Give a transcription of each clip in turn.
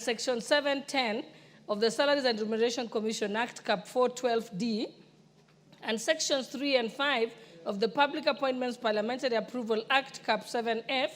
Section 710 of the Salaries and Remuneration Commission Act, Cap 412D, and Sections 3 and 5 of the Public Appointments Parliamentary Approval Act, Cap 7F,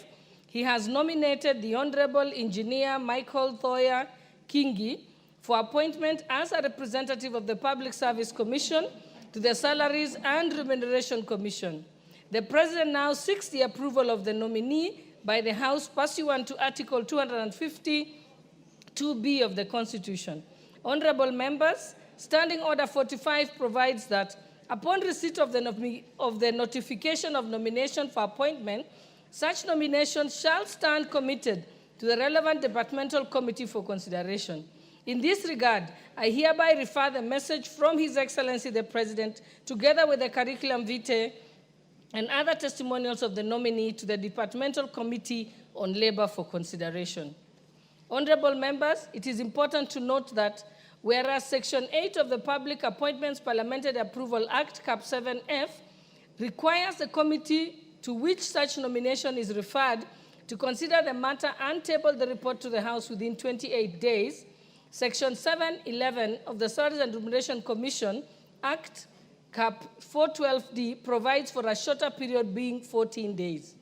he has nominated the Honorable Engineer Michael Thoya Kingi for appointment as a representative of the Public Service Commission to the Salaries and Remuneration Commission. The President now seeks the approval of the nominee by the House pursuant to Article 252B of the Constitution. Honorable members, Standing Order 45 provides that upon receipt of the notification of nomination for appointment, such nomination shall stand committed to the relevant departmental committee for consideration. In this regard, I hereby refer the message from His Excellency the President, together with the curriculum vitae and other testimonials of the nominee, to the Departmental Committee on Labor for consideration. Honorable members, it is important to note that whereas Section 8 of the Public Appointments Parliamentary Approval Act, Cap 7F, requires the committee to which such nomination is referred to consider the matter and table the report to the House within 28 days, Section 711 of the Salaries and Remuneration Commission Act, Cap 412D, provides for a shorter period, being 14 days.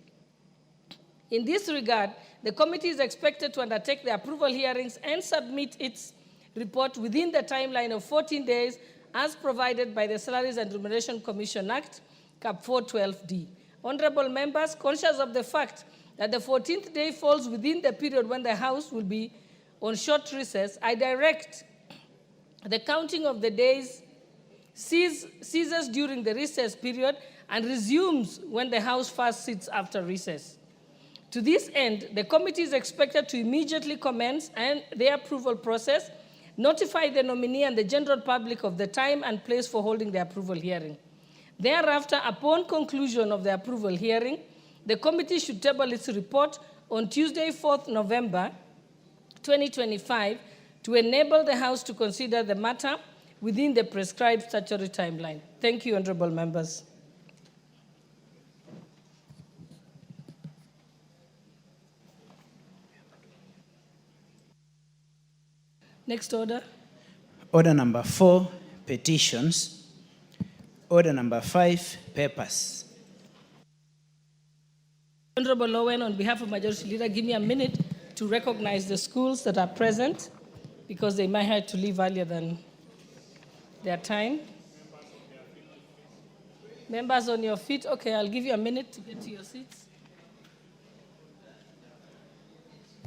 In this regard, the committee is expected to undertake the approval hearings and submit its report within the timeline of 14 days as provided by the Salaries and Remuneration Commission Act, Cap 412D. Honorable members, conscious of the fact that the 14th day falls within the period when the House will be on short recess, I direct the counting of the days ceases during the recess period and resumes when the House first sits after recess. To this end, the committee is expected to immediately commence the approval process, notify the nominee and the general public of the time and place for holding the approval hearing. Thereafter, upon conclusion of the approval hearing, the committee should table its report on Tuesday, 4th November 2025, to enable the House to consider the matter within the prescribed statutory timeline. Thank you, honorable members. Next order. Order number 4, petitions. Order number 5, papers. Honorable Owen, on behalf of Majority Leader, give me a minute to recognize the schools that are present, because they might have to leave earlier than their time. Members on your feet. Okay, I'll give you a minute to get to your seats.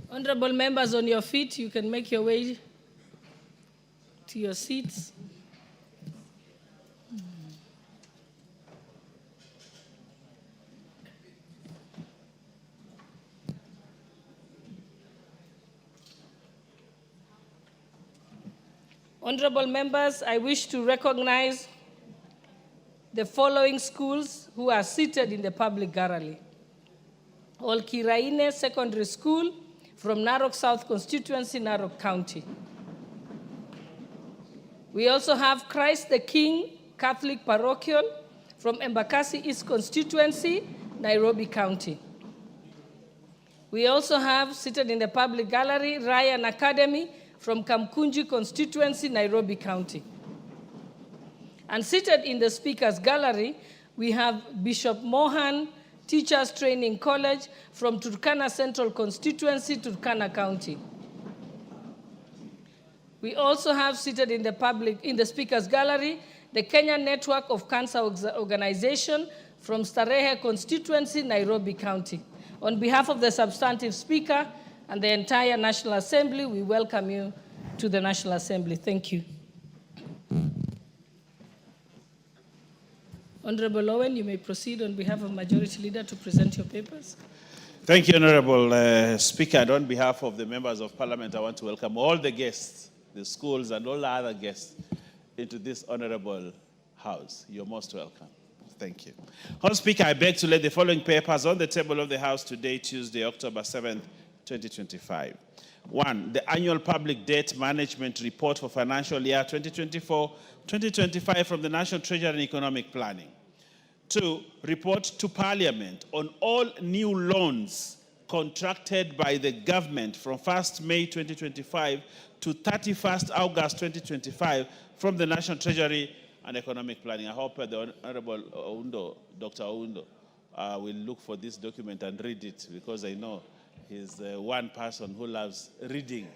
Honorable members on your feet, you can make your way to your seats. Honorable members, I wish to recognize the following schools who are seated in the public gallery. Olkiraine Secondary School from Narok South Constituency, Narok County. We also have Christ the King Catholic Parochial from Embakasi East Constituency, Nairobi County. We also have, seated in the public gallery, Ryan Academy from Kamkunji Constituency, Nairobi County. And seated in the Speaker's Gallery, we have Bishop Mohan Teachers Training College from Turkana Central Constituency, Turkana County. We also have, seated in the Speaker's Gallery, the Kenya Network of Cancer Organization from Starehe Constituency, Nairobi County. On behalf of the substantive Speaker and the entire National Assembly, we welcome you to the National Assembly. Thank you. Honorable Owen, you may proceed on behalf of Majority Leader to present your papers. Thank you, Honorable Speaker. And on behalf of the members of Parliament, I want to welcome all the guests, the schools, and all the other guests into this honorable House. You're most welcome. Thank you. Honorable Speaker, I beg to lay the following papers on the table of the House today, Tuesday, October 7th, 2025. 1, the Annual Public Debt Management Report for Financial Year 2024-2025 from the National Treasury and Economic Planning. 2, report to Parliament on all new loans contracted by the government from 1st May 2025 to 31st August 2025 from the National Treasury and Economic Planning. I hope the Honorable Oundo, Dr. Oundo, will look for this document and read it, because I know he's one person who loves reading.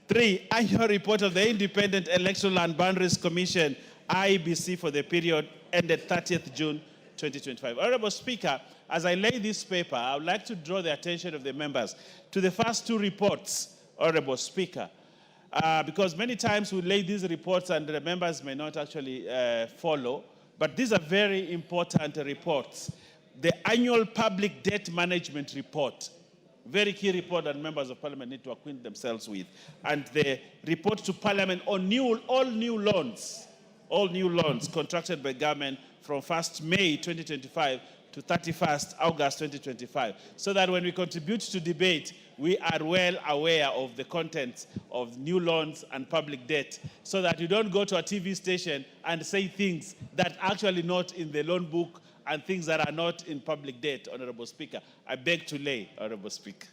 Three, annual report of the Independent Electoral and Boundaries Commission, IEBC, for the period ended 30th June 2025. Honorable Speaker, as I lay this paper, I would like to draw the attention of the members to the first two reports, Honorable Speaker, because many times we lay these reports and the members may not actually follow, but these are very important reports. The annual public debt management report, very key report that members of parliament need to acquaint themselves with, and the report to parliament on all new loans contracted by government from 1st May 2025 to 31st August 2025, so that when we contribute to debate, we are well aware of the contents of new loans and public debt, so that you don't go to a TV station and say things that are actually not in the loan book and things that are not in public debt, Honorable Speaker. I beg to lay, Honorable Speaker.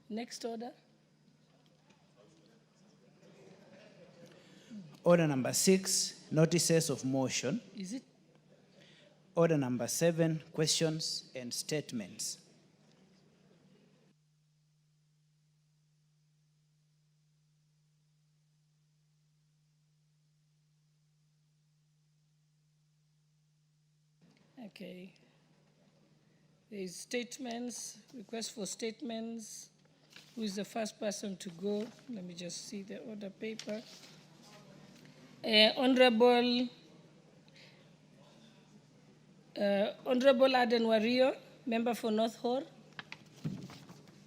Next order. Order number 6, notices of motion. Is it? Order number 7, questions and statements. Okay. There is statements, request for statements. Who is the first person to go? Let me just see the order paper. Honorable Aden Wario, member for North Hor.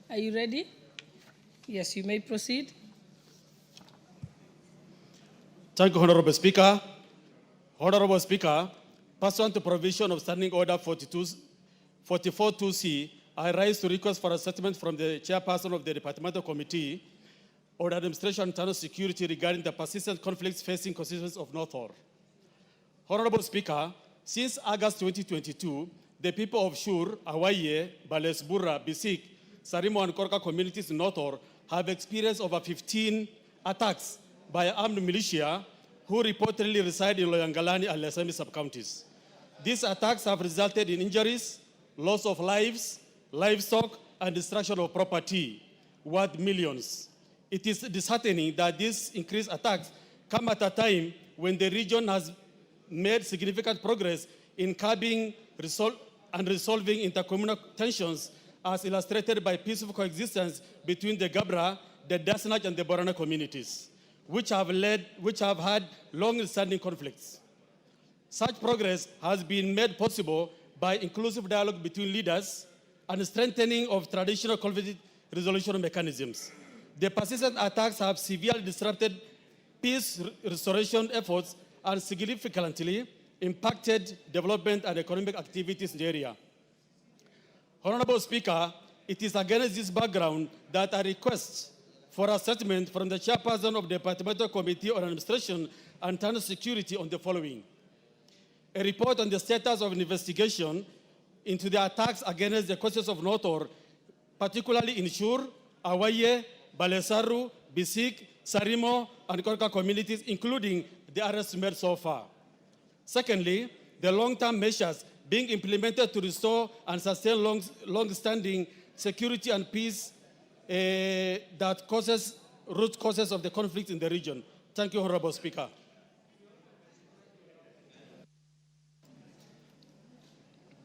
Are you ready? Yes, you may proceed. Thank you, Honorable Speaker. Honorable Speaker, pursuant to provision of Standing Order 44.2c, I rise to request for a statement from the chairperson of the Departmental Committee on Administration and Internal Security regarding the persistent conflicts facing constituents of North Hor. Honorable Speaker, since August 2022, the people of Shur, Awaye, Balesbura, Bisik, Sarimo, and Korka communities in North Hor have experienced over 15 attacks by armed militia who reportedly reside in Loyangalani and Lesami sub-counties. These attacks have resulted in injuries, loss of lives, livestock, and destruction of property worth millions. It is disheartening that these increased attacks come at a time when the region has made significant progress in curbing and resolving intercommunal tensions, as illustrated by peaceful coexistence between the Gabra, the Dasnach, and the Borana communities, which have had long-standing conflicts. Such progress has been made possible by inclusive dialogue between leaders and strengthening of traditional conflict resolution mechanisms. The persistent attacks have severely disrupted peace restoration efforts and significantly impacted development and economic activities in the area. Honorable Speaker, it is against this background that I request for a statement from the chairperson of the Departmental Committee on Administration and Internal Security on the following: a report on the status of investigation into the attacks against the coasts of North Hor, particularly in Shur, Awaye, Balesaru, Bisik, Sarimo, and Korka communities, including the arrests made so far. Secondly, the long-term measures being implemented to restore and sustain long-standing security and peace that root causes of the conflict in the region. Thank you, Honorable Speaker.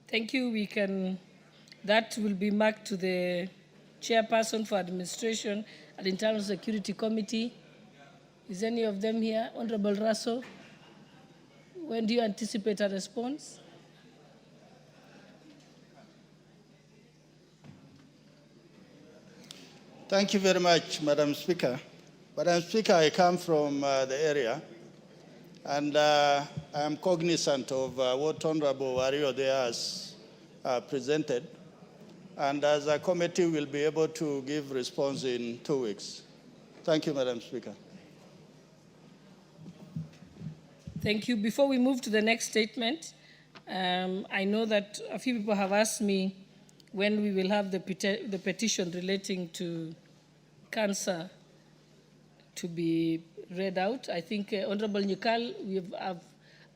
Thank you. That will be marked to the chairperson for Administration and Internal Security Committee. Is any of them here? Honorable Russell, when do you anticipate a response? Thank you very much, Madam Speaker. Madam Speaker, I come from the area, and I am cognizant of what Honorable Wario there has presented. And as a committee, we'll be able to give response in 2 weeks. Thank you, Madam Speaker. Thank you. Before we move to the next statement, I know that a few people have asked me when we will have the petition relating to cancer to be read out. I think Honorable Nyikal,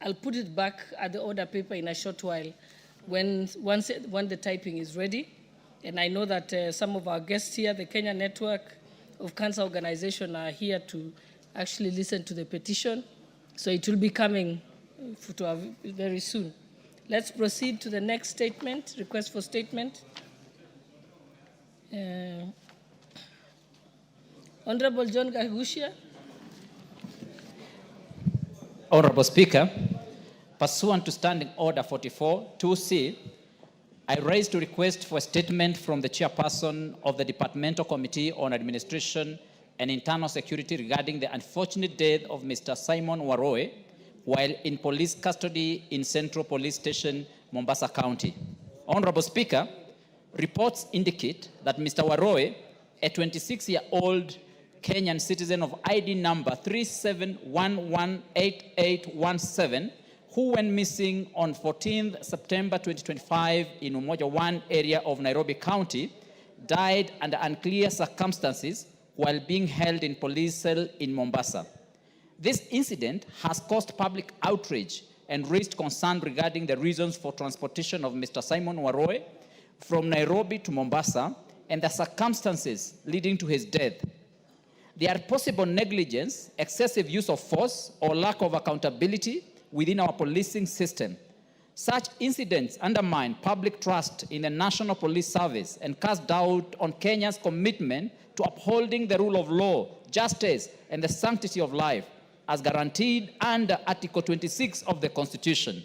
I'll put it back at the order paper in a short while when the typing is ready. And I know that some of our guests here, the Kenya Network of Cancer Organization, are here to actually listen to the petition. So it will be coming very soon. Let's proceed to the next statement, request for statement. Honorable John Gahushia. Honorable Speaker, pursuant to Standing Order 44, 2C, I raise to request for a statement from the chairperson of the Departmental Committee on Administration and Internal Security regarding the unfortunate death of Mr. Simon Waroe while in police custody in Central Police Station, Mombasa County. Honorable Speaker, reports indicate that Mr. Waroe, a 26-year-old Kenyan citizen of ID number 37118817, who went missing on 14th September 2025 in Umoja 1 area of Nairobi County, died under unclear circumstances while being held in police cell in Mombasa. This incident has caused public outrage and raised concern regarding the reasons for transportation of Mr. Simon Waroe from Nairobi to Mombasa and the circumstances leading to his death. There are possible negligence, excessive use of force, or lack of accountability within our policing system. Such incidents undermine public trust in the National Police Service and cast doubt on Kenya's commitment to upholding the rule of law, justice, and the sanctity of life, as guaranteed under Article 26 of the Constitution.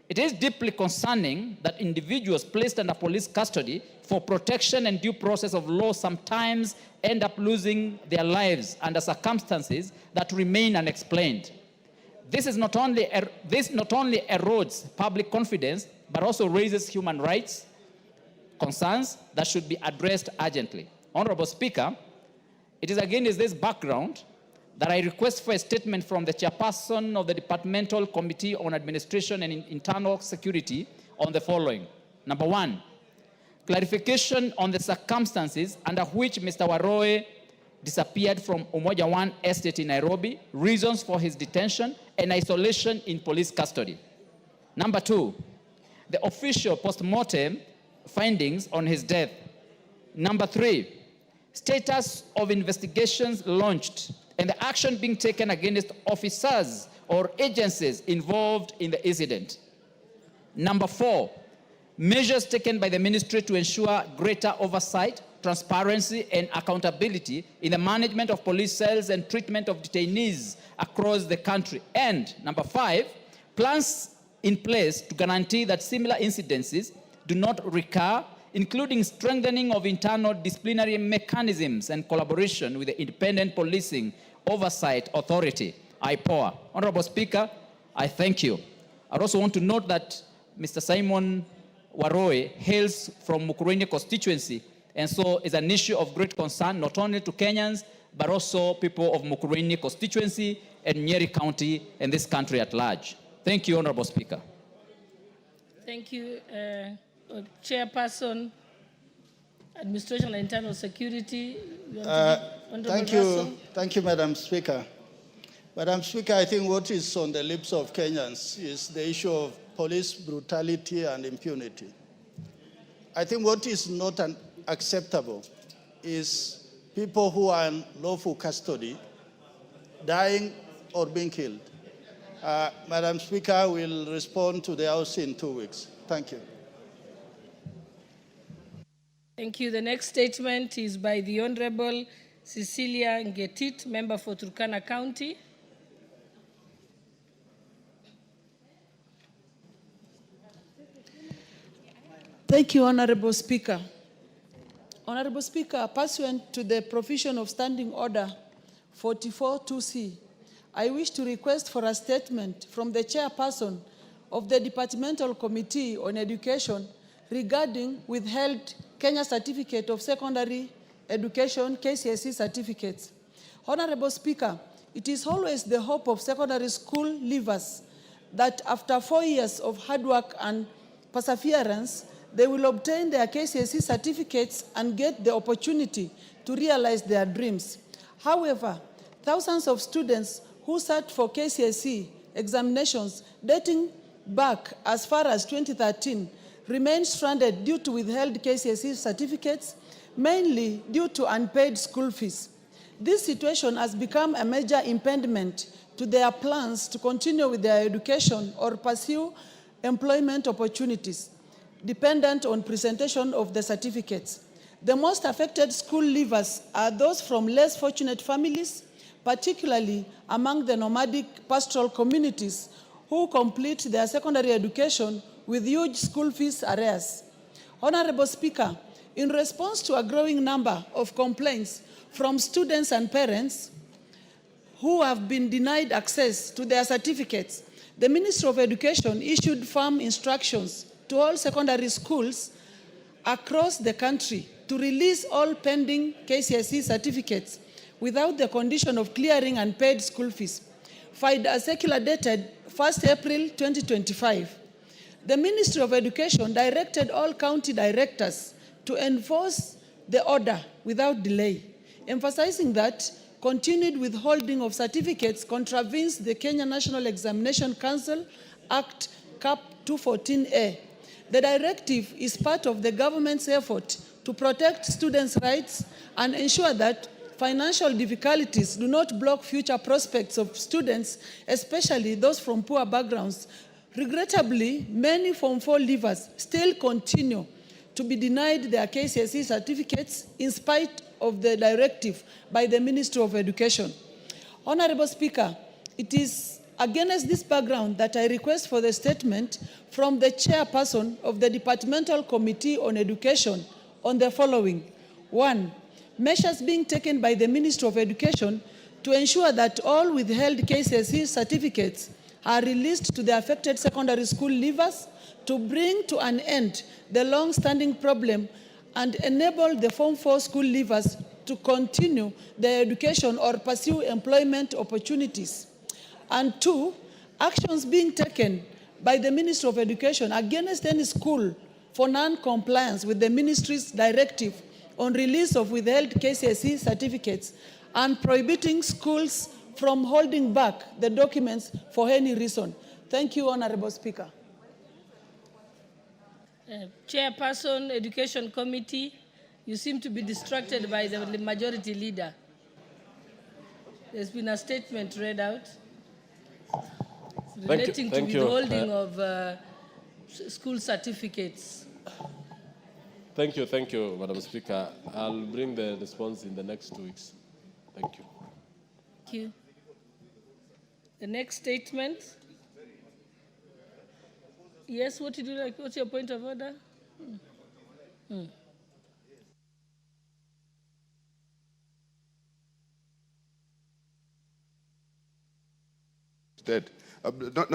It is deeply concerning that individuals placed under police custody for protection and due process of law sometimes end up losing their lives under circumstances that remain unexplained. This not only erodes public confidence, but also raises human rights concerns that should be addressed urgently. Honorable Speaker, it is against this background that I request for a statement from the chairperson of the Departmental Committee on Administration and Internal Security on the following. Number one, clarification on the circumstances under which Mr. Waroe disappeared from Umoja 1 Estate in Nairobi, reasons for his detention and isolation in police custody. Number two, the official post-mortem findings on his death. Number three, status of investigations launched and the action being taken against officers or agencies involved in the incident. Number four, measures taken by the ministry to ensure greater oversight, transparency, and accountability in the management of police cells and treatment of detainees across the country. And number five, plans in place to guarantee that similar incidences do not recur, including strengthening of internal disciplinary mechanisms and collaboration with the Independent Policing Oversight Authority, IPOA. Honorable Speaker, I thank you. I also want to note that Mr. Simon Waroe hails from Mukurweini constituency, and so is an issue of great concern not only to Kenyans, but also people of Mukurweini constituency and Nyeri County and this country at large. Thank you, Honorable Speaker. Thank you, Chairperson, Administration and Internal Security. Thank you, Madam Speaker. Madam Speaker, I think what is on the lips of Kenyans is the issue of police brutality and impunity. I think what is not acceptable is people who are in lawful custody dying or being killed. Madam Speaker, will respond to the House in 2 weeks. Thank you. Thank you. The next statement is by the Honorable Cecilia Ngetit, member for Turkana County. Thank you, Honorable Speaker. Honorable Speaker, pursuant to the provision of Standing Order 44-2C, I wish to request for a statement from the chairperson of the Departmental Committee on Education regarding withheld Kenya Certificate of Secondary Education, KCSE certificates. Honorable Speaker, it is always the hope of secondary school leavers that after 4 years of hard work and perseverance, they will obtain their KCSE certificates and get the opportunity to realize their dreams. However, thousands of students who sat for KCSE examinations dating back as far as 2013 remain stranded due to withheld KCSE certificates, mainly due to unpaid school fees. This situation has become a major impediment to their plans to continue with their education or pursue employment opportunities, dependent on presentation of the certificates. The most affected school leavers are those from less fortunate families, particularly among the nomadic pastoral communities who complete their secondary education with huge school fees arrears. Honorable Speaker, in response to a growing number of complaints from students and parents who have been denied access to their certificates, the Ministry of Education issued firm instructions to all secondary schools across the country to release all pending KCSE certificates without the condition of clearing unpaid school fees, filed as circular dated 1st April 2025. The Ministry of Education directed all county directors to enforce the order without delay, emphasizing that continued withholding of certificates contravenes the Kenya National Examination Council Act Cap 214A. The directive is part of the government's effort to protect students' rights and ensure that financial difficulties do not block future prospects of students, especially those from poor backgrounds. Regrettably, many Form 4 leavers still continue to be denied their KCSE certificates in spite of the directive by the Ministry of Education. Honorable Speaker, it is against this background that I request for the statement from the chairperson of the Departmental Committee on Education on the following. 1. Measures being taken by the Ministry of Education to ensure that all withheld KCSE certificates are released to the affected secondary school leavers to bring to an end the long-standing problem and enable the Form 4 school leavers to continue their education or pursue employment opportunities. And 2, actions being taken by the Ministry of Education against any school for non-compliance with the ministry's directive on release of withheld KCSE certificates and prohibiting schools from holding back the documents for any reason. Thank you, Honorable Speaker. Chairperson, Education Committee, you seem to be distracted by the majority leader. There's been a statement read out relating to withholding of school certificates. Thank you, Madam Speaker. I'll bring the response in the next 2 weeks. Thank you. Thank you. The next statement. Yes, what did you like? What's your point of order? Not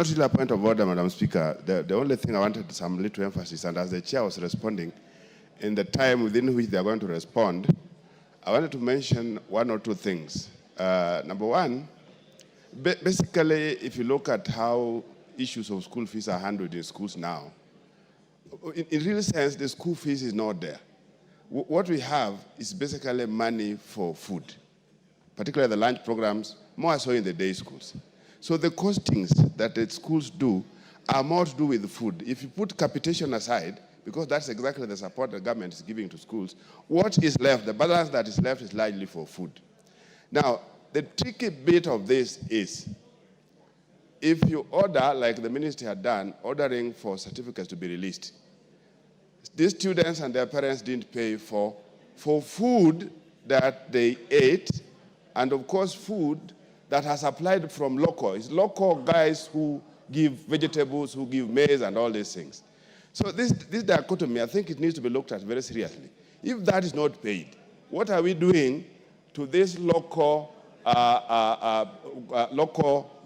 really a point of order, Madam Speaker. The only thing I wanted some little emphasis, and as the chair was responding, in the time within which they are going to respond, I wanted to mention 1 or 2 things. Number 1, basically, if you look at how issues of school fees are handled in schools now, in real sense, the school fees is not there. What we have is basically money for food, particularly the lunch programs, more so in the day schools. So the costings that the schools do are more to do with food. If you put capitation aside, because that's exactly the support the government is giving to schools, what is left, the balance that is left is largely for food. Now, the tricky bit of this is, if you order, like the ministry had done, ordering for certificates to be released, these students and their parents didn't pay for food that they ate, and of course food that has applied from local. It's local guys who give vegetables, who give maize and all these things. So this dichotomy, I think it needs to be looked at very seriously. If that is not paid, what are we doing to these local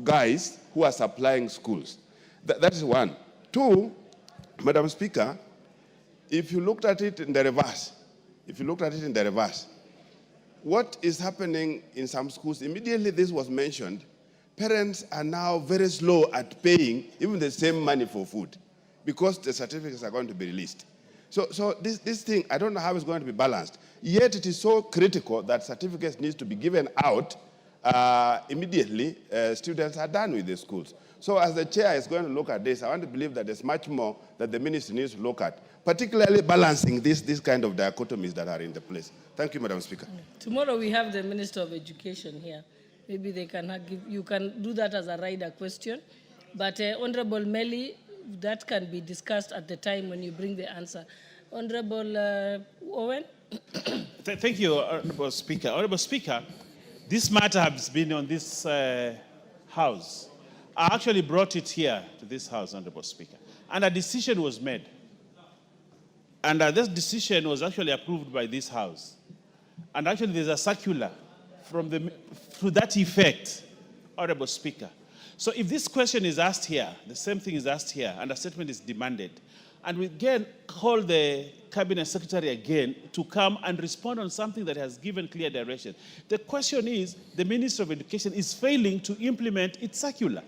guys who are supplying schools? That is 1. 2, Madam Speaker, if you looked at it in the reverse, what is happening in some schools, immediately this was mentioned, parents are now very slow at paying even the same money for food because the certificates are going to be released. So this thing, I don't know how it's going to be balanced. Yet it is so critical that certificates need to be given out immediately. Students are done with the schools. So as the chair is going to look at this, I want to believe that there's much more that the ministry needs to look at, particularly balancing this kind of dichotomies that are in the place. Thank you, Madam Speaker. Tomorrow we have the Minister of Education here. Maybe they can you can do that as a rider question. But Honorable Meli, that can be discussed at the time when you bring the answer. Honorable Owen? Thank you, Honorable Speaker. Honorable Speaker, this matter has been on this House. I actually brought it here to this House, Honorable Speaker, and a decision was made. And this decision was actually approved by this House. And actually there's a circular to that effect, Honorable Speaker. So if this question is asked here, the same thing is asked here, and a statement is demanded, and we again call the Cabinet Secretary again to come and respond on something that has given clear direction. The question is, the Minister of Education is failing to implement its circular.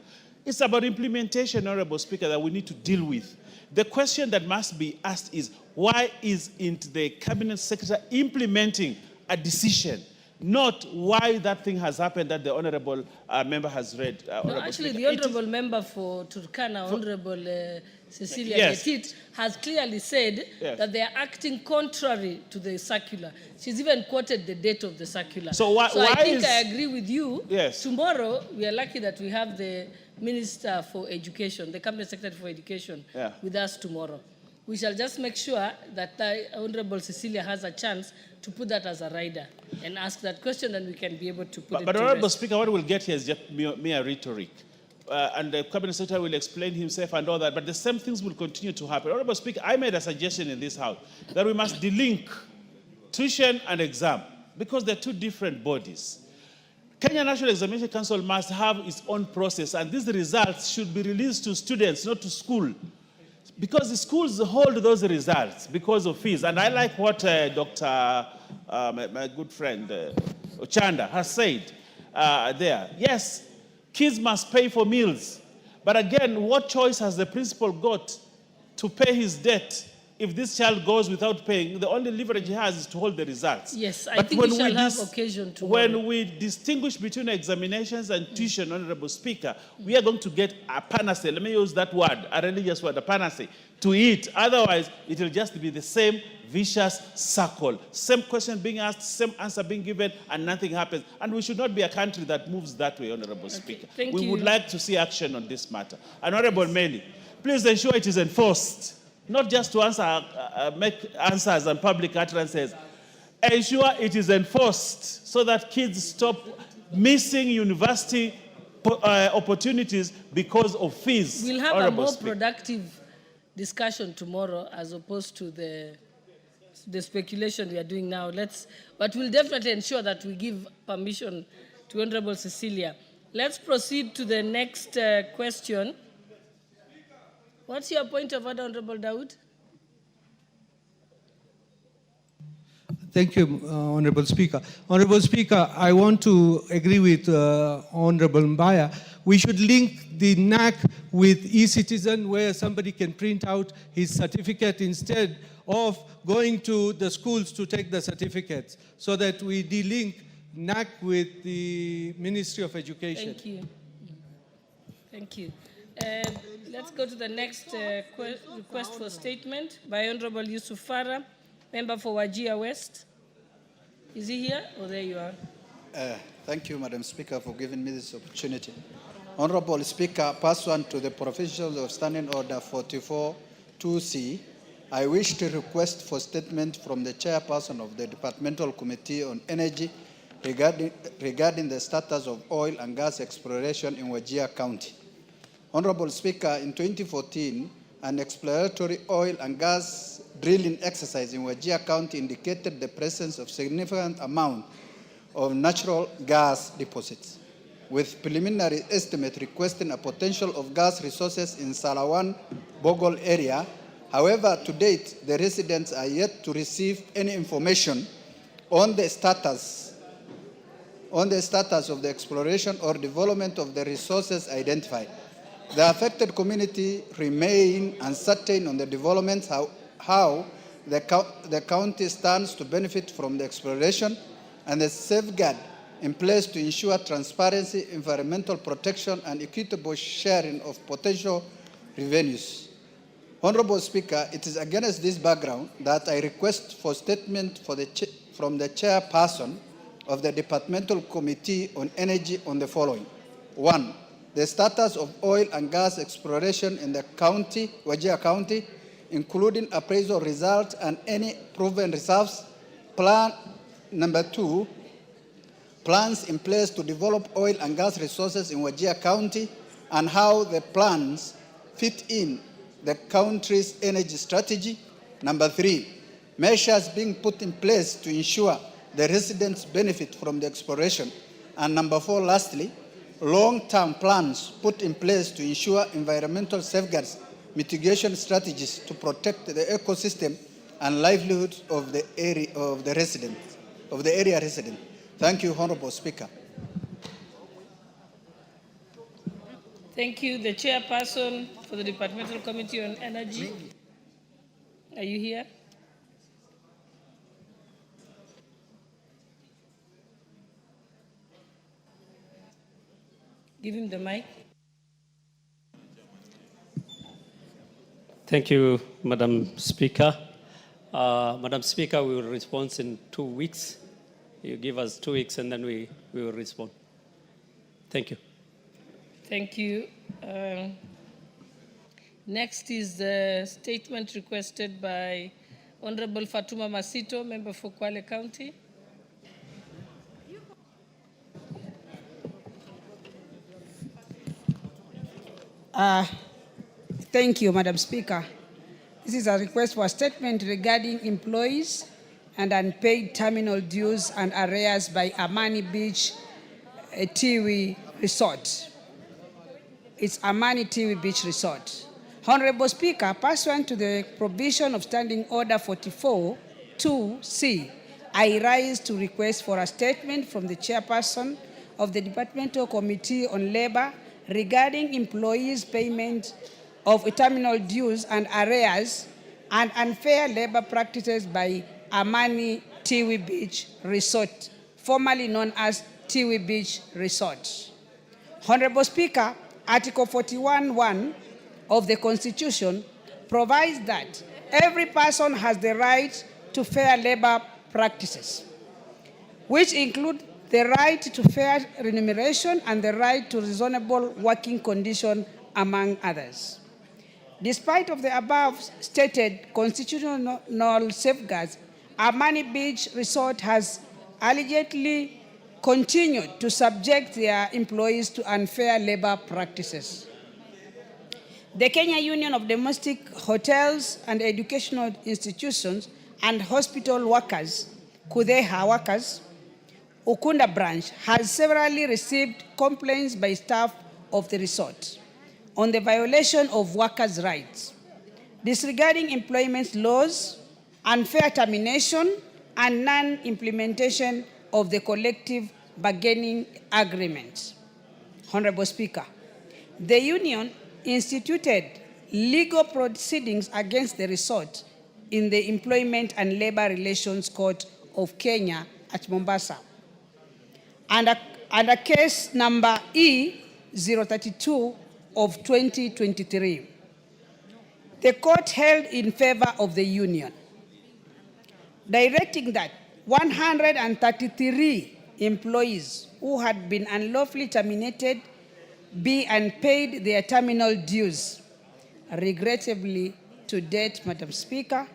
It's about implementation, Honorable Speaker, that we need to deal with. The question that must be asked is, why isn't the Cabinet Secretary implementing a decision? Not why that thing has happened that the honourable member has read. No, actually, the honourable member for Turkana, Honourable Cecilia Yes. Petit, has clearly said that they are acting contrary to the circular. She's even quoted the date of the circular. So I think I agree with you. Yes. Tomorrow, we are lucky that we have the Minister for Education, the Cabinet Secretary for Education, with us tomorrow. We shall just make sure that Honourable Cecilia has a chance to put that as a rider and ask that question, and we can be able to put it But to Honourable rest. Speaker, what we'll get here is just mere rhetoric. And the Cabinet Secretary will explain himself and all that, but the same things will continue to happen. Honourable Speaker, I made a suggestion in this House that we must delink tuition and exam because they're two different bodies. Kenya National Examination Council must have its own process, and these results should be released to students, not to school. Because the schools hold those results because of fees. And I like what my good friend Ochanda has said there. Yes, kids must pay for meals. But again, what choice has the principal got to pay his debt if this child goes without paying? The only leverage he has is to hold the results. Yes, I But think when we shall have occasion to. when we distinguish between examinations and tuition, Honorable Speaker, we are going to get a panacea. Let me use that word, a religious word, a panacea, to it. Otherwise, it will just be the same vicious circle. Same question being asked, same answer being given, and nothing happens. And we should not be a country that moves that way, Honorable Speaker. We would like to see action on this matter. And Honorable Meli, please ensure it is enforced. Not just to answer, make answers and public utterances. Ensure it is enforced so that kids stop missing university opportunities because of fees. We'll have a more productive discussion tomorrow as opposed to the speculation we are doing now. But we'll definitely ensure that we give permission to Honorable Cecilia. Let's proceed to the next question. What's your point of order, Honorable Dawood? Thank you, Honorable Speaker. Honorable Speaker, I want to agree with Honorable Mbaya. We should link the NAC with e-citizen where somebody can print out his certificate instead of going to the schools to take the certificates, so that we de-link NAC with the Ministry of Education. Thank you. Thank you. Let's go to the next request for statement by Honorable Yusuf Farah, member for Wajir West. Is he here? Oh, there you are. Thank you, Madam Speaker, for giving me this opportunity. Honorable Speaker, pursuant to the provisions of Standing Order 44-2C, I wish to request for statement from the chairperson of the Departmental Committee on Energy regarding the status of oil and gas exploration in Wajir County. Honorable Speaker, in 2014, an exploratory oil and gas drilling exercise in Wajir County indicated the presence of significant amount of natural gas deposits, with preliminary estimate requesting a potential of gas resources in Salawan, Bogol area. However, to date, the residents are yet to receive any information on the status on the status of the exploration or development of the resources identified. The affected community remain uncertain on the developments, how the county stands to benefit from the exploration, and the safeguard in place to ensure transparency, environmental protection, and equitable sharing of potential revenues. Honorable Speaker, it is against this background that I request for statement from the chairperson of the Departmental Committee on Energy on the following. 1. The status of oil and gas exploration in the county, Wajir County, including appraisal results and any proven reserves. Plan number 2, plans in place to develop oil and gas resources in Wajir County and how the plans fit in the country's energy strategy. Number 3, measures being put in place to ensure the residents benefit from the exploration. And number 4, lastly, long-term plans put in place to ensure environmental safeguards, mitigation strategies to protect the ecosystem and livelihoods of the area residents. Thank you, Honorable Speaker. Thank you. The chairperson for the Departmental Committee on Energy. Are you here? Give him the mic. Thank you, Madam Speaker. Madam Speaker, we will respond in 2 weeks. You give us 2 weeks and then we will respond. Thank you. Thank you. Next is the statement requested by Honorable Fatuma Masito, member for Kwale County. Thank you, Madam Speaker. This is a request for a statement regarding employees and unpaid terminal dues and arrears by Amani Beach Tiwi Resort. It's Amani Tiwi Beach Resort. Honorable Speaker, pursuant to the provision of Standing Order 44-2C, I rise to request for a statement from the chairperson of the Departmental Committee on Labor regarding employees' payment of terminal dues and arrears and unfair labor practices by Amani Tiwi Beach Resort, formerly known as Tiwi Beach Resort. Honorable Speaker, Article 41(1) of the Constitution provides that every person has the right to fair labor practices, which include the right to fair remuneration and the right to reasonable working conditions, among others. Despite of the above stated constitutional safeguards, Amani Beach Resort has allegedly continued to subject their employees to unfair labor practices. The Kenya Union of Domestic Hotels and Educational Institutions and Hospital Workers, KUDEHA workers, Ukunda branch, has severally received complaints by staff of the resort on the violation of workers' rights, disregarding employment laws, unfair termination, and non-implementation of the collective bargaining agreement. Honorable Speaker, the union instituted legal proceedings against the resort in the Employment and Labor Relations Court of Kenya at Mombasa, under case number E032 of 2023. The court held in favor of the union, directing that 133 employees who had been unlawfully terminated be unpaid their terminal dues. Regrettably, to date, Madam Speaker,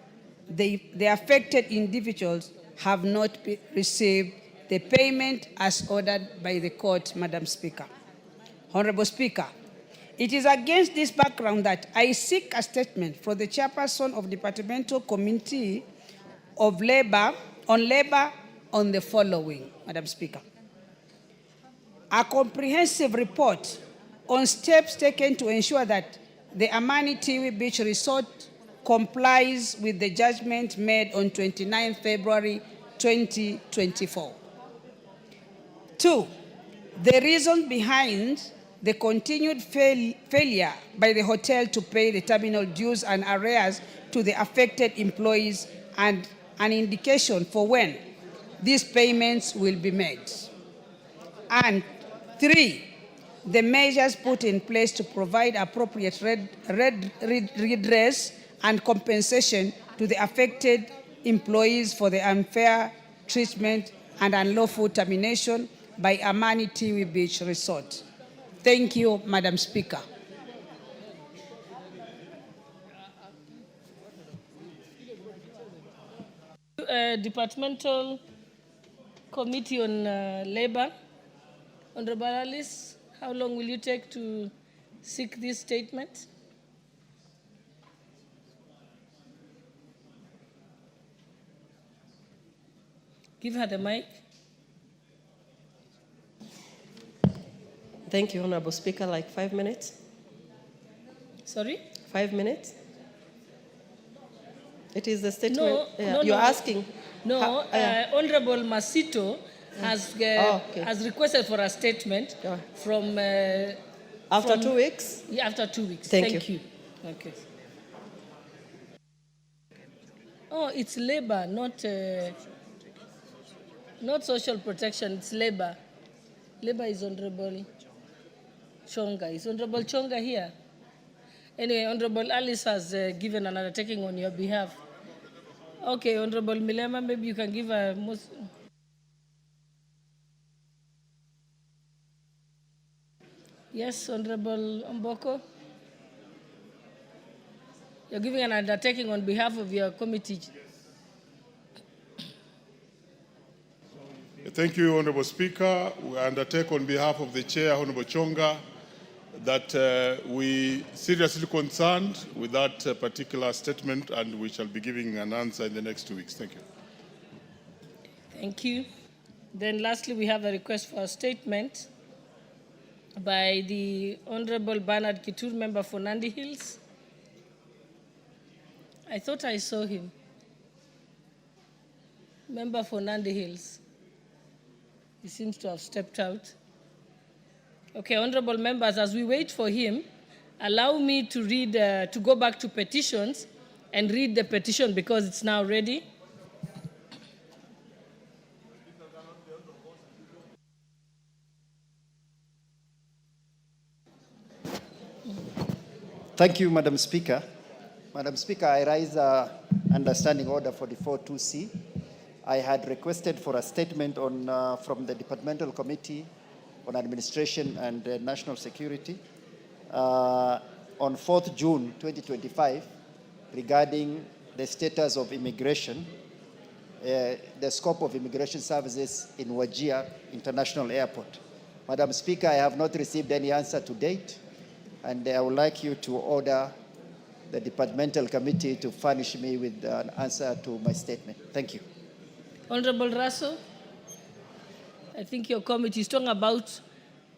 the affected individuals have not received the payment as ordered by the court, Madam Speaker. Honorable Speaker, it is against this background that I seek a statement from the chairperson of Departmental Committee of Labor on the following, Madam Speaker. A comprehensive report on steps taken to ensure that the Amani Tiwi Beach Resort complies with the judgment made on 29 February 2024. 2, the reason behind the continued failure by the hotel to pay the terminal dues and arrears to the affected employees and an indication for when these payments will be made. And 3, the measures put in place to provide appropriate redress and compensation to the affected employees for the unfair treatment and unlawful termination by Amani Tiwi Beach Resort. Thank you, Madam Speaker. Departmental Committee on Labor. Honorable Alice, how long will you take to seek this statement? Give her the mic. Thank you, Honorable Speaker. Like 5 minutes? Sorry? 5 minutes? It is the statement. No, no, You're no. asking. No, Honorable Masito has requested for a statement from... After 2 weeks? Yeah, after 2 weeks. Thank you. Okay. Oh, it's labor, not social protection, it's labor. Labor is Honorable Chonga. Is Honorable Chonga here? Anyway, Honorable Alice has given an undertaking on your behalf. Okay, Honorable Milema, maybe you can give a most... Yes, Honorable Mboko. You're giving an undertaking on behalf of your committee. Thank you, Honorable Speaker. We undertake on behalf of the Chair, Honorable Chonga, that we seriously concerned with that particular statement, and we shall be giving an answer in the next 2 weeks. Thank you. Thank you. Then lastly, we have a request for a statement by the Honorable Bernard Kitur, member for Nandi Hills. I thought I saw him. Member for Nandi Hills. He seems to have stepped out. Okay, honorable members, as we wait for him, allow me to read, to go back to petitions and read the petition because it's now ready. Thank you, Madam Speaker. Madam Speaker, I raise Understanding Order 44-2C. I had requested for a statement on, from the Departmental Committee on Administration and National Security on 4th June 2025 regarding the status of immigration, the scope of immigration services in Wajir International Airport. Madam Speaker, I have not received any answer to date, and I would like you to order the Departmental Committee to furnish me with an answer to my statement. Thank you. Honorable Russell, I think your committee is talking about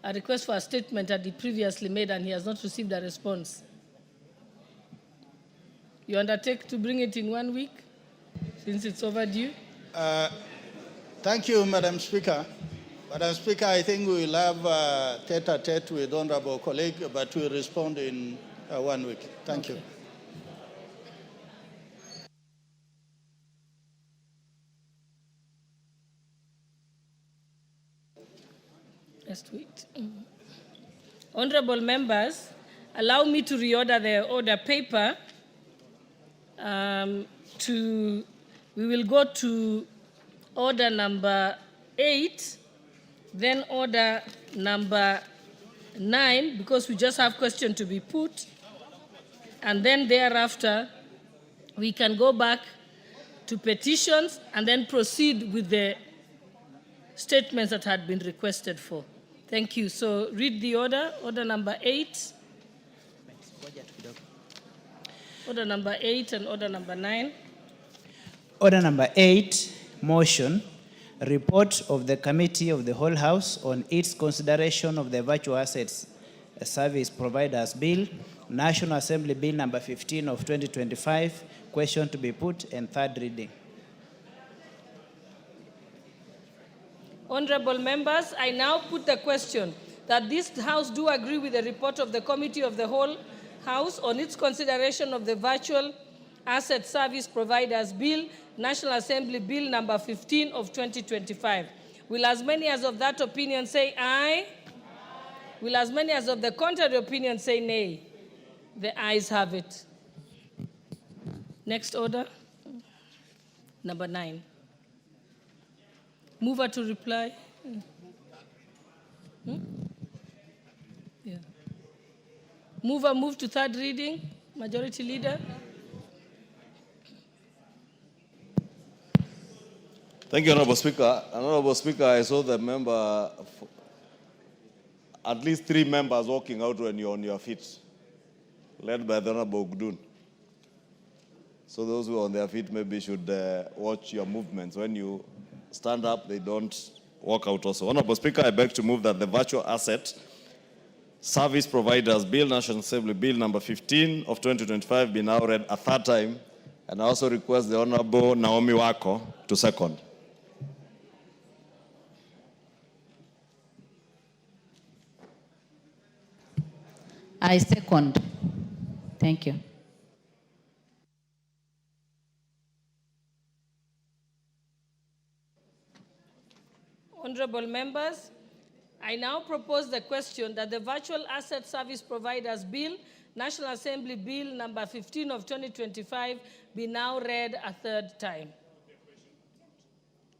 a request for a statement that he previously made and he has not received a response. You undertake to bring it in 1 week since it's overdue? Thank you, Madam Speaker. Madam Speaker, I think we will have tete-a-tete with honorable colleague, but we'll respond in 1 week. Thank you. Just wait. Honorable members, allow me to reorder the order paper. We will go to order number 8, then order number 9, because we just have question to be put. And then thereafter, we can go back to petitions and then proceed with the statements that had been requested for. Thank you. So read the order, order number 8. Order number 8 and order number 9. Order number 8, motion, report of the Committee of the Whole House on its consideration of the Virtual Assets Service Providers Bill, National Assembly Bill number 15 of 2025, question to be put and third reading. Honorable members, I now put the question that this House do agree with the report of the Committee of the Whole House on its consideration of the Virtual Asset Service Providers Bill, National Assembly Bill number 15 of 2025. Will as many as of that opinion say aye? Will as many as of the contrary opinion say nay? The ayes have it. Next order. Number 9. Mover to reply. Yeah. Mover move to third reading. Majority Leader. Thank you, Honorable Speaker. Honorable Speaker, I saw the member, at least 3 members walking out when you're on your feet, led by the Honorable Gudun. So those who are on their feet maybe should watch your movements. When you stand up, they don't walk out also. Honorable Speaker, I beg to move that the Virtual Asset Service Providers Bill, National Assembly Bill number 15 of 2025 be now read a third time, and I also request the Honorable Naomi Wako to second. I second. Thank you. Honorable members, I now propose the question that the Virtual Asset Service Providers Bill, National Assembly Bill number 15 of 2025 be now read a third time.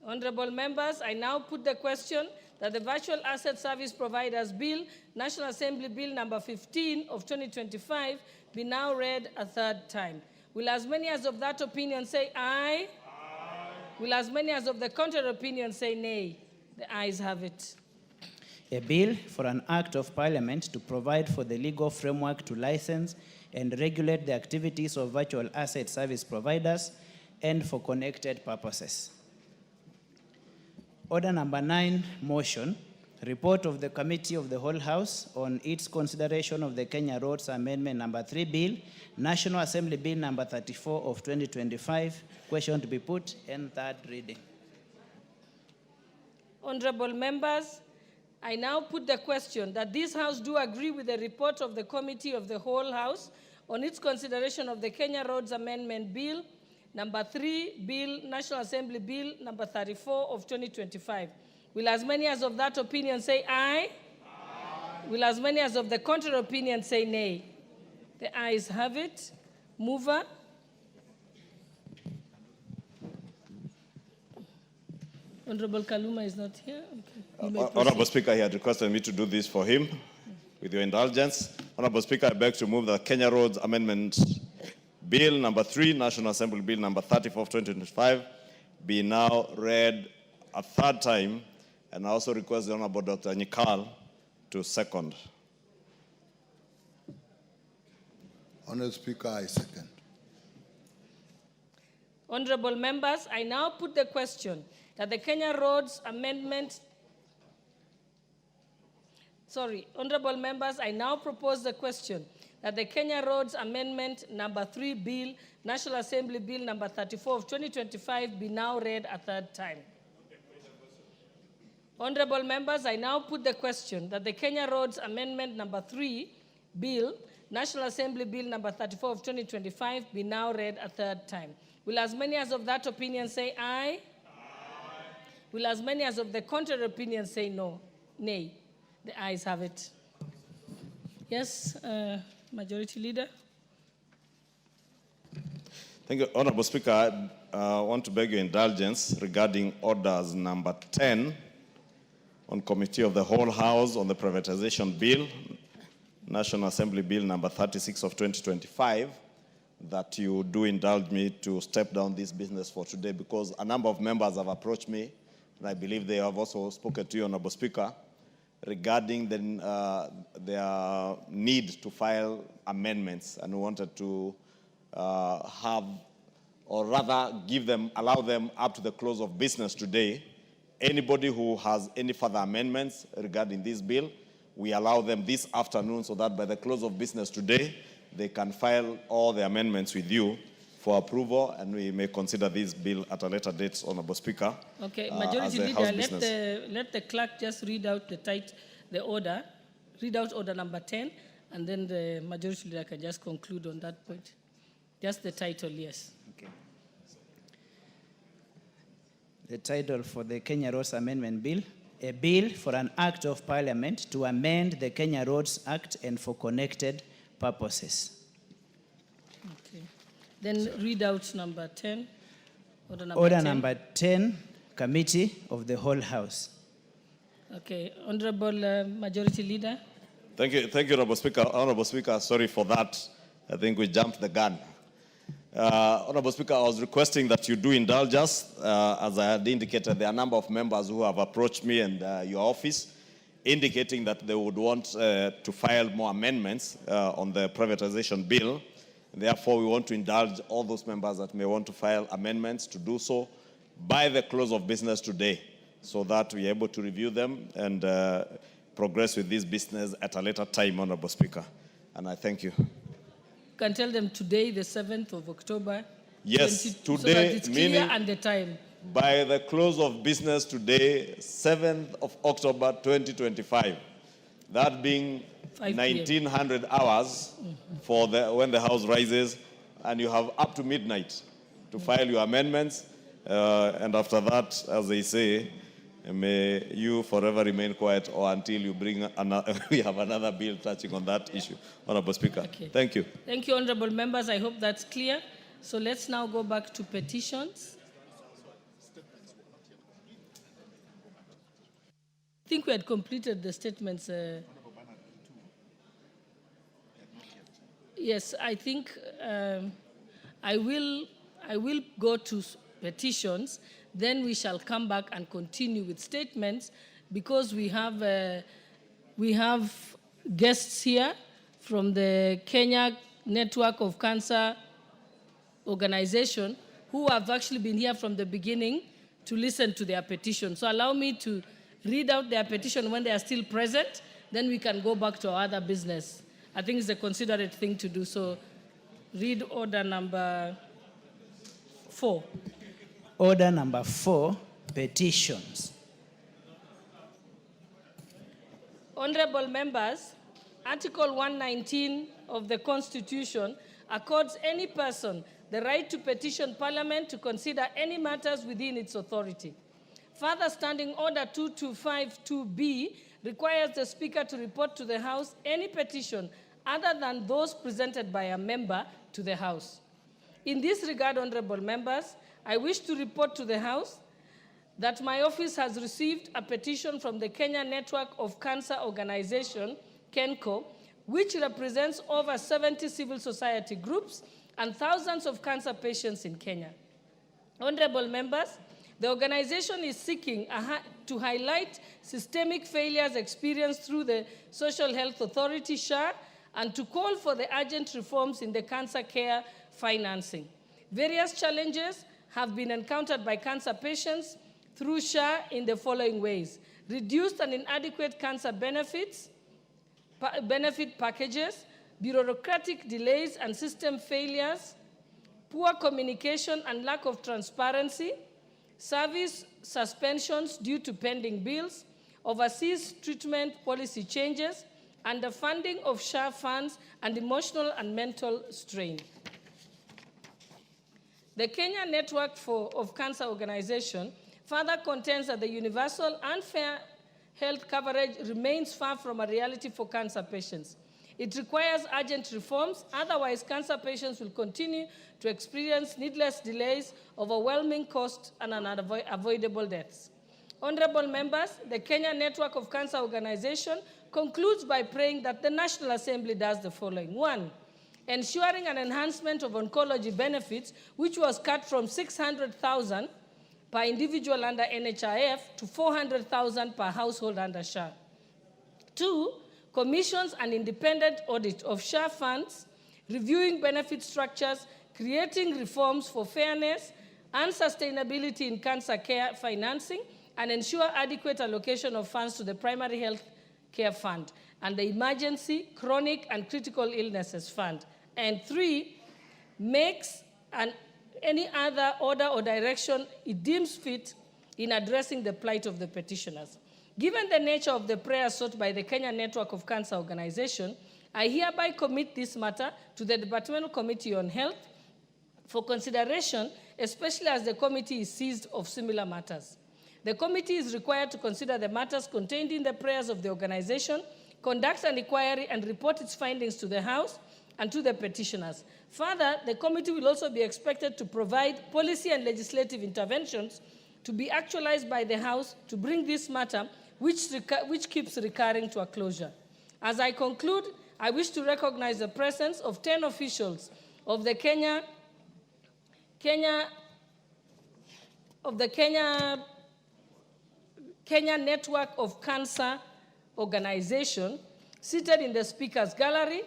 Honorable members, I now put the question that the Virtual Asset Service Providers Bill, National Assembly Bill number 15 of 2025 be now read a third time. Will as many as of that opinion say aye? Aye. Will as many as of the contrary opinion say nay? The ayes have it. A bill for an act of parliament to provide for the legal framework to license and regulate the activities of virtual asset service providers and for connected purposes. Order number 9, motion, report of the Committee of the Whole House on its consideration of the Kenya Roads Amendment number 3 Bill, National Assembly Bill number 34 of 2025, question to be put in third reading. Honorable members, I now put the question that this House do agree with the report of the Committee of the Whole House on its consideration of the Kenya Roads Amendment Bill, number 3, Bill, National Assembly Bill, number 34 of 2025. Will as many as of that opinion say aye? Aye. Will as many as of the contrary opinion say nay? The ayes have it. Mover. Honorable Kaluma is not here. Okay. Honorable Speaker, he had requested me to do this for him. With your indulgence, Honorable Speaker, I beg to move the Kenya Roads Amendment Bill number 3, National Assembly Bill number 34 of 2025 be now read a third time, and I also request the Honorable Dr. Nyikal to second. Honorable Speaker, I second. Honorable members, I now put the question that the Kenya Roads Amendment, Honorable members, I now propose the question that the Kenya Roads Amendment number 3 Bill, National Assembly Bill number 34 of 2025 be now read a third time. Honorable members, I now put the question that the Kenya Roads Amendment number 3 Bill, National Assembly Bill number 34 of 2025 be now read a third time. Will as many as of that opinion say aye? Aye. Will as many as of the contrary opinion say no? Nay. The ayes have it. Yes, Majority Leader. Thank you, Honorable Speaker. I want to beg your indulgence regarding orders number 10 on Committee of the Whole House on the Privatization Bill, National Assembly Bill number 36 of 2025, that you do indulge me to step down this business for today, because a number of members have approached me, and I believe they have also spoken to you, Honorable Speaker, regarding their need to file amendments, and we wanted to have, or rather allow them up to the close of business today. Anybody who has any further amendments regarding this bill, we allow them this afternoon so that by the close of business today, they can file all the amendments with you for approval, and we may consider this bill at a later date, Honorable Speaker. Okay, as Majority a Leader, House business. let the clerk just read out the order, read out order number 10, and then the Majority Leader can just conclude on that point. Just the title, yes. Okay. The title for the Kenya Roads Amendment Bill, a bill for an act of parliament to amend the Kenya Roads Act and for connected purposes. Okay. Then read out number 10. Order number 10, Committee of the Whole House. Okay, Honorable Majority Leader. Thank you, Honorable Speaker. Honorable Speaker, sorry for that. I think we jumped the gun. Honorable Speaker, I was requesting that you do indulge us. As I had indicated, there are a number of members who have approached me and your office, indicating that they would want to file more amendments on the privatization bill. Therefore, we want to indulge all those members that may want to file amendments to do so by the close of business today, so that we are able to review them and progress with this business at a later time, Honorable Speaker. And I thank you. You can tell them today, the 7th of October. Yes, 20, today, so that it's clear meaning and the time. by the close of business today, 7th of October 2025. That being 1900 hours for when the House rises, and you have up to midnight to file your amendments. And after that, as they say, may you forever remain quiet or until you bring we have another bill touching on that issue. Honorable Speaker, Okay. Thank you. Thank you, honorable members. I hope that's clear. So let's now go back to petitions. I think we had completed the statements. Yes, I think I will go to petitions. Then we shall come back and continue with statements, because we have guests here from the Kenya Network of Cancer Organization who have actually been here from the beginning to listen to their petition. So allow me to read out their petition when they are still present, then we can go back to our other business. I think it's a considerate thing to do. So read order number 4. Order number 4, petitions. Honorable members, Article 119 of the Constitution accords any person the right to petition Parliament to consider any matters within its authority. Further, Standing Order 2252B requires the Speaker to report to the House any petition other than those presented by a member to the House. In this regard, honorable members, I wish to report to the House that my office has received a petition from the Kenya Network of Cancer Organization, KENCO, which represents over 70 civil society groups and thousands of cancer patients in Kenya. Honorable members, the organization is seeking to highlight systemic failures experienced through the Social Health Authority, SHA, and to call for the urgent reforms in the cancer care financing. Various challenges have been encountered by cancer patients through SHA in the following ways: reduced and inadequate cancer benefit packages, bureaucratic delays and system failures, poor communication and lack of transparency, service suspensions due to pending bills, overseas treatment policy changes, underfunding of SHA funds, and emotional and mental strain. The Kenya Network of Cancer Organization further contends that the universal and fair health coverage remains far from a reality for cancer patients. It requires urgent reforms, otherwise cancer patients will continue to experience needless delays, overwhelming costs, and unavoidable deaths. Honorable members, the Kenya Network of Cancer Organization concludes by praying that the National Assembly does the following. 1, ensuring an enhancement of oncology benefits, which was cut from 600,000 per individual under NHIF to 400,000 per household under SHA. 2, commissions an independent audit of SHA funds, reviewing benefit structures, creating reforms for fairness and sustainability in cancer care financing, and ensure adequate allocation of funds to the primary health care fund and the emergency, chronic, and critical illnesses fund. And 3, makes and any other order or direction it deems fit in addressing the plight of the petitioners. Given the nature of the prayer sought by the Kenya Network of Cancer Organization, I hereby commit this matter to the Departmental Committee on Health for consideration, especially as the committee is seized of similar matters. The committee is required to consider the matters contained in the prayers of the organization, conduct an inquiry, and report its findings to the House and to the petitioners. Further, the committee will also be expected to provide policy and legislative interventions to be actualized by the House to bring this matter, which keeps recurring, to a closure. As I conclude, I wish to recognize the presence of 10 officials of the Kenya Network of Cancer Organization seated in the Speaker's Gallery,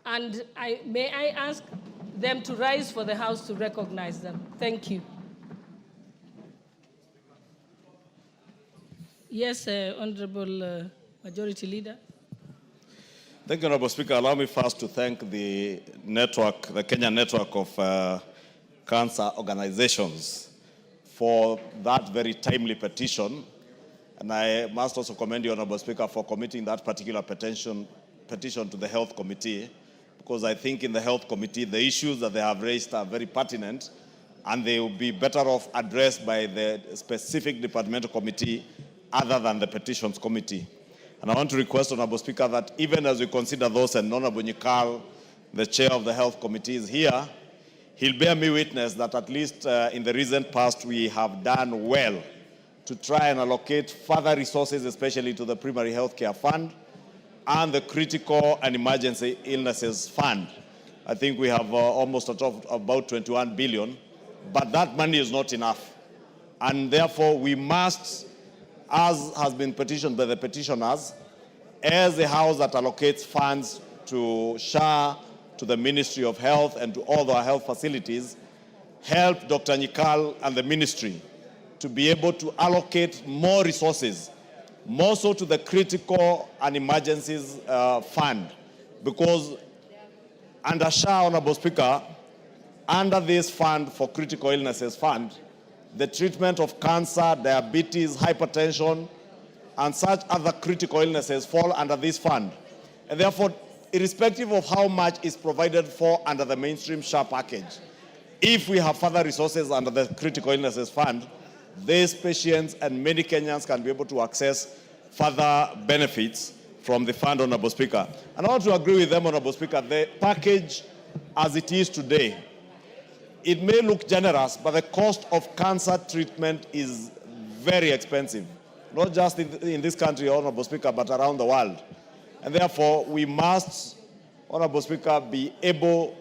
and may I ask them to rise for the House to recognize them. Thank you. Yes, Honorable Majority Leader. Thank you, Honorable Speaker. Allow me first to thank the network, the Kenya Network of Cancer Organizations, for that very timely petition. And I must also commend you, Honorable Speaker, for committing that particular petition to the Health Committee, because I think in the Health Committee, the issues that they have raised are very pertinent, and they will be better off addressed by the specific departmental committee other than the Petitions Committee. And I want to request, Honorable Speaker, that even as we consider those, and Honorable Nyikal, the chair of the Health Committee, is here, he'll bear me witness that at least in the recent past, we have done well to try and allocate further resources, especially to the Primary Healthcare Fund and the Critical and Emergency Illnesses Fund. I think we have almost about 21 billion, but that money is not enough. And therefore, we must, as has been petitioned by the petitioners, as a house that allocates funds to SHA, to the Ministry of Health, and to all our health facilities, help Dr. Nyikal and the ministry to be able to allocate more resources, more so to the Critical and Emergencies Fund, because under SHA, Honorable Speaker, under this fund for Critical Illnesses Fund, the treatment of cancer, diabetes, hypertension, and such other critical illnesses fall under this fund. And therefore, irrespective of how much is provided for under the mainstream SHA package, if we have further resources under the Critical Illnesses Fund, these patients and many Kenyans can be able to access further benefits from the fund, Honorable Speaker. And I want to agree with them, Honorable Speaker, the package as it is today, it may look generous, but the cost of cancer treatment is very expensive, not just in this country, Honorable Speaker, but around the world. And therefore, we must, Honorable Speaker, be able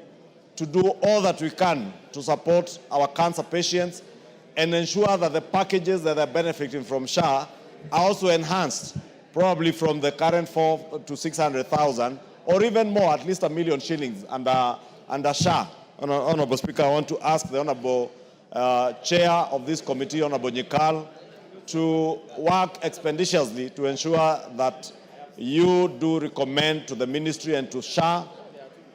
to do all that we can to support our cancer patients and ensure that the packages that are benefiting from SHA are also enhanced, probably from the current 400,000 to 600,000, or even more, at least 1 million shillings under SHA. Honorable Speaker, I want to ask the Honorable Chair of this committee, Honorable Nyikal, to work expeditiously to ensure that you do recommend to the ministry and to SHA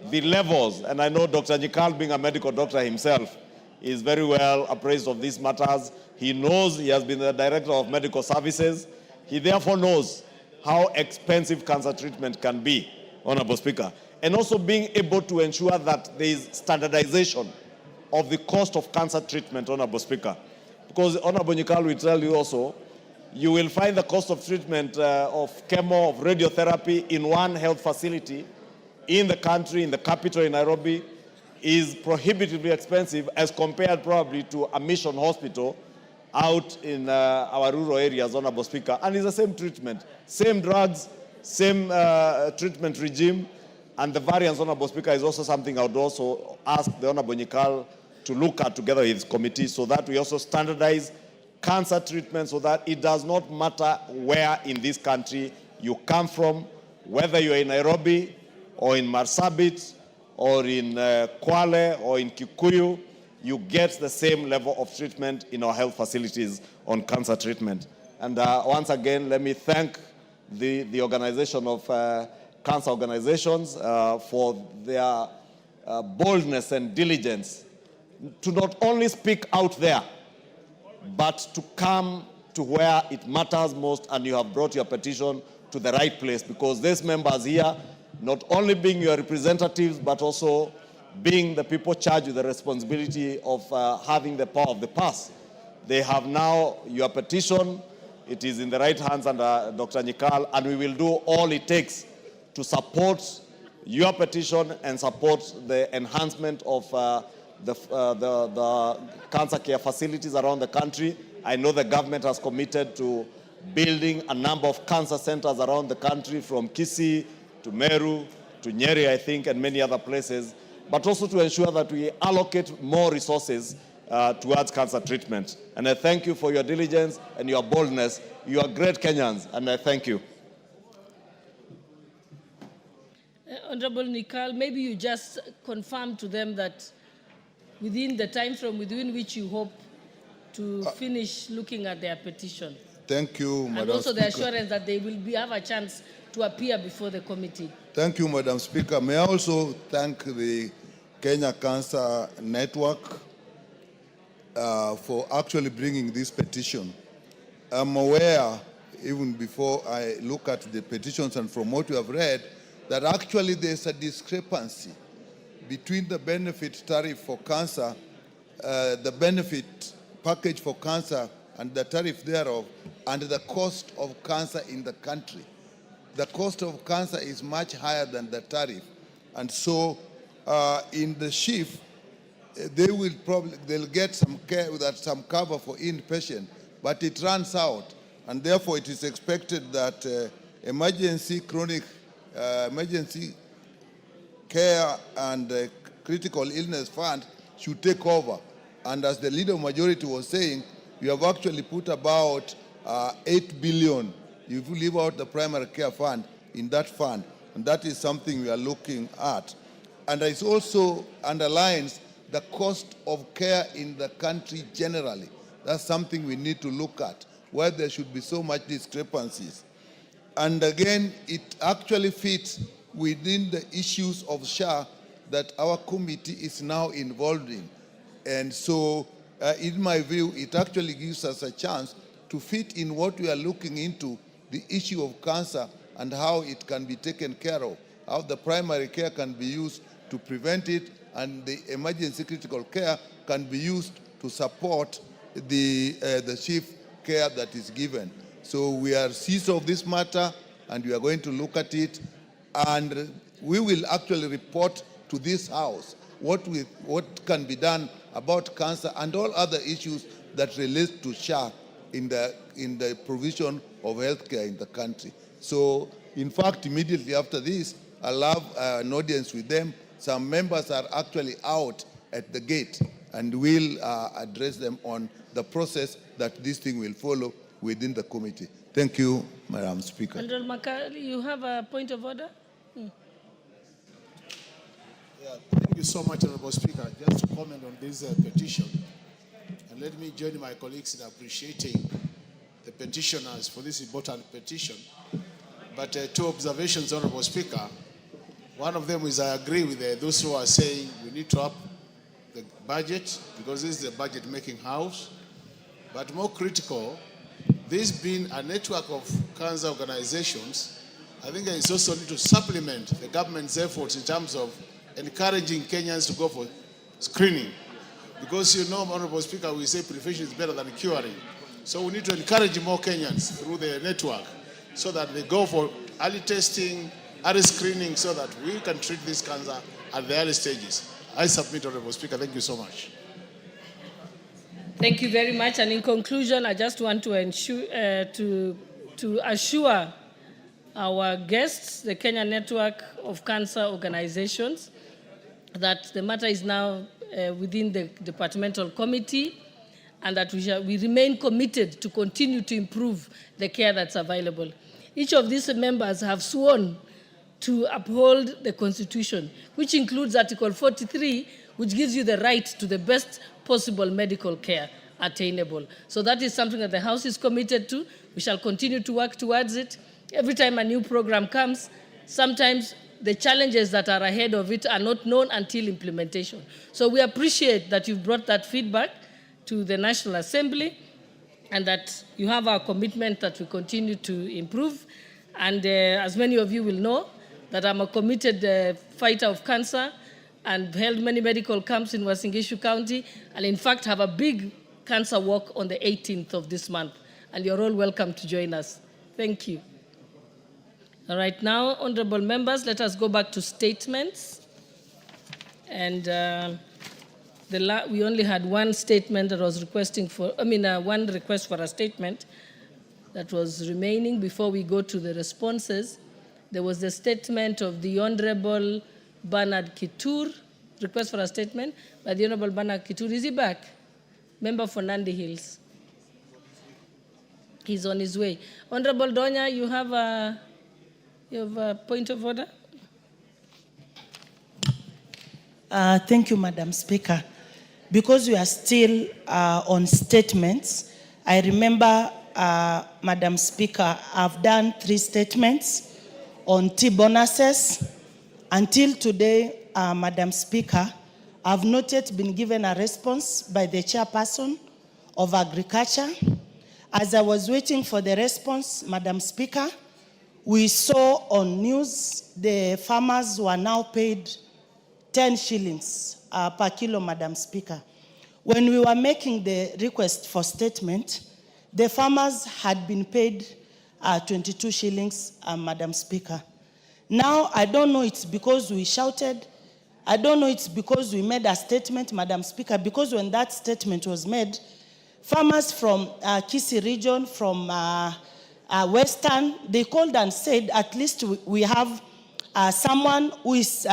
the levels. And I know Dr. Nyikal, being a medical doctor himself, is very well appraised of these matters. He knows, he has been the director of medical services. He therefore knows how expensive cancer treatment can be, Honorable Speaker. And also being able to ensure that there is standardization of the cost of cancer treatment, Honorable Speaker. Because Honorable Nyikal will tell you also, you will find the cost of treatment of chemo, of radiotherapy in one health facility in the country, in the capital, in Nairobi, is prohibitively expensive as compared probably to a mission hospital out in our rural areas, Honorable Speaker. And it's the same treatment, same drugs, same treatment regime. And the variance, Honorable Speaker, is also something I would also ask the Honorable Nyikal to look at together with his committee, so that we also standardize cancer treatment so that it does not matter where in this country you come from, whether you're in Nairobi or in Marsabit or in Kwale or in Kikuyu, you get the same level of treatment in our health facilities on cancer treatment. And once again, let me thank the organization of cancer organizations for their boldness and diligence to not only speak out there, but to come to where it matters most, and you have brought your petition to the right place, because these members here, not only being your representatives, but also being the people charged with the responsibility of having the power of the purse. They have now your petition. It is in the right hands under Dr. Nyikal, and we will do all it takes to support your petition and support the enhancement of the cancer care facilities around the country. I know the government has committed to building a number of cancer centers around the country, from Kisii to Meru to Nyeri, I think, and many other places, but also to ensure that we allocate more resources towards cancer treatment. And I thank you for your diligence and your boldness. You are great Kenyans, and I thank you. Honorable Nikal, maybe you just confirm to them that within the time frame within which you hope to finish looking at their petition. Thank you, Madam And also Speaker. the assurance that they will have a chance to appear before the committee. Thank you, Madam Speaker. May I also thank the Kenya Cancer Network for actually bringing this petition. I'm aware, even before I look at the petitions and from what you have read, that actually there's a discrepancy between the benefit tariff for cancer, the benefit package for cancer and the tariff thereof, and the cost of cancer in the country. The cost of cancer is much higher than the tariff. And so in the shift, they'll get some care, some cover for inpatient, but it runs out. And therefore it is expected that emergency care and critical illness fund should take over. And as the leader majority was saying, we have actually put about 8 billion, if you leave out the primary care fund, in that fund. And that is something we are looking at. And it also underlines the cost of care in the country generally. That's something we need to look at, where there should be so much discrepancies. And again, it actually fits within the issues of SHA that our committee is now involved in. And so, in my view, it actually gives us a chance to fit in what we are looking into, the issue of cancer and how it can be taken care of, how the primary care can be used to prevent it, and the emergency critical care can be used to support the chief care that is given. So we are seized of this matter, and we are going to look at it, and we will actually report to this House what can be done about cancer and all other issues that relate to SHA in the provision of healthcare in the country. So, in fact, immediately after this, I'll have an audience with them. Some members are actually out at the gate, and we'll address them on the process that this thing will follow within the committee. Thank you, Madam Speaker. Honorable Makali, you have a point of order? Thank you so much, Honorable Speaker. Just to comment on this petition, and let me join my colleagues in appreciating the petitioners for this important petition. But two observations, Honorable Speaker. One of them is I agree with those who are saying we need to up the budget because this is a budget-making house. But more critical, this being a network of cancer organizations, I think it's also need to supplement the government's efforts in terms of encouraging Kenyans to go for screening. Because you know, Honorable Speaker, we say prevention is better than curing. So we need to encourage more Kenyans through the network so that they go for early testing, early screening, so that we can treat this cancer at the early stages. I submit, Honorable Speaker. Thank you so much. Thank you very much. And in conclusion, I just want to ensure, to assure our guests, the Kenya Network of Cancer Organizations, that the matter is now within the departmental committee, and that we remain committed to continue to improve the care that's available. Each of these members have sworn to uphold the Constitution, which includes Article 43, which gives you the right to the best possible medical care attainable. So that is something that the House is committed to. We shall continue to work towards it. Every time a new program comes, sometimes the challenges that are ahead of it are not known until implementation. So we appreciate that you've brought that feedback to the National Assembly and that you have our commitment that we continue to improve. And as many of you will know, that I'm a committed fighter of cancer and held many medical camps in Uasin Gishu County, and in fact have a big cancer walk on the 18th of this month. And you're all welcome to join us. Thank you. All right, now, honorable members, let us go back to statements. And we only had one statement that was requesting for, one request for a statement that was remaining before we go to the responses. There was the statement of the Honorable Bernard Kitur, request for a statement by the Honorable Bernard Kitur. Is he back? Member for Nandi Hills. He's on his way. Honorable Donya, you have a point of order? Thank you, Madam Speaker. Because we are still on statements, I remember, Madam Speaker, I've done 3 statements on T-bonuses. Until today, Madam Speaker, I've not yet been given a response by the chairperson of Agriculture. As I was waiting for the response, Madam Speaker, we saw on news the farmers were now paid 10 shillings per kilo, Madam Speaker. When we were making the request for statement, the farmers had been paid 22 shillings, Madam Speaker. Now, I don't know it's because we shouted. I don't know it's because we made a statement, Madam Speaker, because when that statement was made, farmers from Kisii region, from Western, they called and said, at least we have someone who is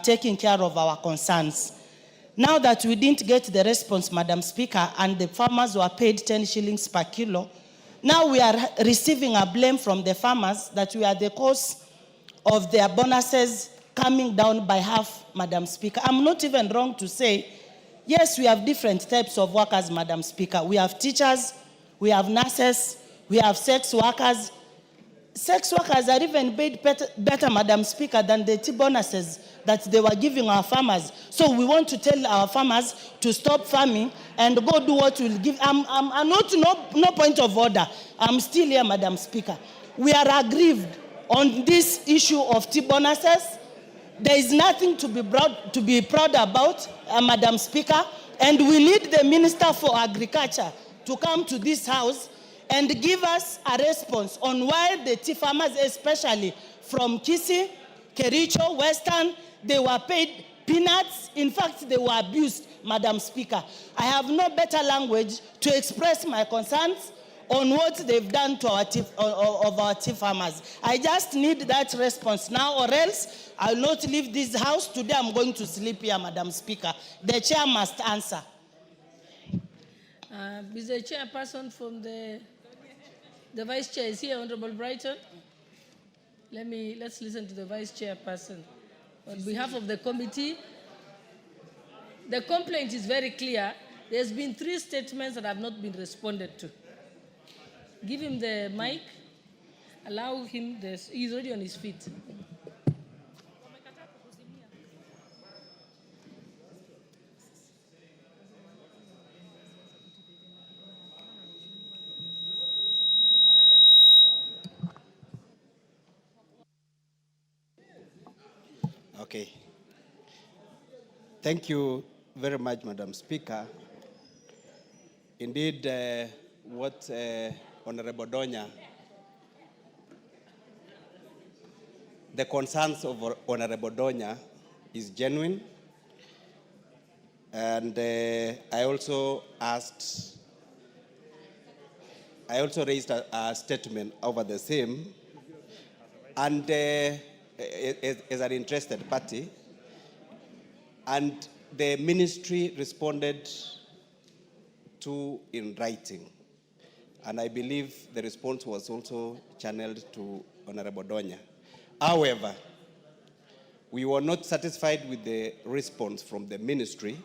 taking care of our concerns. Now that we didn't get the response, Madam Speaker, and the farmers were paid 10 shillings per kilo, now we are receiving a blame from the farmers that we are the cause of their bonuses coming down by half, Madam Speaker. I'm not even wrong to say, yes, we have different types of workers, Madam Speaker. We have teachers, we have nurses, we have sex workers. Sex workers are even paid better, Madam Speaker, than the T-bonuses that they were giving our farmers. So we want to tell our farmers to stop farming and go do what will give. I'm not, no point of order. I'm still here, Madam Speaker. We are aggrieved on this issue of T-bonuses. There is nothing to be proud about, Madam Speaker, and we need the Minister for Agriculture to come to this House and give us a response on why the tea farmers, especially from Kisii, Kericho, Western, they were paid peanuts. In fact, they were abused, Madam Speaker. I have no better language to express my concerns on what they've done to our tea farmers. I just need that response now, or else I'll not leave this House. Today I'm going to sleep here, Madam Speaker. The chair must answer. Is the chairperson from the vice chair is here, Honorable Brighton? Let's listen to the vice chairperson. On behalf of the committee, the complaint is very clear. There's been 3 statements that have not been responded to. Give him the mic. Allow him this. He's already on his feet. Okay. Thank you very much, Madam Speaker. Indeed, what Honorable Donya, the concerns of Honorable Donya is genuine. And I also raised a statement over the same. And as an interested party, and the ministry responded to in writing. And I believe the response was also channeled to Honorable Donya. However, we were not satisfied with the response from the ministry,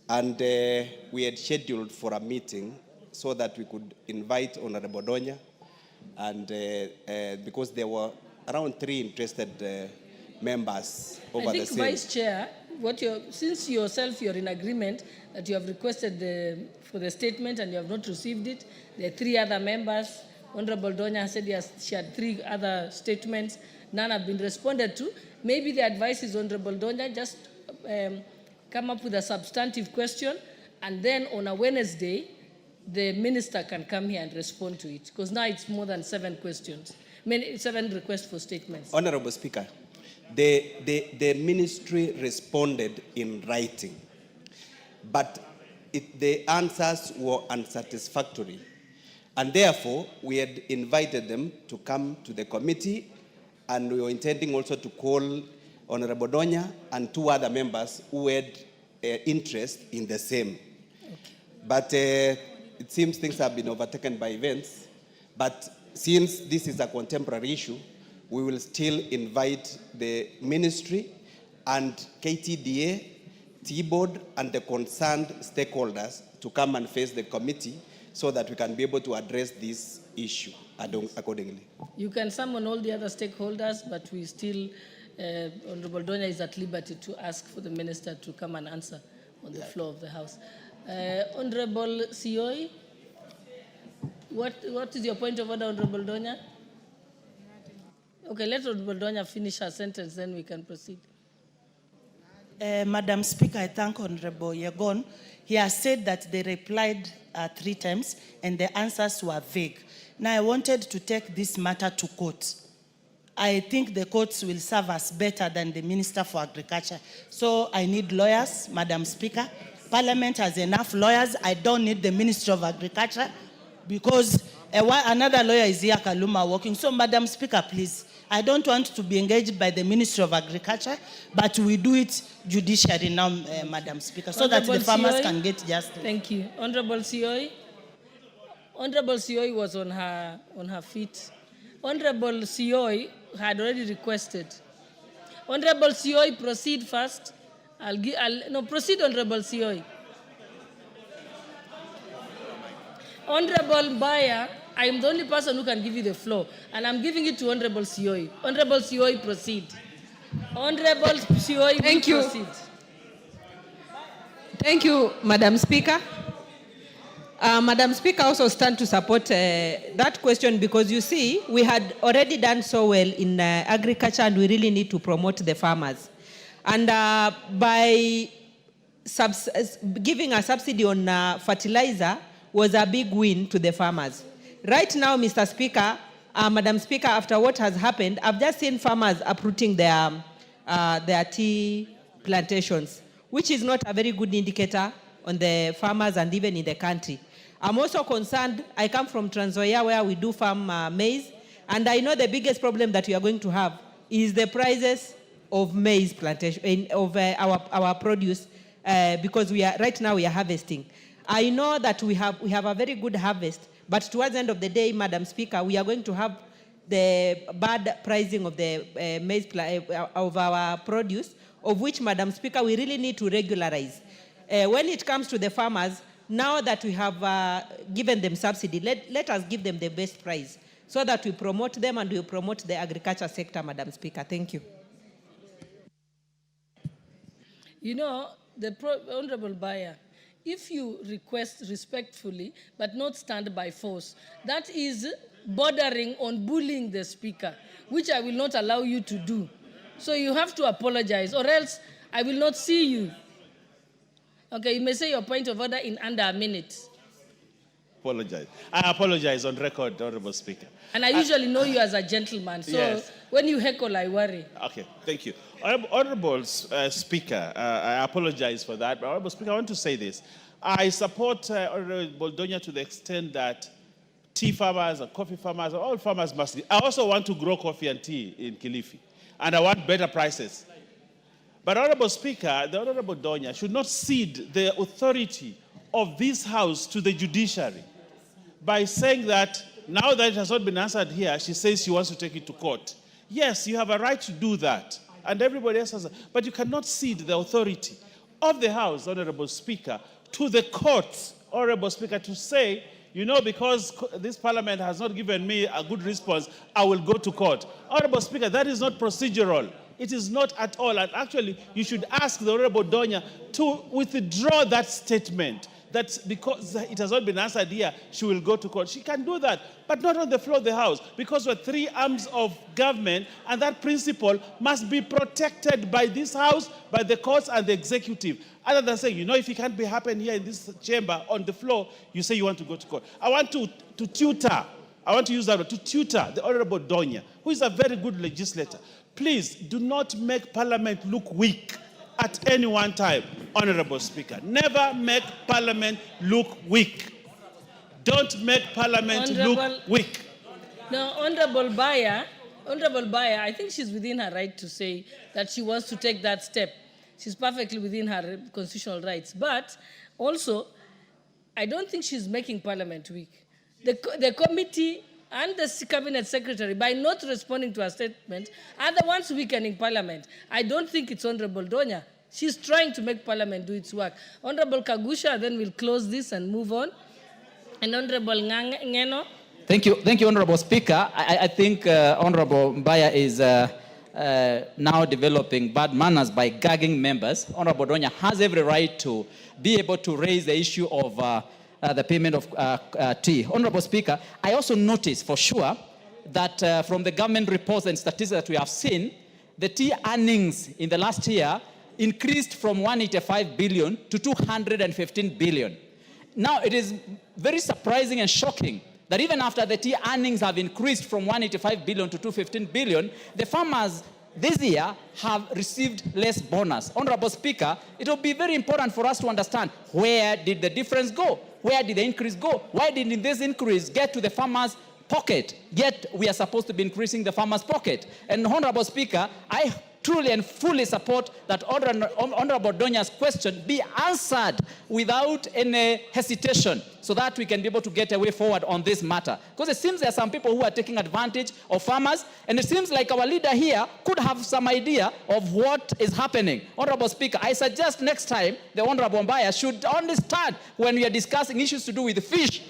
and we had scheduled for a meeting so that we could invite Honorable Donya, and because there were around 3 interested members I over the think, same. Vice Chair, since yourself you're in agreement that you have requested for the statement and you have not received it, there are 3 other members. Honorable Donya said she had 3 other statements. None have been responded to. Maybe the advice is, Honorable Donya, just come up with a substantive question, and then on a Wednesday, the minister can come here and respond to it. Because now it's more than 7 questions. 7 requests for statements. Honorable Speaker, the ministry responded in writing, but the answers were unsatisfactory. And therefore, we had invited them to come to the committee, and we were intending also to call Honorable Donya and 2 other members who had interest in the same. Okay. But it seems things have been overtaken by events. But since this is a contemporary issue, we will still invite the ministry and KTDA, T-Board, and the concerned stakeholders to come and face the committee so that we can be able to address this issue accordingly. You can summon all the other stakeholders, but we still, Honorable Donya is at liberty to ask for the minister to come and answer on the floor of the House. Honorable Sioi, what is your point of order, Honorable Donya? Okay, let Honorable Donya finish her sentence, then we can proceed. Madam Speaker, I thank Honorable Yegon. He has said that they replied 3 times and the answers were vague. Now, I wanted to take this matter to court. I think the courts will serve us better than the Minister for Agriculture. So I need lawyers, Madam Speaker. Parliament has enough lawyers. I don't need the Minister of Agriculture because another lawyer is here, Kaluma, working. So, Madam Speaker, please, I don't want to be engaged by the Ministry of Agriculture, but we do it judicially now, Madam Speaker, so that the farmers can get justice. Thank you. Honorable Sioi. Honorable Sioi was on her feet. Honorable Sioi had already requested. Honorable Sioi, proceed first. Proceed, Honorable Sioi. Honorable Mbaya, I am the only person who can give you the floor, and I'm giving it to Honorable Sioi. Honorable Sioi, proceed. Honorable Sioi, thank you. Proceed. Thank you, Madam Speaker. Madam Speaker, also stand to support that question because you see, we had already done so well in agriculture and we really need to promote the farmers. And by giving a subsidy on fertilizer was a big win to the farmers. Right now, Mr. Speaker, Madam Speaker, after what has happened, I've just seen farmers uprooting their tea plantations, which is not a very good indicator on the farmers and even in the country. I'm also concerned, I come from Trans Nzoia where we do farm maize, and I know the biggest problem that we are going to have is the prices of maize plantation, of our produce, because right now we are harvesting. I know that we have a very good harvest, but towards the end of the day, Madam Speaker, we are going to have the bad pricing of the maize of our produce, of which, Madam Speaker, we really need to regularize. When it comes to the farmers, now that we have given them subsidy, let us give them the best price so that we promote them and we promote the agriculture sector, Madam Speaker. Thank you. You know, the Honorable Buyer, if you request respectfully but not stand by force, that is bordering on bullying the Speaker, which I will not allow you to do. So you have to apologize, or else I will not see you. Okay, you may say your point of order in under a minute. Apologize. I apologize on record, Honorable Speaker. And I usually know you as a gentleman, so yes. When you heckle, I worry. Okay, thank you. Honorable Speaker, I apologize for that, but Honorable Speaker, I want to say this. I support Honorable Donya to the extent that tea farmers and coffee farmers, all farmers must be. I also want to grow coffee and tea in Kilifi, and I want better prices. But Honorable Speaker, the Honorable Donya should not cede the authority of this House to the judiciary by saying that now that it has not been answered here, she says she wants to take it to court. Yes, you have a right to do that, and everybody else has, but you cannot cede the authority of the House, Honorable Speaker, to the courts, Honorable Speaker, to say, you know, because this Parliament has not given me a good response, I will go to court. Honorable Speaker, that is not procedural. It is not at all. And actually, you should ask the Honorable Donya to withdraw that statement. That because it has not been answered here, she will go to court. She can do that, but not on the floor of the House, because we're three arms of government, and that principle must be protected by this House, by the courts, and the executive. Other than saying, if it can't be happening here in this chamber on the floor, you say you want to go to court. I want to tutor. I want to use that word, to tutor the Honorable Donya, who is a very good legislator. Please do not make Parliament look weak at any one time, Honorable Speaker. Never make Parliament look weak. Don't make Parliament look weak. No, Honorable Bayer, I think she's within her right to say that she wants to take that step. She's perfectly within her constitutional rights. But also, I don't think she's making Parliament weak. The committee and the cabinet secretary, by not responding to her statement, are the ones weakening Parliament. I don't think it's Honorable Donya. She's trying to make Parliament do its work. Honorable Kagusha, then we'll close this and move on. And Honorable Ngeno. Thank you, Honorable Speaker. I think Honorable Mbaya is now developing bad manners by gagging members. Honorable Donya has every right to be able to raise the issue of the payment of tea. Honorable Speaker, I also noticed for sure that from the government reports and statistics that we have seen, the tea earnings in the last year increased from 185 billion to 215 billion. Now, it is very surprising and shocking that even after the tea earnings have increased from 185 billion to 215 billion, the farmers this year have received less bonus. Honorable Speaker, it will be very important for us to understand, where did the difference go? Where did the increase go? Why didn't this increase get to the farmers' pocket? Yet we are supposed to be increasing the farmers' pocket. And Honorable Speaker, I truly and fully support that Honorable Donya's question be answered without any hesitation, so that we can be able to get a way forward on this matter. Because it seems there are some people who are taking advantage of farmers, and it seems like our leader here could have some idea of what is happening. Honorable Speaker, I suggest next time the Honorable Mbaya should understand when we are discussing issues to do with fish,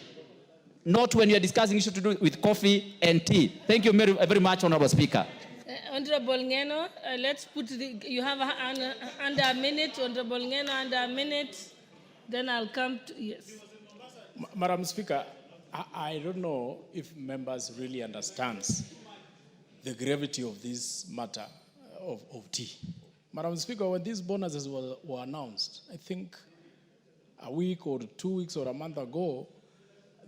not when we are discussing issues to do with coffee and tea. Thank you very much, Honorable Speaker. Honorable Ngeno, let's put you have under a minute, Honorable Ngeno, under a minute. Then I'll come to, yes. Madam Speaker, I don't know if members really understands the gravity of this matter of tea. Madam Speaker, when these bonuses were announced, I think a week or 2 weeks or a month ago,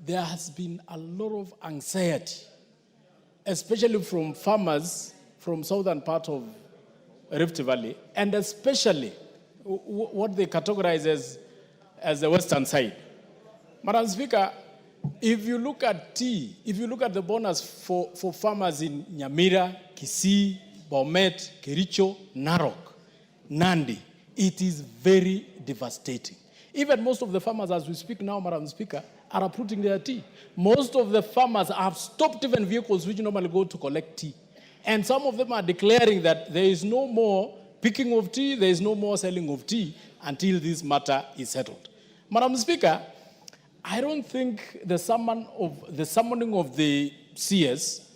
there has been a lot of anxiety, especially from farmers from southern part of Rift Valley, and especially what they categorize as the western side. Madam Speaker, if you look at tea, if you look at the bonus for farmers in Nyamira, Kisii, Bomet, Kericho, Narok, Nandi, it is very devastating. Even most of the farmers, as we speak now, Madam Speaker, are uprooting their tea. Most of the farmers have stopped even vehicles which normally go to collect tea. And some of them are declaring that there is no more picking of tea, there is no more selling of tea until this matter is settled. Madam Speaker, I don't think the summoning of the CS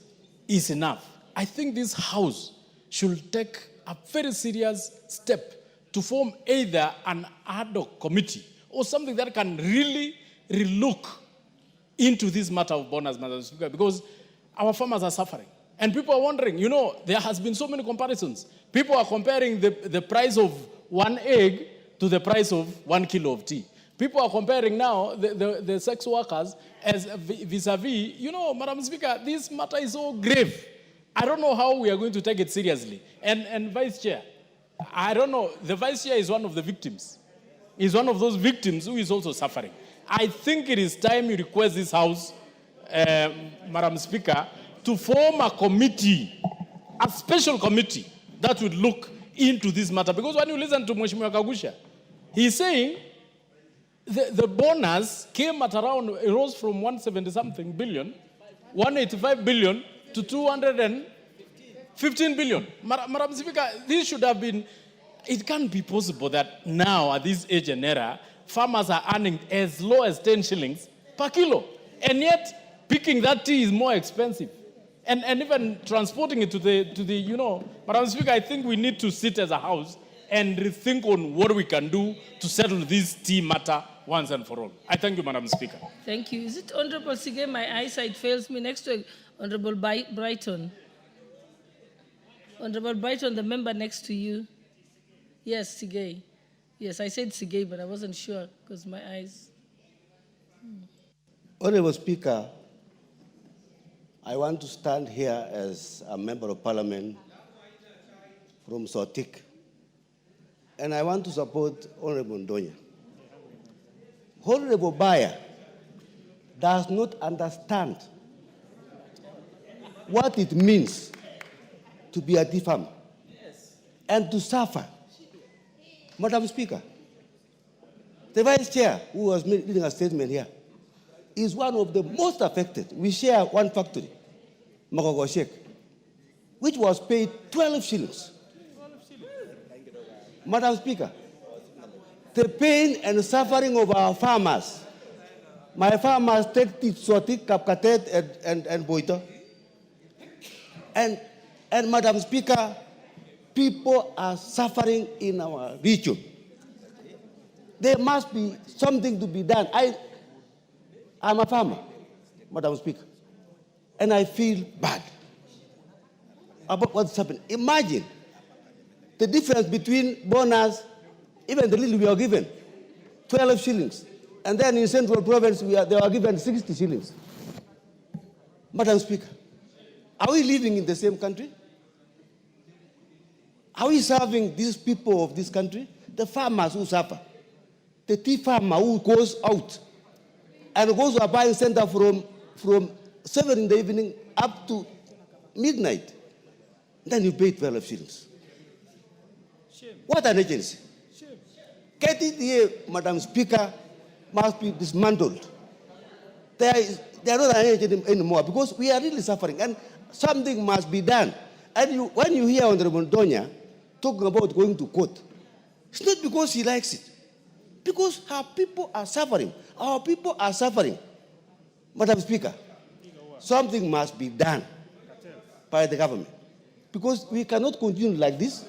is enough. I think this House should take a very serious step to form either an ad hoc committee or something that can really relook into this matter of bonus, Madam Speaker, because our farmers are suffering. And people are wondering, there has been so many comparisons. People are comparing the price of one egg to the price of 1 kilo of tea. People are comparing now the sex workers as vis-a-vis, Madam Speaker, this matter is so grave. I don't know how we are going to take it seriously. And Vice Chair, I don't know, the Vice Chair is one of the victims. He's one of those victims who is also suffering. I think it is time you request this House, Madam Speaker, to form a committee, a special committee that would look into this matter. Because when you listen to Mheshimiwa Kagusha, he's saying the bonus came at around, it rose from 170-something billion, 185 billion to 215 billion. Madam Speaker, this should have been, it can't be possible that now at this age and era, farmers are earning as low as 10 shillings per kilo. And yet, picking that tea is more expensive. And even transporting it to the, you know, Madam Speaker, I think we need to sit as a house and rethink on what we can do to settle this tea matter once and for all. I thank you, Madam Speaker. Thank you. Is it Honorable Sige? My eyesight fails me. Next to Honorable Brighton. Honorable Brighton, the member next to you. Yes, Sige. Yes, I said Sige, but I wasn't sure because my eyes. Honorable Speaker, I want to stand here as a member of parliament from Sotik, and I want to support Honorable Ndonya. Honorable Baya does not understand what it means to be a tea farmer and to suffer. Madam Speaker, the Vice Chair, who was leading a statement here, is one of the most affected. We share one factory, Magogo Sheikh, which was paid 12 shillings. Madam Speaker, the pain and suffering of our farmers. My farmers take Sotik, Kapkatet, and Boito. And Madam Speaker, people are suffering in our region. There must be something to be done. I'm a farmer, Madam Speaker, and I feel bad about what's happening. Imagine the difference between bonus, even the little we are given, 12 shillings, and then in Central Province they are given 60 shillings. Madam Speaker, are we living in the same country? Are we serving these people of this country? The farmers who suffer, the tea farmer who goes out and goes to a buying center from 7 in the evening up to midnight. Then you pay 12 shillings. What an agency. KTDA, Madam Speaker, must be dismantled. They are not an agency anymore because we are really suffering and something must be done. And when you hear Honorable Ndonya talking about going to court, it's not because he likes it. Because our people are suffering. Our people are suffering. Madam Speaker, something must be done by the government. Because we cannot continue like this.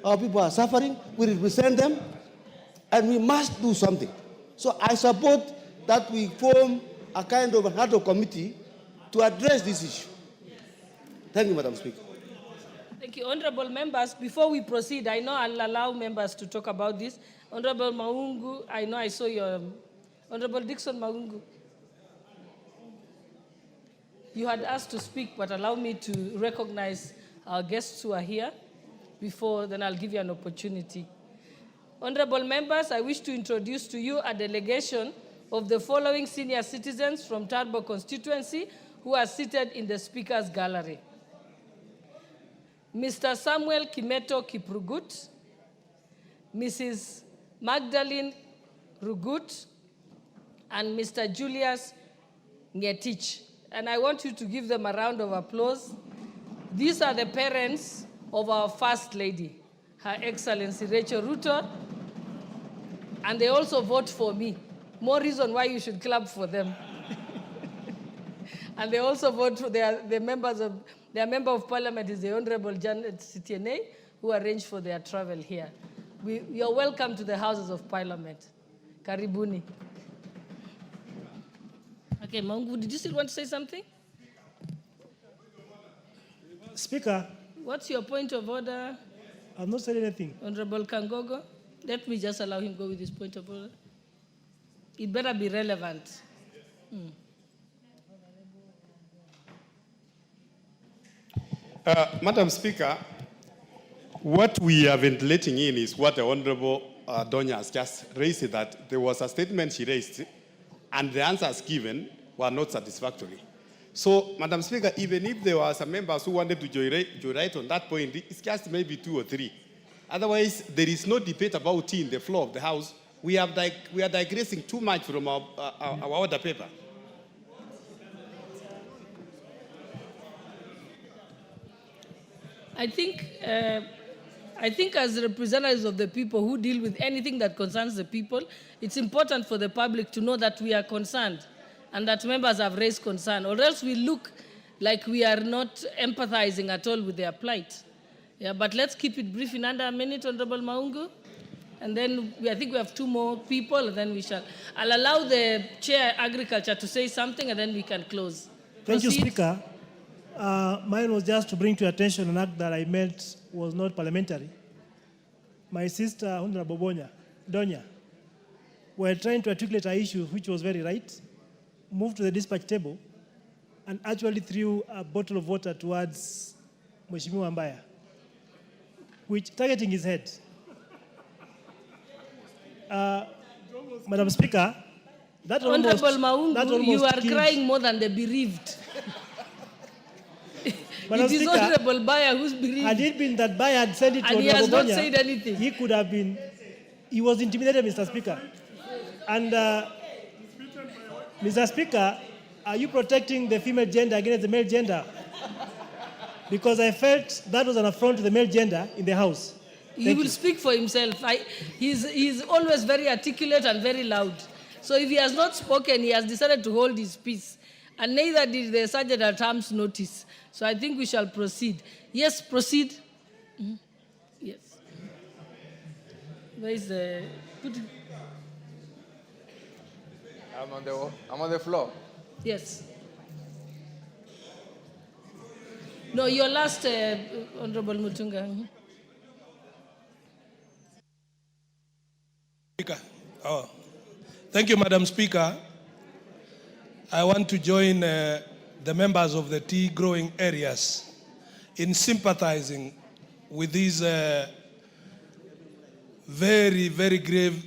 Our people are suffering. We represent them. And we must do something. So I support that we form a kind of an ad hoc committee to address this issue. Thank you, Madam Speaker. Thank you. Honorable members, before we proceed, I know I'll allow members to talk about this. Honorable Maungu, I know I saw your... Honorable Dixon Maungu. You had asked to speak, but allow me to recognize our guests who are here before, then I'll give you an opportunity. Honorable members, I wish to introduce to you a delegation of the following senior citizens from Turbo constituency who are seated in the Speaker's gallery. Mr. Samuel Kimeto Kiprugut, Mrs. Magdalene Rugut, and Mr. Julius Ngetich. And I want you to give them a round of applause. These are the parents of our First Lady, Her Excellency Rachel Ruto, and they also vote for me. More reason why you should clap for them. And they also vote for their member of parliament is the Honorable Janet Sitiene, who arranged for their travel here. You're welcome to the Houses of Parliament. Karibuni. Okay, Maungu, did you still want to say something? Speaker. What's your point of order? I've not said anything. Honorable Kangogo, let me just allow him go with his point of order. It better be relevant. Madam Speaker, what we are ventilating in is what the Honorable Donya has just raised, that there was a statement she raised and the answers given were not satisfactory. So, Madam Speaker, even if there were some members who wanted to joyride on that point, it's just maybe 2 or 3. Otherwise, there is no debate about tea in the floor of the House. We are digressing too much from our order paper. I think as representatives of the people who deal with anything that concerns the people, it's important for the public to know that we are concerned and that members have raised concern, or else we look like we are not empathizing at all with their plight. Yeah, but let's keep it brief in under a minute, Honorable Maungu. And then I think we have 2 more people, and then I'll allow the Chair Agriculture to say something, and then we can close. Thank you, Proceed. Speaker. Mine was just to bring to your attention an act that I meant was not parliamentary. My sister, Honorable Donya, were trying to articulate an issue which was very right, moved to the dispatch table, and actually threw a bottle of water towards Mheshimiwa Mbaya, which targeting his head. Madam Speaker, that almost... Honorable Maungu, you are killed- crying more than the bereaved. Madam It is Speaker, Honorable Baya who's bereaved. had it been that Baya had said it to And he has Honorable not Donya, said anything. he could have been, he was intimidated, Mr. Speaker. And Mr. Speaker, are you protecting the female gender against the male gender? Because I felt that was an affront to the male gender in the House. He will speak for himself. He's always very articulate and very loud. So if he has not spoken, he has decided to hold his peace. And neither did the Sergeant at Arms notice. So I think we shall proceed. Yes, proceed. Mhm. Yes. Where is the... Put it. I'm on the floor. Yes. No, your last, Honorable Mutunga. Mhm. Speaker. Oh. Thank you, Madam Speaker. I want to join the members of the tea growing areas in sympathizing with this very, very grave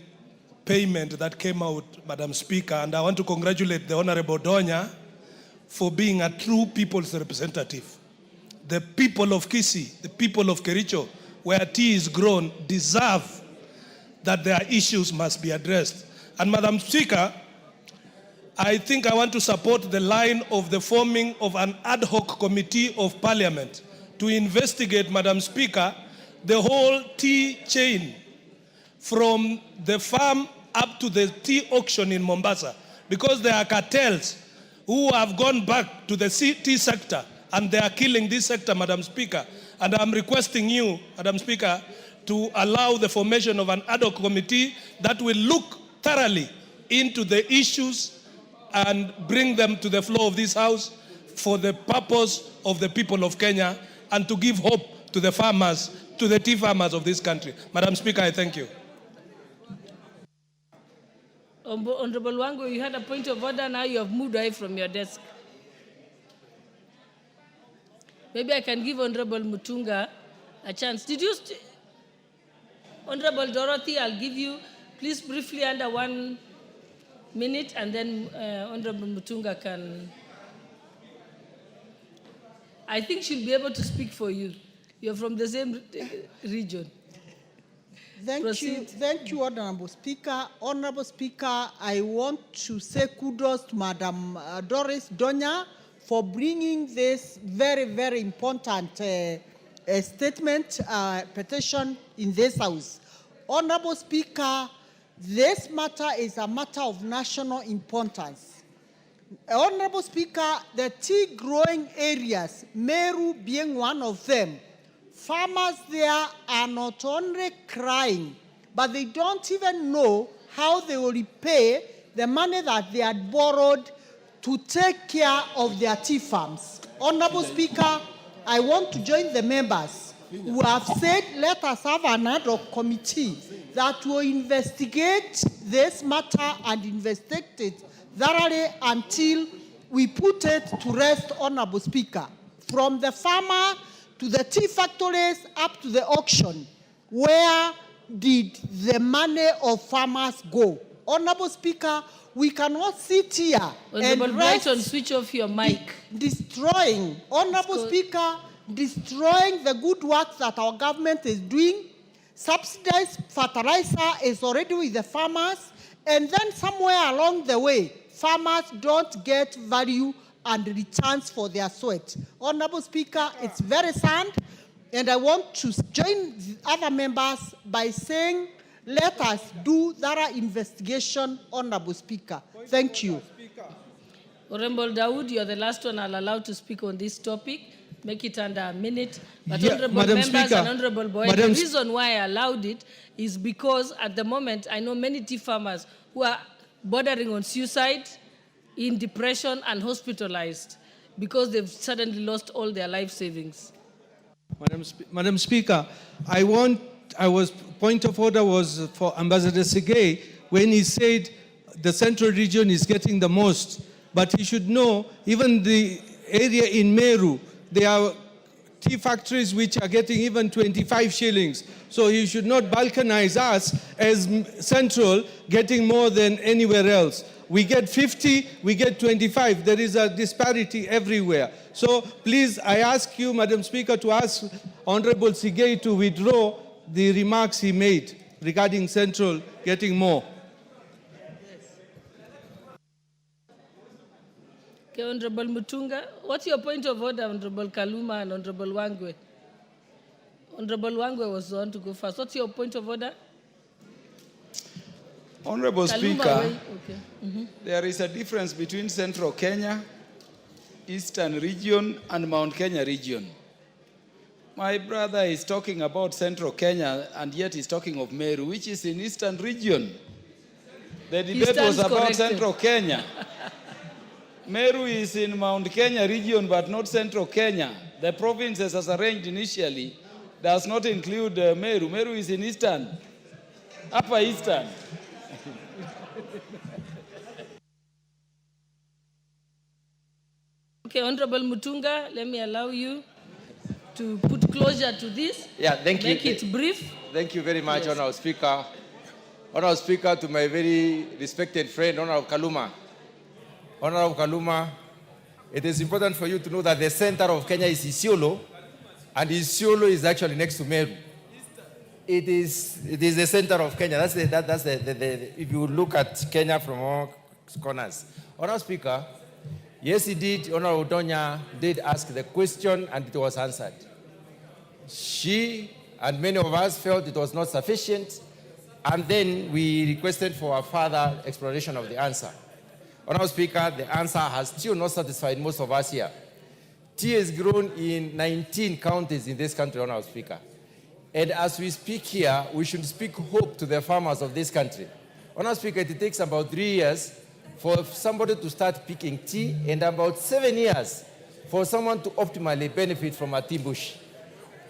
payment that came out, Madam Speaker. And I want to congratulate the Honorable Donya for being a true people's representative. The people of Kisii, the people of Kericho, where tea is grown, deserve that their issues must be addressed. And Madam Speaker, I think I want to support the line of the forming of an ad hoc committee of Parliament to investigate, Madam Speaker, the whole tea chain from the farm up to the tea auction in Mombasa, because there are cartels who have gone back to the tea sector and they are killing this sector, Madam Speaker. And I'm requesting you, Madam Speaker, to allow the formation of an ad hoc committee that will look thoroughly into the issues and bring them to the floor of this House for the purpose of the people of Kenya and to give hope to the farmers, to the tea farmers of this country. Madam Speaker, I thank you. Honorable Wango, you had a point of order, now you have moved away from your desk. Maybe I can give Honorable Mutunga a chance. Did you... Honorable Dorothy, I'll give you, please briefly under 1 minute, and then Honorable Mutunga can... I think she'll be able to speak for you. You're from the same region. Thank you, Honorable Speaker. Honorable Speaker, I want to say kudos to Madam Doris Donya for bringing this very, very important statement, petition in this House. Honorable Speaker, this matter is a matter of national importance. Honorable Speaker, the tea growing areas, Meru being one of them, farmers there are not only crying, but they don't even know how they will repay the money that they had borrowed to take care of their tea farms. Honorable Speaker, I want to join the members who have said let us have an ad hoc committee that will investigate this matter and investigate it thoroughly until we put it to rest, Honorable Speaker. From the farmer to the tea factories up to the auction, where did the money of farmers go? Honorable Speaker, we cannot sit here Honorable and rest Brighton, switch off your mic. Destroying, Honorable Speaker, destroying the good work that our government is doing. Subsidized fertilizer is already with the farmers, and then somewhere along the way, farmers don't get value and returns for their sweat. Honorable Speaker, it's very sad, and I want to join the other members by saying, let us do thorough investigation, Honorable Speaker. Thank you. Honorable Dawood, you're the last one I'll allow to speak on this topic. Make it under a minute. But Yeah, honorable Madam members Speaker, and honorable boy, the reason why I allowed it is because at the moment I know many tea farmers who are bordering on suicide, in depression and hospitalized because they've suddenly lost all their life savings. Madam Speaker, point of order was for Ambassador Segei when he said the central region is getting the most. But he should know, even the area in Meru, there are tea factories which are getting even 25 shillings. So he should not balkanize us as central getting more than anywhere else. We get 50, we get 25. There is a disparity everywhere. So please, I ask you, Madam Speaker, to ask Honorable Segei to withdraw the remarks he made regarding Central getting more. Okay, Honorable Mutunga, what's your point of order, Honorable Kaluma and Honorable Wangwe? Honorable Wangwe was the one to go first. What's your point of order? Honorable Kaluma, Speaker, okay. there is a difference between Central Kenya, Eastern region, and Mount Kenya region. My brother is talking about Central Kenya, and yet he's talking of Meru, which is in Eastern region. The debate was about Central Kenya. Meru is in Mount Kenya region, but not Central Kenya. The provinces as arranged initially does not include Meru. Meru is in Eastern, Upper Eastern. Okay, Honorable Mutunga, let me allow you to put closure to this. Yeah, thank you. Make it brief. Thank you very much, Yes. Honorable Speaker. Honorable Speaker, to my very respected friend, Honorable Kaluma. Honorable Kaluma, it is important for you to know that the center of Kenya is Isiolo, and Isiolo is actually next to Meru. It is the center of Kenya. If you look at Kenya from all corners. Honorable Speaker, yes, indeed, Honorable Donya did ask the question and it was answered. She and many of us felt it was not sufficient, and then we requested for a further exploration of the answer. Honorable Speaker, the answer has still not satisfied most of us here. Tea has grown in 19 counties in this country, Honorable Speaker. And as we speak here, we should speak hope to the farmers of this country. Honorable Speaker, it takes about 3 years for somebody to start picking tea and about 7 years for someone to optimally benefit from a tea bush.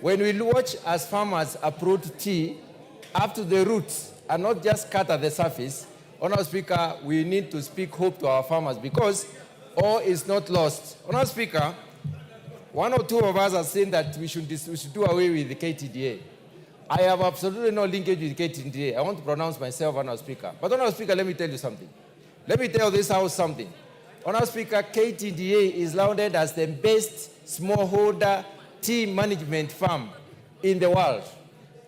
When we watch as farmers uproot tea up to the roots and not just cut at the surface, Honorable Speaker, we need to speak hope to our farmers because all is not lost. Honorable Speaker, one or two of us are saying that we should do away with the KTDA. I have absolutely no linkage with KTDA. I want to pronounce myself Honorable Speaker. But Honorable Speaker, let me tell you something. Let me tell this House something. Honorable Speaker, KTDA is lauded as the best smallholder tea management firm in the world.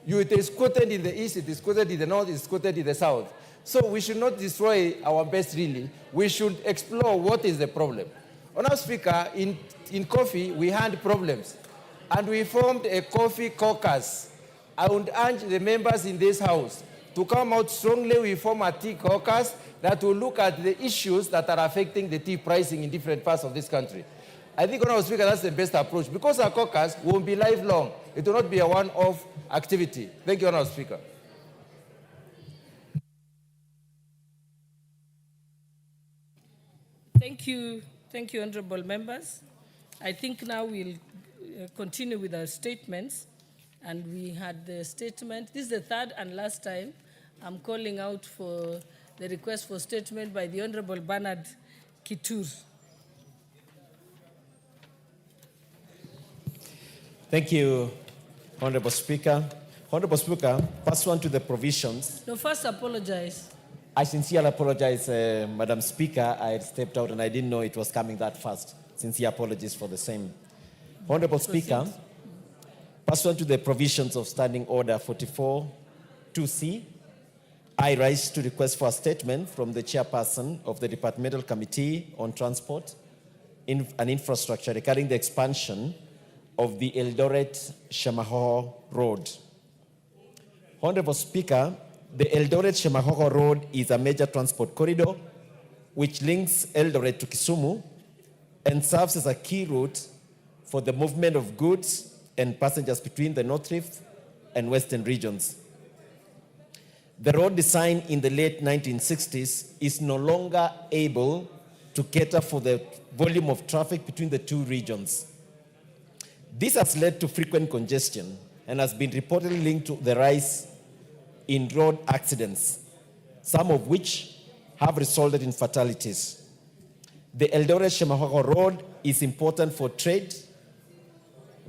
It is quoted in the East, it is quoted in the North, it is quoted in the South. So we should not destroy our best, really. We should explore what is the problem. Honorable Speaker, in coffee, we had problems. And we formed a coffee caucus. I would urge the members in this House to come out strongly. We form a tea caucus that will look at the issues that are affecting the tea pricing in different parts of this country. I think, Honorable Speaker, that's the best approach because our caucus won't be lifelong. It will not be a one-off activity. Thank you, Honorable Speaker. Thank you, honorable members. I think now we'll continue with our statements. And we had the statement. This is the third and last time I'm calling out for the request for statement by the Honorable Bernard Kitur. Thank you, Honorable Speaker. Honorable Speaker, pursuant to the provisions. No, first apologize. I sincerely apologize, Madam Speaker. I had stepped out and I didn't know it was coming that fast. Sincere apologies for the same. Honorable Speaker, pursuant to the provisions of Standing Order 44-2C, I rise to request for a statement from the chairperson of the Departmental Committee on Transport and Infrastructure regarding the expansion of the Eldoret-Shamahoho Road. Honorable Speaker, the Eldoret-Shamahoho Road is a major transport corridor which links Eldoret to Kisumu and serves as a key route for the movement of goods and passengers between the North Rift and Western regions. The road design in the late 1960s is no longer able to cater for the volume of traffic between the two regions. This has led to frequent congestion and has been reportedly linked to the rise in road accidents, some of which have resulted in fatalities. The Eldoret-Shamahogo Road is important for trade,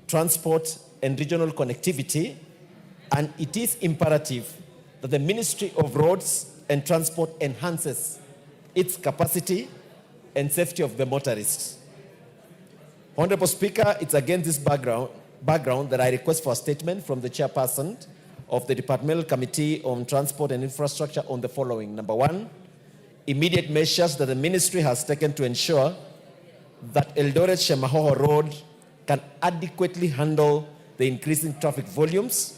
transport, and regional connectivity, and it is imperative that the Ministry of Roads and Transport enhances its capacity and safety of the motorists. Honorable Speaker, it's against this background that I request for a statement from the chairperson of the Departmental Committee on Transport and Infrastructure on the following. Number one, immediate measures that the ministry has taken to ensure that Eldoret-Shamahogo Road can adequately handle the increasing traffic volumes,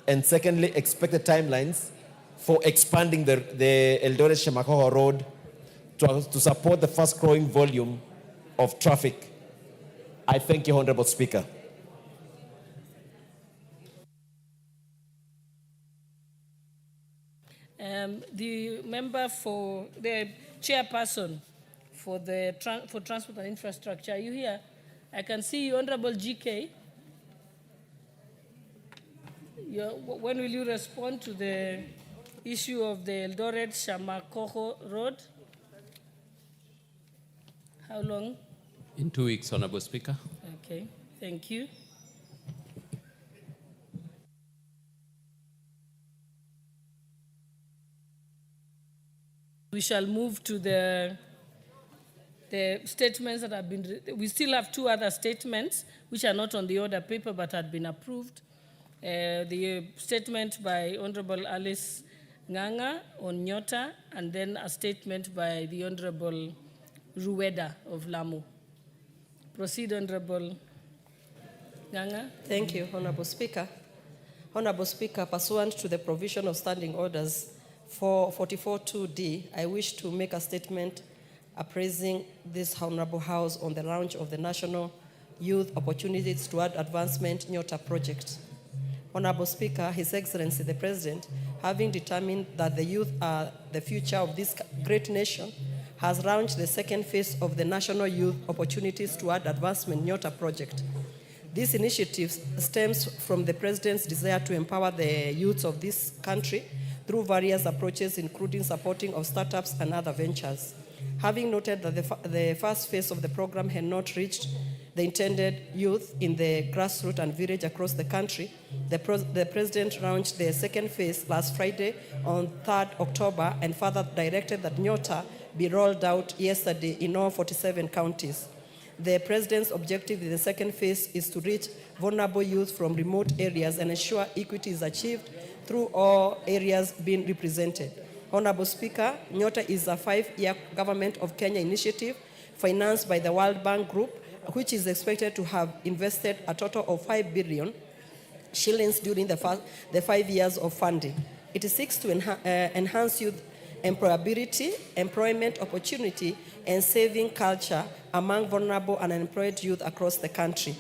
and secondly, expected timelines for expanding the Eldoret-Shamahogo Road to support the fast-growing volume of traffic. I thank you, Honorable Speaker. The member for the chairperson for the transport and infrastructure, are you here? I can see you, Honorable GK. When will you respond to the issue of the Eldoret-Shamahogo Road? How long? In 2 weeks, Honorable Speaker. Okay, thank you. We shall move to the statements that have been, we still have two other statements which are not on the order paper but had been approved. The statement by Honorable Alice Nganga on Nyota, and then a statement by the Honorable Rueda of Lamu. Proceed, Honorable Nganga. Thank you, Honorable Speaker. Honorable Speaker, pursuant to the provision of standing orders 44.2D, I wish to make a statement appraising this Honorable House on the launch of the National Youth Opportunities Toward Advancement Nyota project. Honorable Speaker, His Excellency the President, having determined that the youth are the future of this great nation, has launched the second phase of the National Youth Opportunities Toward Advancement Nyota project. This initiative stems from the President's desire to empower the youths of this country through various approaches, including supporting of startups and other ventures. Having noted that the first phase of the program had not reached the intended youth in the grassroots and village across the country, the President launched the second phase last Friday on 3rd October and further directed that Nyota be rolled out yesterday in all 47 counties. The President's objective in the second phase is to reach vulnerable youth from remote areas and ensure equity is achieved through all areas being represented. Honorable Speaker, Nyota is a 5-year Government of Kenya initiative financed by the World Bank Group, which is expected to have invested a total of 5 billion shillings during the 5 years of funding. It seeks to enhance youth employability, employment opportunity, and saving culture among vulnerable and unemployed youth across the country.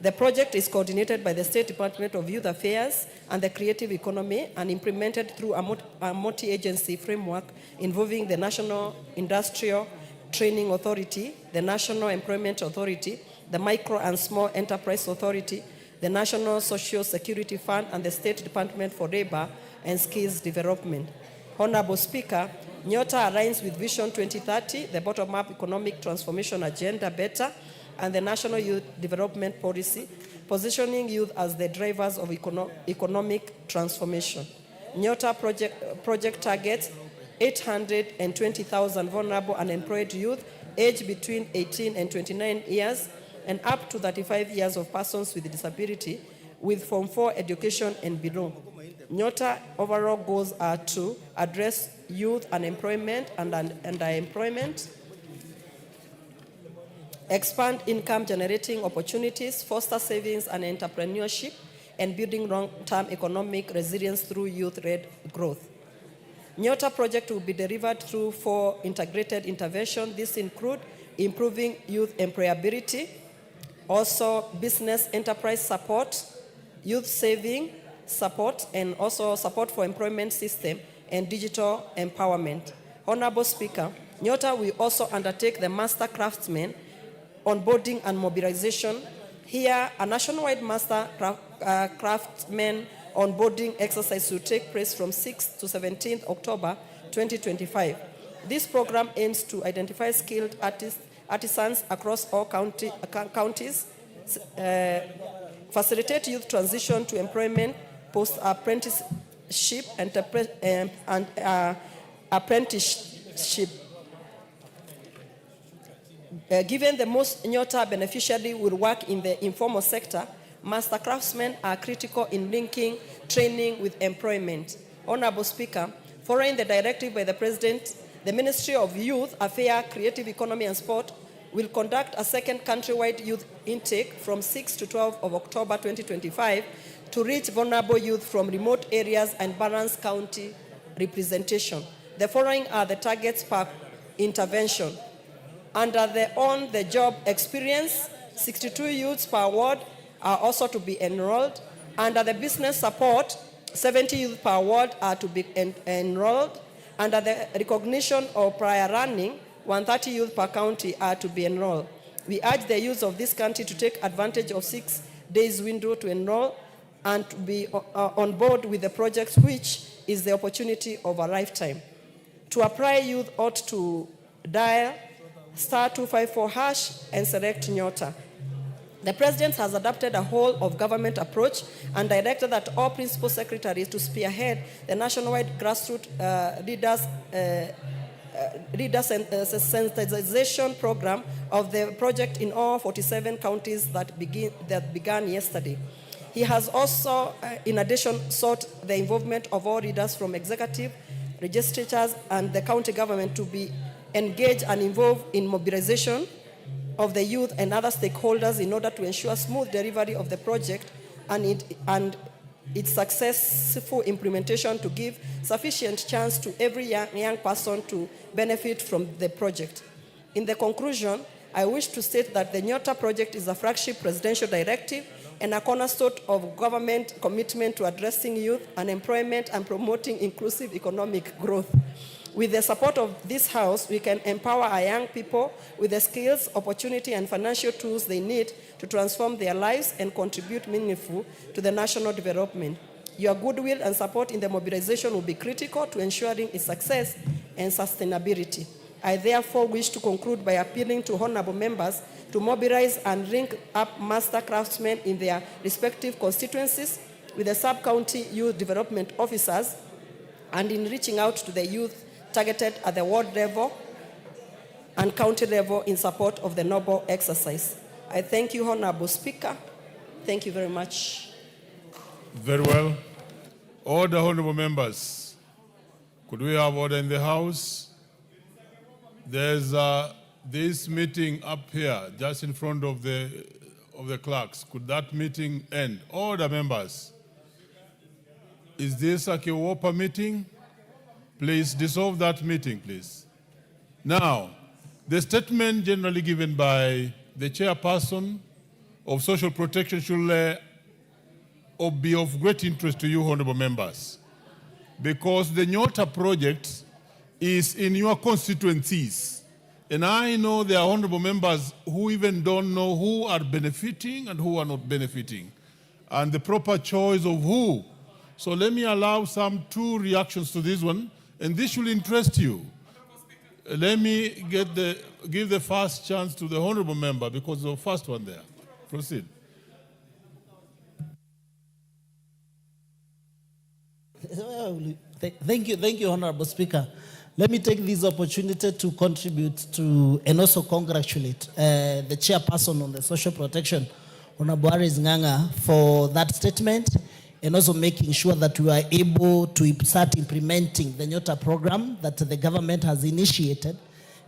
The project is coordinated by the State Department of Youth Affairs and the Creative Economy and implemented through a multi-agency framework involving the National Industrial Training Authority, the National Employment Authority, the Micro and Small Enterprise Authority, the National Social Security Fund, and the State Department for Labor and Skills Development. Honorable Speaker, Nyota aligns with Vision 2030, the bottom-up economic transformation agenda better, and the National Youth Development Policy, positioning youth as the drivers of economic transformation. Nyota project targets 820,000 vulnerable unemployed youth aged between 18 and 29 years and up to 35 years of persons with disability with Form 4 education and below. Nyota overall goals are to address youth unemployment and underemployment, expand income-generating opportunities, foster savings and entrepreneurship, and building long-term economic resilience through youth-led growth. Nyota project will be delivered through 4 integrated interventions. These include improving youth employability, also business enterprise support, youth saving support, and also support for employment system and digital empowerment. Honorable Speaker, Nyota will also undertake the master craftsmen onboarding and mobilization. Here, a nationwide master craftsmen onboarding exercise will take place from 6th to 17th October 2025. This program aims to identify skilled artisans across all counties, facilitate youth transition to employment, post-apprenticeship, and apprenticeship. Given the most Nyota beneficiary will work in the informal sector, master craftsmen are critical in linking training with employment. Honorable Speaker, following the directive by the President, the Ministry of Youth Affairs, Creative Economy and Sport will conduct a second countrywide youth intake from 6 to 12 of October 2025 to reach vulnerable youth from remote areas and balance county representation. The following are the targets per intervention. Under the on-the-job experience, 62 youths per ward are also to be enrolled. Under the business support, 70 youth per ward are to be enrolled. Under the recognition of prior running, 130 youth per county are to be enrolled. We urge the youth of this country to take advantage of 6 days window to enroll and to be on board with the projects, which is the opportunity of a lifetime. To apply, youth ought to dial *254# and select Nyota. The President has adopted a whole of government approach and directed that all principal secretaries to spearhead the nationwide grassroots leaders sensitization program of the project in all 47 counties that began yesterday. He has also, in addition, sought the involvement of all leaders from executive, legislatures, and the county government to be engaged and involved in mobilization of the youth and other stakeholders in order to ensure smooth delivery of the project and its successful implementation, to give sufficient chance to every young person to benefit from the project. In the conclusion, I wish to state that the Nyota project is a flagship presidential directive and a cornerstone of government commitment to addressing youth unemployment and promoting inclusive economic growth. With the support of this House, we can empower our young people with the skills, opportunity, and financial tools they need to transform their lives and contribute meaningfully to the national development. Your goodwill and support in the mobilization will be critical to ensuring its success and sustainability. I therefore wish to conclude by appealing to honorable members to mobilize and link up master craftsmen in their respective constituencies with the sub-county youth development officers and in reaching out to the youth targeted at the ward level and county level in support of the noble exercise. I thank you, Honorable Speaker. Thank you very much. Very well. Order, honorable members. Could we have order in the House? There's this meeting up here, just in front of the clerks. Could that meeting end? Order, members. Is this a Kiwopa meeting? Please dissolve that meeting, please. Now, the statement generally given by the chairperson of social protection should be of great interest to you, honorable members, because the Nyota project is in your constituencies. And I know there are honorable members who even don't know who are benefiting and who are not benefiting, and the proper choice of who. So let me allow some 2 reactions to this one, and this should interest you. Let me give the first chance to the honorable member because the first one there. Proceed. Thank you, Honorable Speaker. Let me take this opportunity to contribute to and also congratulate the chairperson on the social protection, Honorable Aris Nganga, for that statement, and also making sure that we are able to start implementing the Nyota program that the government has initiated,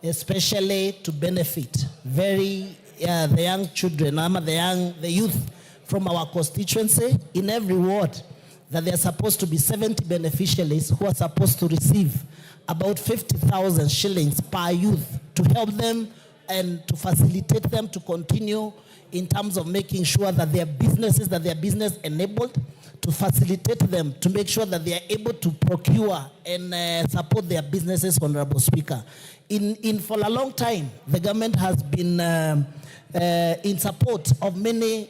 especially to benefit the young children, the youth from our constituency in every ward. that there are supposed to be 70 beneficiaries who are supposed to receive about 50,000 shillings per youth to help them and to facilitate them to continue in terms of making sure that their businesses, that their business enabled, to facilitate them, to make sure that they are able to procure and support their businesses, Honorable Speaker. For a long time, the government has been in support of many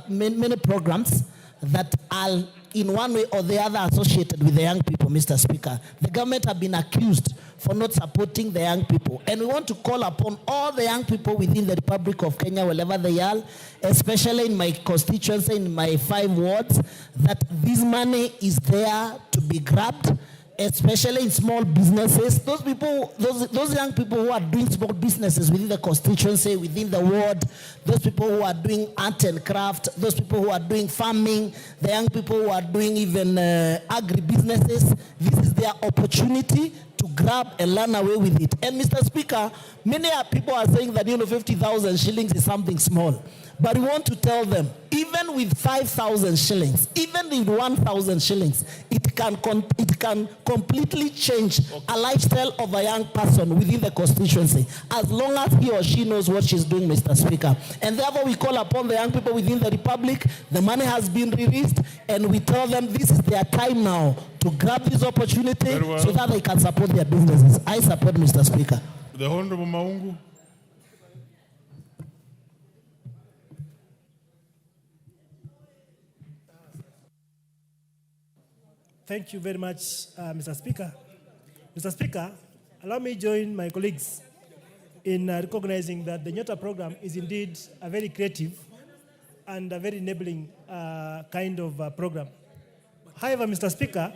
many programs that are in one way or the other associated with the young people, Mr. Speaker. The government have been accused for not supporting the young people. And we want to call upon all the young people within the Republic of Kenya, wherever they are, especially in my constituency, in my 5 wards, that this money is there to be grabbed, especially in small businesses. Those people, those young people who are doing small businesses within the constituency, within the ward, those people who are doing art and craft, those people who are doing farming, the young people who are doing even agri-businesses, this is their opportunity to grab and learn away with it. And Mr. Speaker, many people are saying that 50,000 shillings is something small. But we want to tell them, even with 5,000 shillings, even with 1,000 shillings, it can completely change a lifestyle of a young person within the constituency, as long as he or she knows what she's doing, Mr. Speaker. And therefore, we call upon the young people within the Republic. The money has been released, and we tell them this is their time now to grab this opportunity so that they can support their businesses. I support, Mr. Speaker. The Honorable Maungu. Thank you very much, Mr. Speaker. Mr. Speaker, allow me to join my colleagues in recognizing that the Nyota program is indeed a very creative and a very enabling kind of program. However, Mr. Speaker,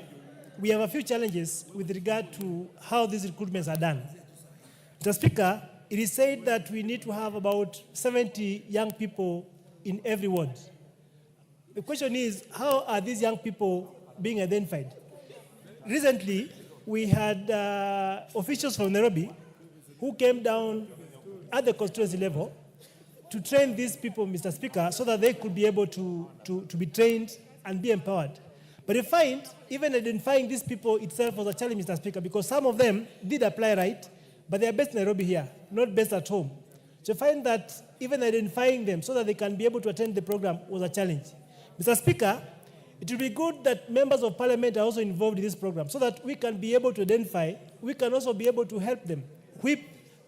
we have a few challenges with regard to how these recruitments are done. Mr. Speaker, it is said that we need to have about 70 young people in every ward. The question is, how are these young people being identified? Recently, we had officials from Nairobi who came down at the constituency level to train these people, Mr. Speaker, so that they could be able to be trained and be empowered. But you find, even identifying these people itself was a challenge, Mr. Speaker, because some of them did apply right, but they are based in Nairobi here, not based at home. So you find that even identifying them so that they can be able to attend the program was a challenge. Mr. Speaker, it will be good that members of parliament are also involved in this program so that we can be able to identify, we can also be able to help them, whip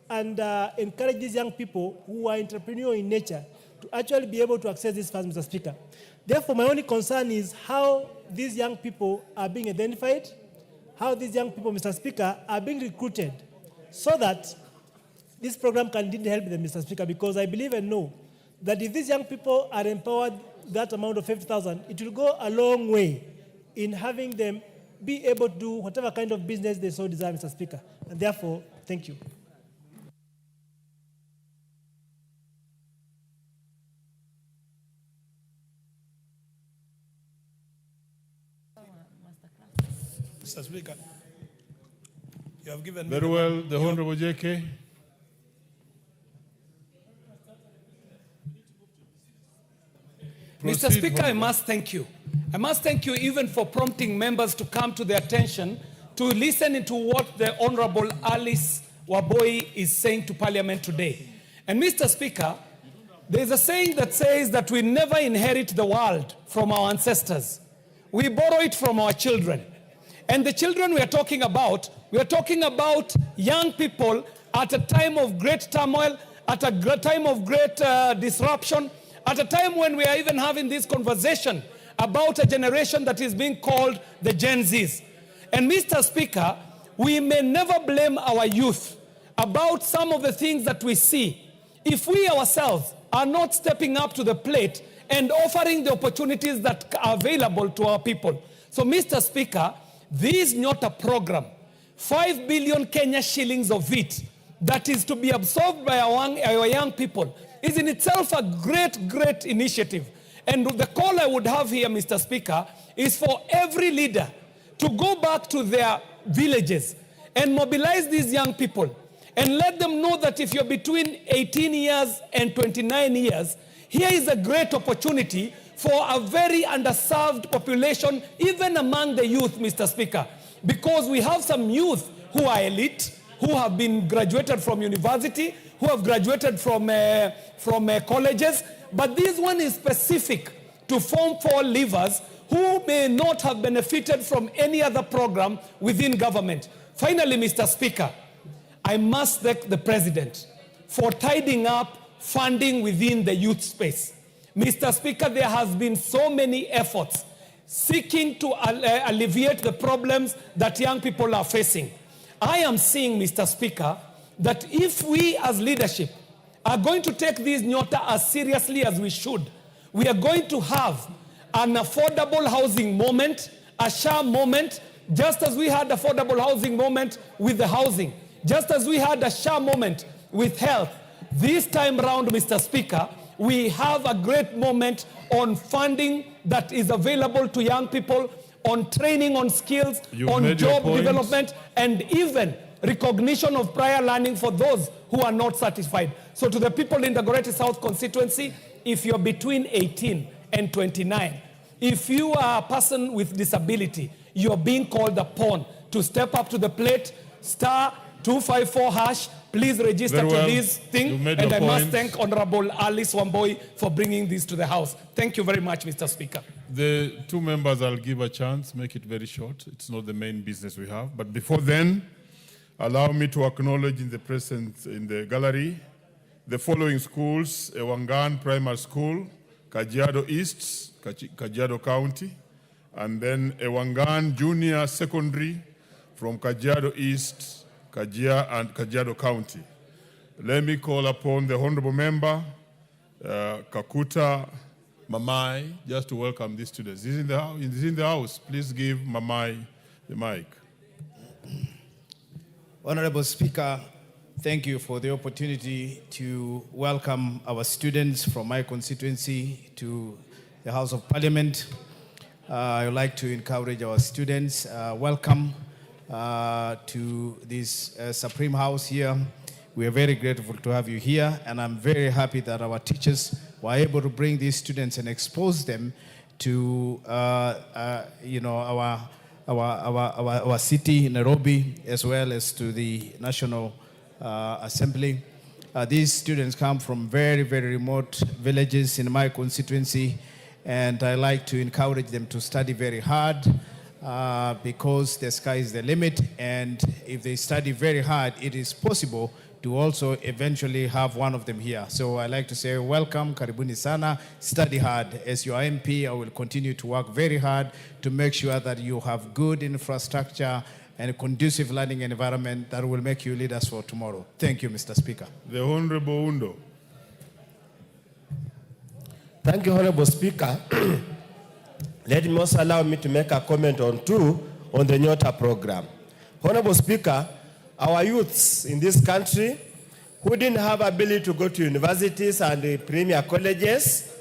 and encourage these young people who are entrepreneurial in nature to actually be able to access these funds, Mr. Speaker. Therefore, my only concern is how these young people are being identified, how these young people, Mr. Speaker, are being recruited so that this program can indeed help them, Mr. Speaker, because I believe and know that if these young people are empowered that amount of 50,000, it will go a long way in having them be able to do whatever kind of business they so desire, Mr. Speaker. And therefore, thank you. Mr. Speaker, you have given Very me well, the Honorable JK. Mr. Speaker, I must thank you. I must thank you even for prompting members to come to their attention to listen into what the Honorable Alice Waboi is saying to Parliament today. And Mr. Speaker, there is a saying that says that we never inherit the world from our ancestors. We borrow it from our children. And the children we are talking about young people at a time of great turmoil, at a time of great disruption, at a time when we are even having this conversation about a generation that is being called the Gen Zs. And Mr. Speaker, we may never blame our youth about some of the things that we see if we ourselves are not stepping up to the plate and offering the opportunities that are available to our people. So, Mr. Speaker, this is not a program. 5 billion Kenya shillings of it that is to be absorbed by our young people is in itself a great, great initiative. And the call I would have here, Mr. Speaker, is for every leader to go back to their villages and mobilize these young people and let them know that if you're between 18 years and 29 years, here is a great opportunity for a very underserved population, even among the youth, Mr. Speaker, because we have some youth who are elite, who have been graduated from university, who have graduated from colleges, but this one is specific to Form 4 leavers who may not have benefited from any other program within government. Finally, Mr. Speaker, I must thank the President for tidying up funding within the youth space. Mr. Speaker, there has been so many efforts seeking to alleviate the problems that young people are facing. I am seeing, Mr. Speaker, that if we as leadership are going to take this Nyota as seriously as we should, we are going to have an affordable housing moment, a SHA moment, just as we had affordable housing moment with the housing, just as we had a SHA moment with health. This time round, Mr. Speaker, we have a great moment on funding that is available to young people, on training, on skills, on job development, and even recognition of prior learning for those who are not satisfied. So to the people in the Goreti South constituency, if you're between 18 and 29, if you are a person with disability, you're being called upon to step up to the plate, *254#. Please register to this thing. And I must thank Honorable Alice Wamboi for bringing this to the House. Thank you very much, Mr. Speaker. The two members, I'll give a chance, make it very short. It's not the main business we have. But before then, allow me to acknowledge in the presence in the gallery the following schools: Ewangan Primary School, Kajiado East, Kajiado County, and then Ewangan Junior Secondary from Kajiado East, Kajiado County. Let me call upon the Honorable Member, Kakuta Mamai, just to welcome these students. He's in the house. Please give Mamai the mic. Honorable Speaker, thank you for the opportunity to welcome our students from my constituency to the House of Parliament. I would like to encourage our students. Welcome to this Supreme House here. We are very grateful to have you here, and I'm very happy that our teachers were able to bring these students and expose them to our city, Nairobi, as well as to the National Assembly. These students come from very, very remote villages in my constituency, and I like to encourage them to study very hard because the sky is the limit, and if they study very hard, it is possible to also eventually have one of them here. So I like to say welcome, karibuni sana, study hard. As your MP, I will continue to work very hard to make sure that you have good infrastructure and a conducive learning environment that will make you leaders for tomorrow. Thank you, Mr. Speaker. The Honorable Undo. Thank you, Honorable Speaker. Let me also allow me to make a comment on the Nyota program. Honorable Speaker, our youths in this country who didn't have ability to go to universities and premier colleges,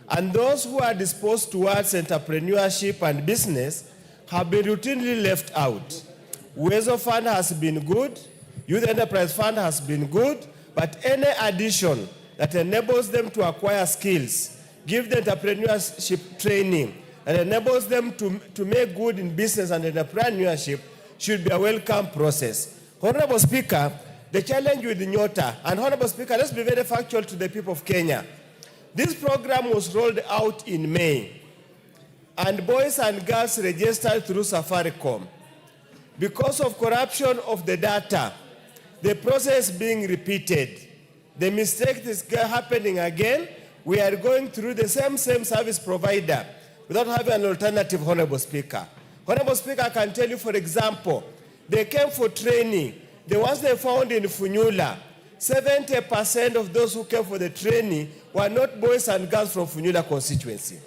and those who are disposed towards entrepreneurship and business have been routinely left out. Uwezo Fund has been good, Youth Enterprise Fund has been good, but any addition that enables them to acquire skills, give them entrepreneurship training, and enables them to make good in business and entrepreneurship should be a welcome process. Honorable Speaker, the challenge with Nyota, and Honorable Speaker, let's be very factual to the people of Kenya. This program was rolled out in May, and boys and girls registered through Safaricom. Because of corruption of the data, the process being repeated, the mistake is happening again. We are going through the same service provider without having an alternative, Honorable Speaker. Honorable Speaker, I can tell you, for example, they came for training. The ones they found in Funyula, 70% of those who came for the training were not boys and girls from Funyula constituency.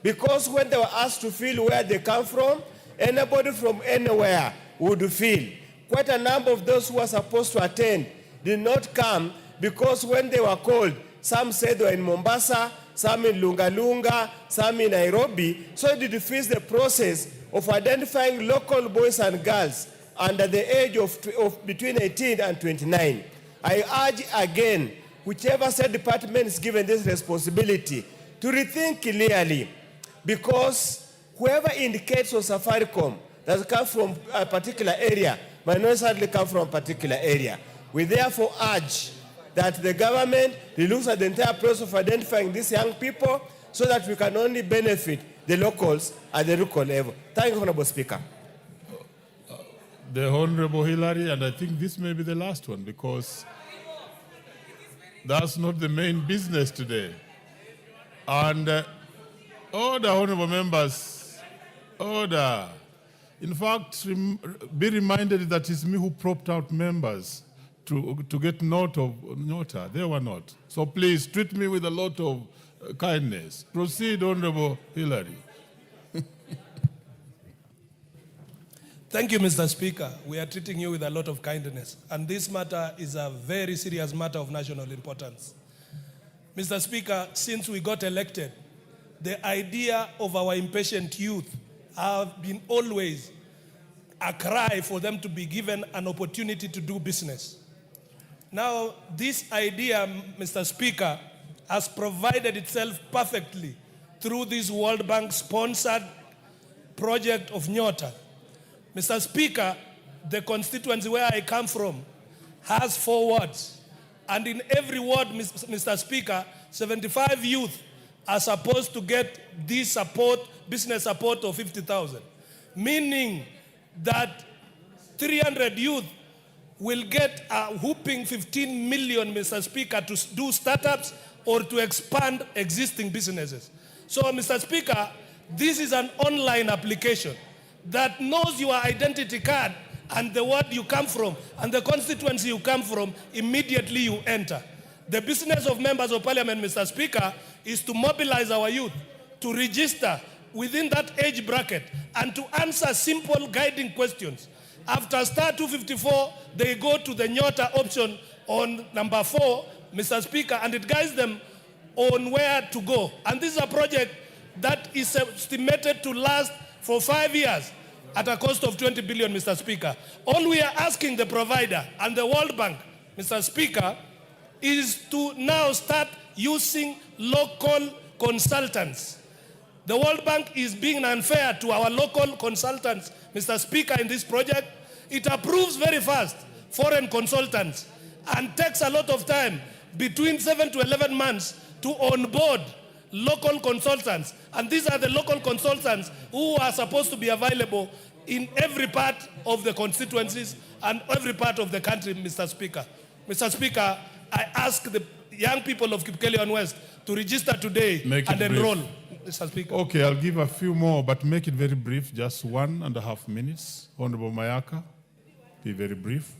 Because when they were asked to fill where they come from, anybody from anywhere would fill. Quite a number of those who were supposed to attend did not come because when they were called, some said they were in Mombasa, some in Lunga, some in Nairobi. So it defeats the process of identifying local boys and girls under the age of between 18 and 29. I urge again, whichever state department is given this responsibility, to rethink clearly, because whoever indicates on Safaricom that comes from a particular area might not necessarily come from a particular area. We therefore urge that the government relooks at the entire process of identifying these young people so that we can only benefit the locals at the local level. Thank you, Honorable Speaker. The Honorable Hillary, and I think this may be the last one because that's not the main business today. And order, honorable members, order. In fact, be reminded that it's me who propped out members to get note of Nyota. They were not. So please treat me with a lot of kindness. Proceed, Honorable Hillary. Thank you, Mr. Speaker. We are treating you with a lot of kindness. And this matter is a very serious matter of national importance. Mr. Speaker, since we got elected, the idea of our impatient youth have been always a cry for them to be given an opportunity to do business. Now, this idea, Mr. Speaker, has provided itself perfectly through this World Bank-sponsored project of Nyota. Mr. Speaker, the constituency where I come from has 4 wards. And in every ward, Mr. Speaker, 75 youth are supposed to get this support, business support of 50,000. Meaning that 300 youth will get a whooping 15 million, Mr. Speaker, to do startups or to expand existing businesses. So, Mr. Speaker, this is an online application that knows your identity card and the ward you come from and the constituency you come from, immediately you enter. The business of members of parliament, Mr. Speaker, is to mobilize our youth to register within that age bracket and to answer simple guiding questions. After star 254, they go to the Nyota option on number 4, Mr. Speaker, and it guides them on where to go. And this is a project that is estimated to last for 5 years at a cost of 20 billion, Mr. Speaker. All we are asking the provider and the World Bank, Mr. Speaker, is to now start using local consultants. The World Bank is being unfair to our local consultants, Mr. Speaker, in this project. It approves very fast foreign consultants and takes a lot of time, between 7 to 11 months, to onboard local consultants. And these are the local consultants who are supposed to be available in every part of the constituencies and every part of the country, Mr. Speaker. Mr. Speaker, I ask the young people of Kipkelion West to register today and enroll, Mr. Speaker. Okay, I'll give a few more, but make it very brief, just 1.5 minutes. Honorable Mayaka, be very brief.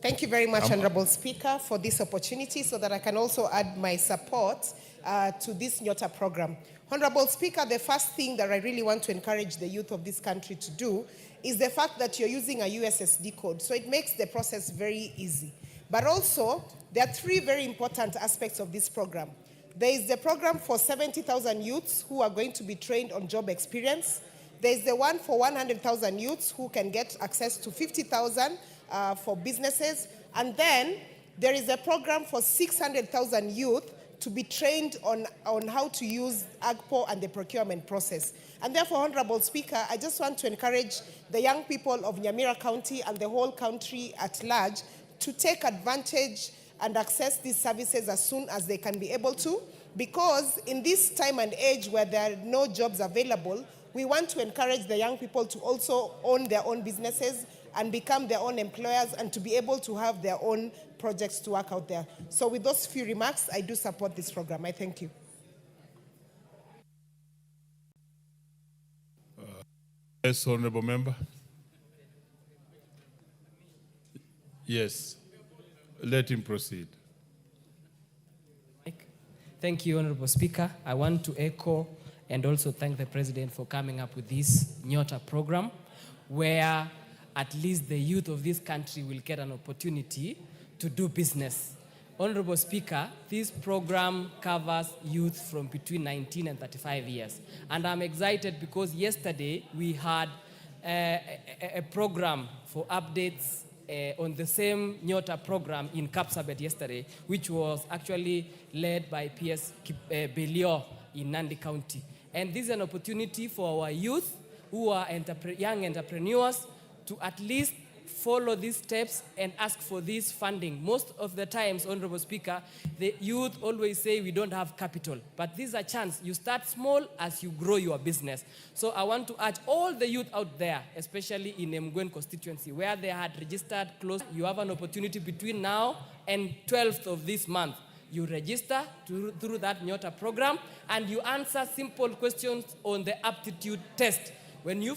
Thank you very much, Honorable Speaker, for this opportunity so that I can also add my support to this Nyota program. Honorable Speaker, the first thing that I really want to encourage the youth of this country to do is the fact that you're using a USSD code. So it makes the process very easy. But also, there are 3 very important aspects of this program. There is the program for 70,000 youths who are going to be trained on job experience. There is the one for 100,000 youths who can get access to 50,000 for businesses. And then there is a program for 600,000 youth to be trained on how to use AGPO and the procurement process. And therefore, Honorable Speaker, I just want to encourage the young people of Nyamira County and the whole country at large to take advantage and access these services as soon as they can be able to, because in this time and age where there are no jobs available, we want to encourage the young people to also own their own businesses and become their own employers and to be able to have their own projects to work out there. So with those few remarks, I do support this program. I thank you. Yes, Honorable Member. Yes, let him proceed. Thank you, Honorable Speaker. I want to echo and also thank the President for coming up with this Nyota program, where at least the youth of this country will get an opportunity to do business. Honorable Speaker, this program covers youth from between 19 and 35 years. And I'm excited because yesterday we had a program for updates on the same Nyota program in Kapsabet yesterday, which was actually led by PS Belio in Nandi County. And this is an opportunity for our youth who are young entrepreneurs to at least follow these steps and ask for this funding. Most of the times, Honorable Speaker, the youth always say we don't have capital. But this is a chance. You start small as you grow your business. So I want to urge all the youth out there, especially in Mgwen constituency, where they had registered close. You have an opportunity between now and 12th of this month. You register through that Nyota program, and you answer simple questions on the aptitude test. When you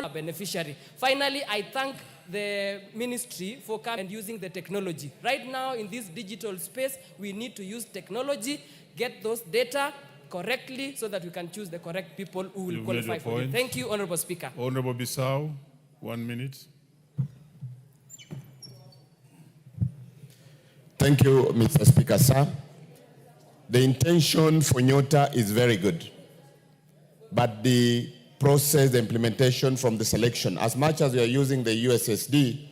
a beneficiary. Finally, I thank the ministry for coming and using the technology. Right now, in this digital space, we need to use technology, get those data correctly so that we can choose the correct people who will qualify for it. Thank you, Honorable Speaker. Honorable Bissau, 1 minute. Thank you, Mr. Speaker, sir. The intention for Nyota is very good, but the process, the implementation from the selection, as much as we are using the USSD,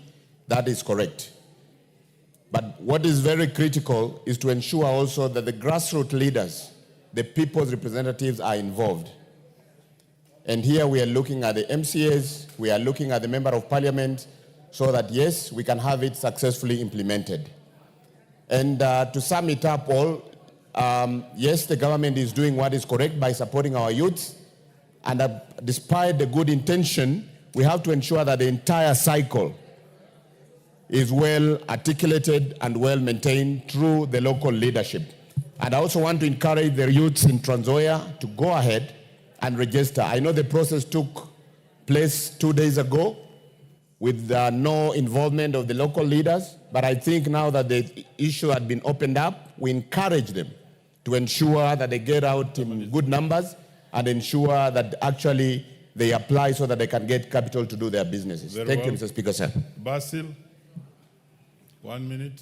that is correct. But what is very critical is to ensure also that the grassroots leaders, the people's representatives, are involved. And here we are looking at the MCAs, we are looking at the Member of Parliament, so that yes, we can have it successfully implemented. And to sum it up all, yes, the government is doing what is correct by supporting our youth. And despite the good intention, we have to ensure that the entire cycle is well articulated and well maintained through the local leadership. And I also want to encourage the youths in Trans Nzoia to go ahead and register. I know the process took place 2 days ago with no involvement of the local leaders, but I think now that the issue had been opened up, we encourage them to ensure that they get out in good numbers and ensure that actually they apply so that they can get capital to do their businesses. Thank you, Mr. Speaker, sir. Basil, 1 minute.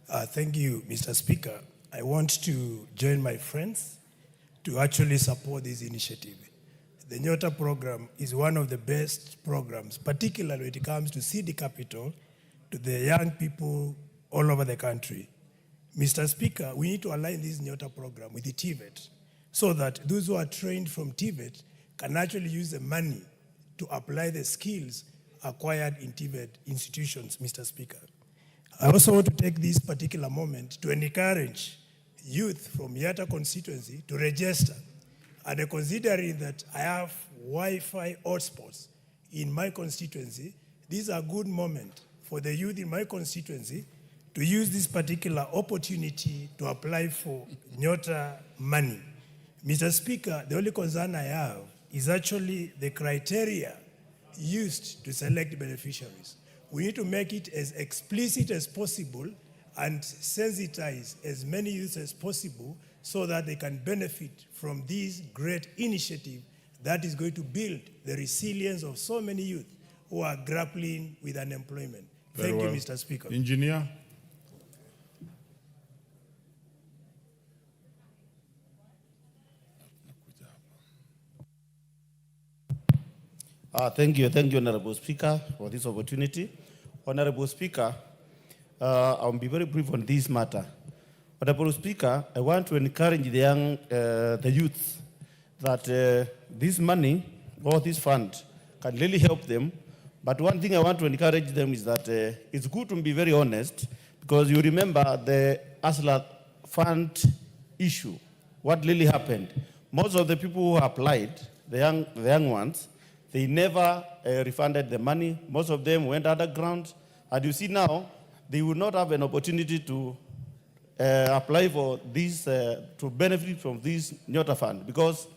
Thank you, Mr. Speaker. I want to join my friends to actually support this initiative. The Nyota program is one of the best programs, particularly when it comes to seed capital to the young people all over the country. Mr. Speaker, we need to align this Nyota program with the TVET so that those who are trained from TVET can actually use the money to apply the skills acquired in TVET institutions, Mr. Speaker. I also want to take this particular moment to encourage youth from Yata constituency to register. And considering that I have Wi-Fi hotspots in my constituency, this is a good moment for the youth in my constituency to use this particular opportunity to apply for Nyota money. Mr. Speaker, the only concern I have is actually the criteria used to select beneficiaries. We need to make it as explicit as possible and sensitize as many youths as possible so that they can benefit from this great initiative that is going to build the resilience of so many youth who are grappling with unemployment. Thank you, Mr. Speaker. Engineer. Thank you, Honorable Speaker, for this opportunity. Honorable Speaker, I'll be very brief on this matter. Honorable Speaker, I want to encourage the youth that this money or this fund can really help them. But one thing I want to encourage them is that it's good to be very honest, because you remember the ASLA fund issue, what really happened. Most of the people who applied, the young ones, they never refunded the money. Most of them went underground. And you see now, they will not have an opportunity to apply for this, to benefit from this Nyota fund, because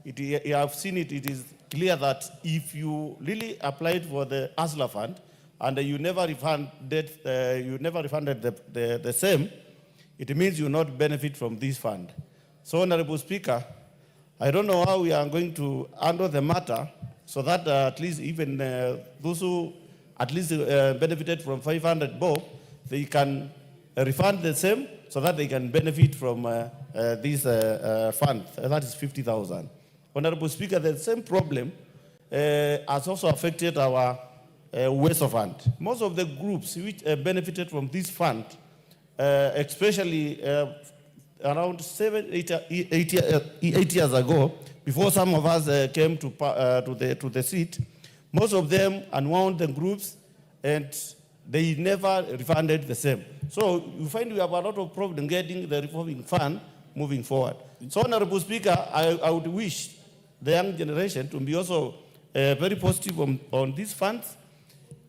you have seen it, it is clear that if you really applied for the ASLA fund and you never refunded, the same, it means you will not benefit from this fund. So, Honorable Speaker, I don't know how we are going to handle the matter so that at least even those who at least benefited from 500 bob, they can refund the same so that they can benefit from this fund, that is 50,000. Honorable Speaker, the same problem has also affected our waste of fund. Most of the groups which benefited from this fund, especially around 8 years ago, before some of us came to the seat, most of them unwound the groups and they never refunded the same. So you find we have a lot of problem getting the revolving fund moving forward. So, Honorable Speaker, I would wish the young generation to be also very positive on these funds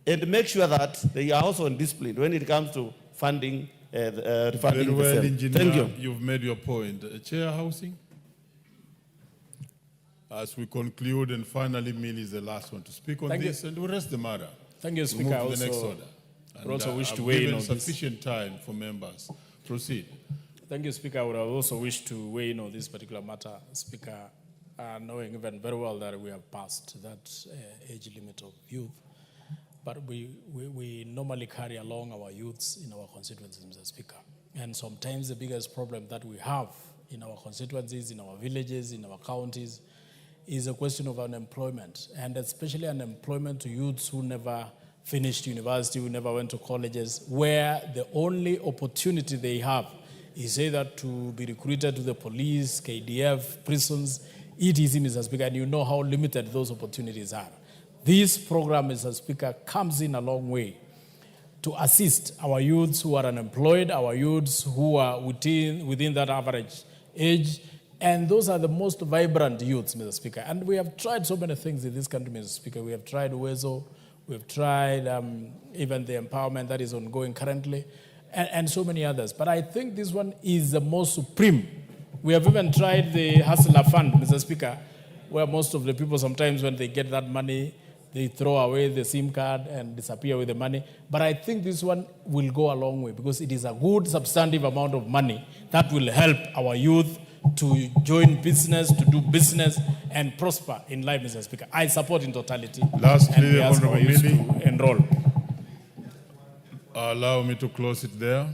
and make sure that they are also disciplined when it comes to funding, refunding the same. Engineer, Thank you. You've made your point. Chair Housing? As we conclude, and finally, Mill is the last one to speak on this, and we'll rest the matter. Thank you, We'll Speaker. move to the next order. I would also wish to I've weigh in given on this. sufficient time for members. Proceed. Thank you, Speaker. I would also wish to weigh in on this particular matter, Speaker, knowing even very well that we have passed that age limit of youth. But we normally carry along our youths in our constituencies, Mr. Speaker. And sometimes the biggest problem that we have in our constituencies, in our villages, in our counties, is a question of unemployment, and especially unemployment to youths who never finished university, who never went to colleges, where the only opportunity they have is either to be recruited to the police, KDF, prisons, etc., Mr. Speaker, and you know how limited those opportunities are. This program, Mr. Speaker, comes in a long way to assist our youths who are unemployed, our youths who are within that average age, and those are the most vibrant youths, Mr. Speaker. And we have tried so many things in this country, Mr. Speaker. We have tried WESO, we've tried even the empowerment that is ongoing currently, and so many others. But I think this one is the most supreme. We have even tried the Hustler Fund, Mr. Speaker, where most of the people sometimes when they get that money, they throw away the SIM card and disappear with the money. But I think this one will go a long way because it is a good substantive amount of money that will help our youth to join business, to do business, and prosper in life, Mr. Speaker. I support in totality. Lastly, and we ask our Honorable youth Mili. to enroll. Allow me to close it there.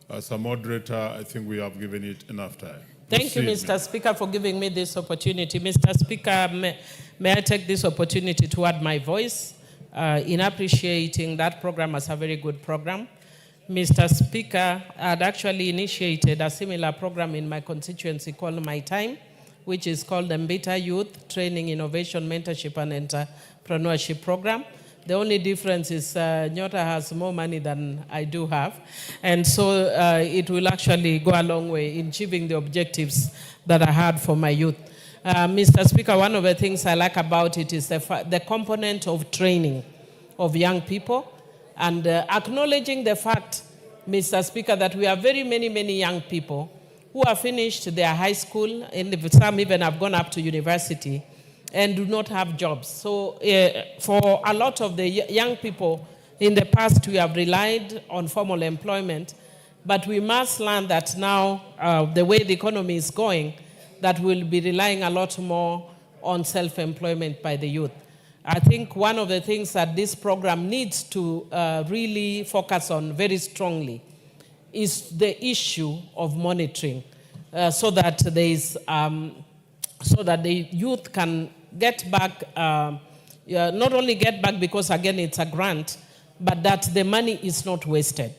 As a moderator, I think we have given it enough time. Thank you, Mr. Speaker, for giving me this opportunity. Mr. Speaker, may I take this opportunity to add my voice in appreciating that program as a very good program. Mr. Speaker, I had actually initiated a similar program in my constituency called My Time, which is called the Mbita Youth Training, Innovation, Mentorship, and Entrepreneurship Program. The only difference is Nyota has more money than I do have. And so it will actually go a long way in achieving the objectives that I had for my youth. Mr. Speaker, one of the things I like about it is the component of training of young people and acknowledging the fact, Mr. Speaker, that we have very many young people who have finished their high school, and some even have gone up to university, and do not have jobs. So for a lot of the young people, in the past we have relied on formal employment, but we must learn that now, the way the economy is going, that we'll be relying a lot more on self-employment by the youth. I think one of the things that this program needs to really focus on very strongly is the issue of monitoring, so that there is, so that the youth can get back, not only get back because again it's a grant, but that the money is not wasted.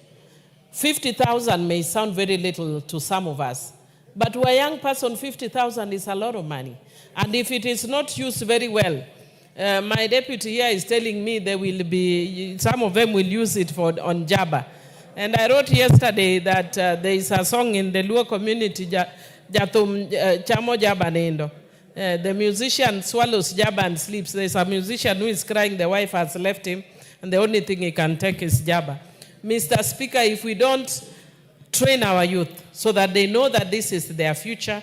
50,000 may sound very little to some of us, but to a young person, 50,000 is a lot of money. And if it is not used very well, my deputy here is telling me there will be, some of them will use it on Jabba. And I wrote yesterday that there is a song in the Luo community, Jatum Chamo Jabba Nendo. The musician swallows Jabba and sleeps. There's a musician who is crying, the wife has left him, and the only thing he can take is Jabba. Mr. Speaker, if we don't train our youth so that they know that this is their future,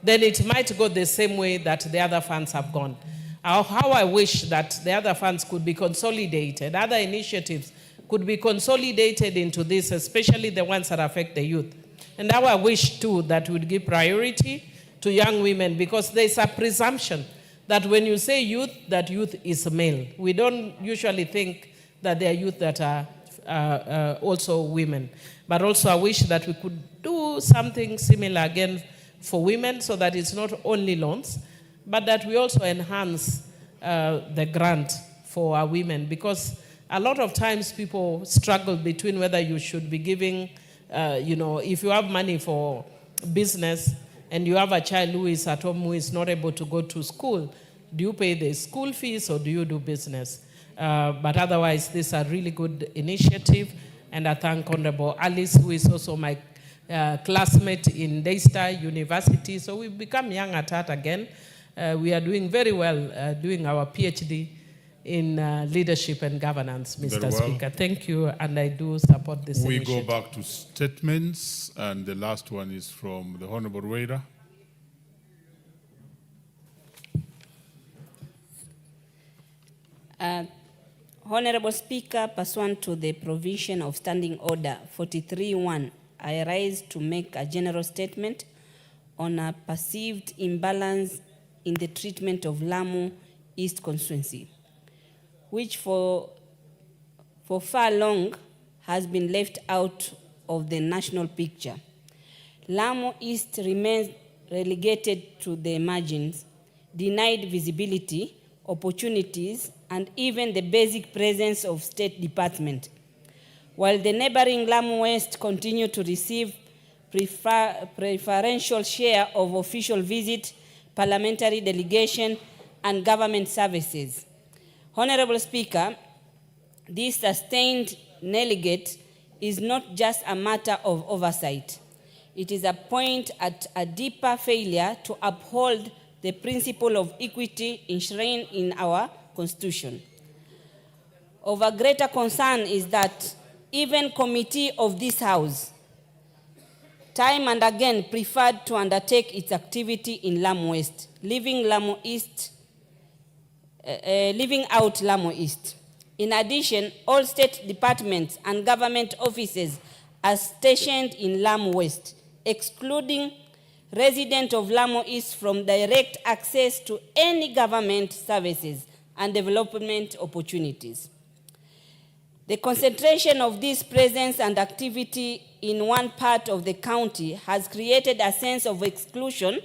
then it might go the same way that the other funds have gone. How I wish that the other funds could be consolidated, other initiatives could be consolidated into this, especially the ones that affect the youth. And how I wish too that we would give priority to young women, because there's a presumption that when you say youth, that youth is male. We don't usually think that there are youth that are also women. But also I wish that we could do something similar again for women, so that it's not only loans, but that we also enhance the grant for our women, because a lot of times people struggle between whether you should be giving, if you have money for business and you have a child who is at home who is not able to go to school, do you pay the school fees or do you do business? But otherwise, this is a really good initiative, and I thank Honorable Alice, who is also my classmate in Daystar University. So we've become young at heart again. We are doing very well, doing our PhD in leadership and governance, Mr. Speaker. Thank you, and I do support this initiative. We go back to statements, and the last one is from the Honorable Wader. Honorable Speaker, pursuant to the provision of Standing Order 43.1, I rise to make a general statement on a perceived imbalance in the treatment of Lamu East constituency, which for far long has been left out of the national picture. Lamu East remains relegated to the margins, denied visibility, opportunities, and even the basic presence of State Department, while the neighboring Lamu West continue to receive preferential share of official visit, parliamentary delegation, and government services. Honorable Speaker, this sustained neglect is not just a matter of oversight. It is a point at a deeper failure to uphold the principle of equity enshrined in our Constitution. Of a greater concern is that even committee of this House time and again preferred to undertake its activity in Lamu West, leaving out Lamu East. In addition, all state departments and government offices are stationed in Lamu West, excluding residents of Lamu East from direct access to any government services and development opportunities. The concentration of this presence and activity in one part of the county has created a sense of exclusion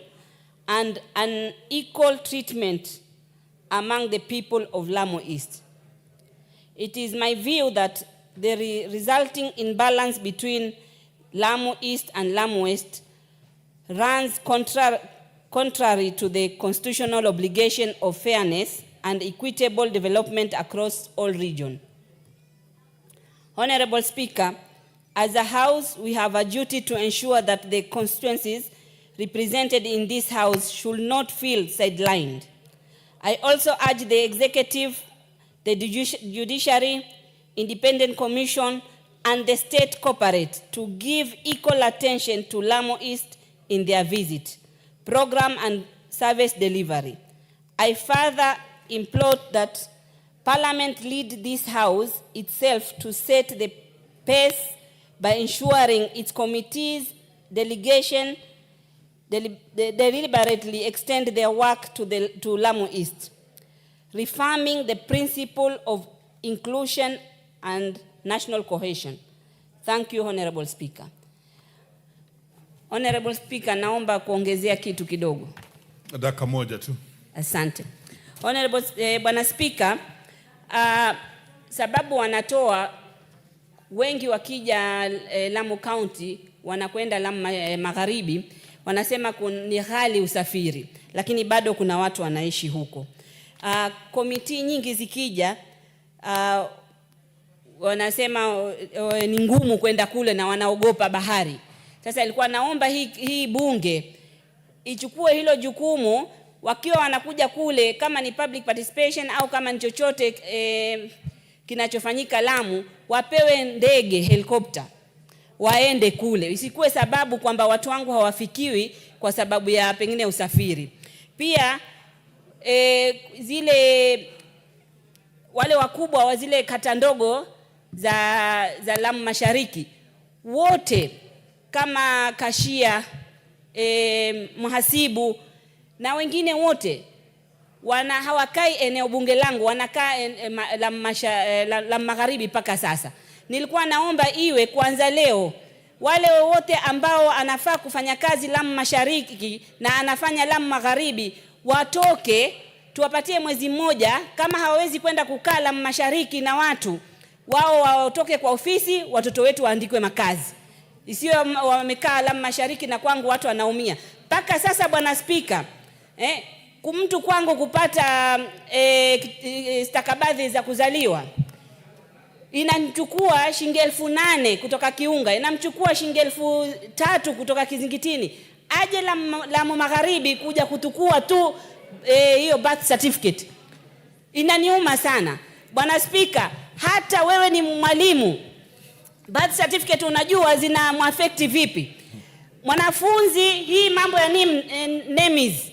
and unequal treatment among the people of Lamu East. It is my view that the resulting imbalance between Lamu East and Lamu West runs contrary to the constitutional obligation of fairness and equitable development across all regions. Honorable Speaker, as a House, we have a duty to ensure that the constituencies represented in this House should not feel sidelined. I also urge the Executive, the Judiciary, Independent Commission, and the State Corporate to give equal attention to Lamu East in their visit, program, and service delivery. I further implore that Parliament lead this House itself to set the pace by ensuring its committees, delegation, deliberately extend their work to Lamu East, reaffirming the principle of inclusion and national cohesion. Thank you, Honorable Speaker. Honorable Speaker, naomba kuongezea kitu kidogo. Dakika moja tu. Asante. Honorable Bwana Speaker, sababu wanatoa wengi wakija Lamu County wanakwenda Lamu Magharibi, wanasema ni ghali usafiri, lakini bado kuna watu wanaishi huko. Komiti nyingi zikija wanasema ni ngumu kwenda kule na wanaogopa bahari. Sasa ilikuwa naomba hii bunge ichukue hilo jukumu, wakiwa wanakuja kule, kama ni public participation au kama ni chochote kinachofanyika Lamu, wapewe ndege, helikopta, waende kule. Isikuwe sababu kwamba watu wangu hawafikiwi kwa sababu ya pengine usafiri. Pia wale wakubwa wa zile kata ndogo za Lamu Mashariki, wote kama kashia, mhasibu na wengine wote hawakai eneo bunge langu, wanakaa Lamu Magharibi mpaka sasa. Nilikuwa naomba iwe kuanza leo, wale wote ambao anafaa kufanya kazi Lamu Mashariki na anafanya Lamu Magharibi watoke tuwapatie mwezi mmoja, kama hawawezi kwenda kukaa Lamu Mashariki na watu, wao watoke kwa ofisi, watoto wetu waandikwe makazi. Isiwe wamekaa Lamu Mashariki na kwangu watu wanaumia. Mpaka sasa Bwana Spika, mtu kwangu kupata stakabadhi za kuzaliwa inamchukua shilingi 8,000 kutoka Kiunga, inamchukua shilingi 3,000 kutoka Kizingitini, aje Lamu Magharibi kuja kutukua tu hiyo birth certificate. Inaniuma sana Bwana Spika. Hata wewe ni mwalimu, birth certificate unajua zina muaffect vipi mwanafunzi. Hii mambo ya names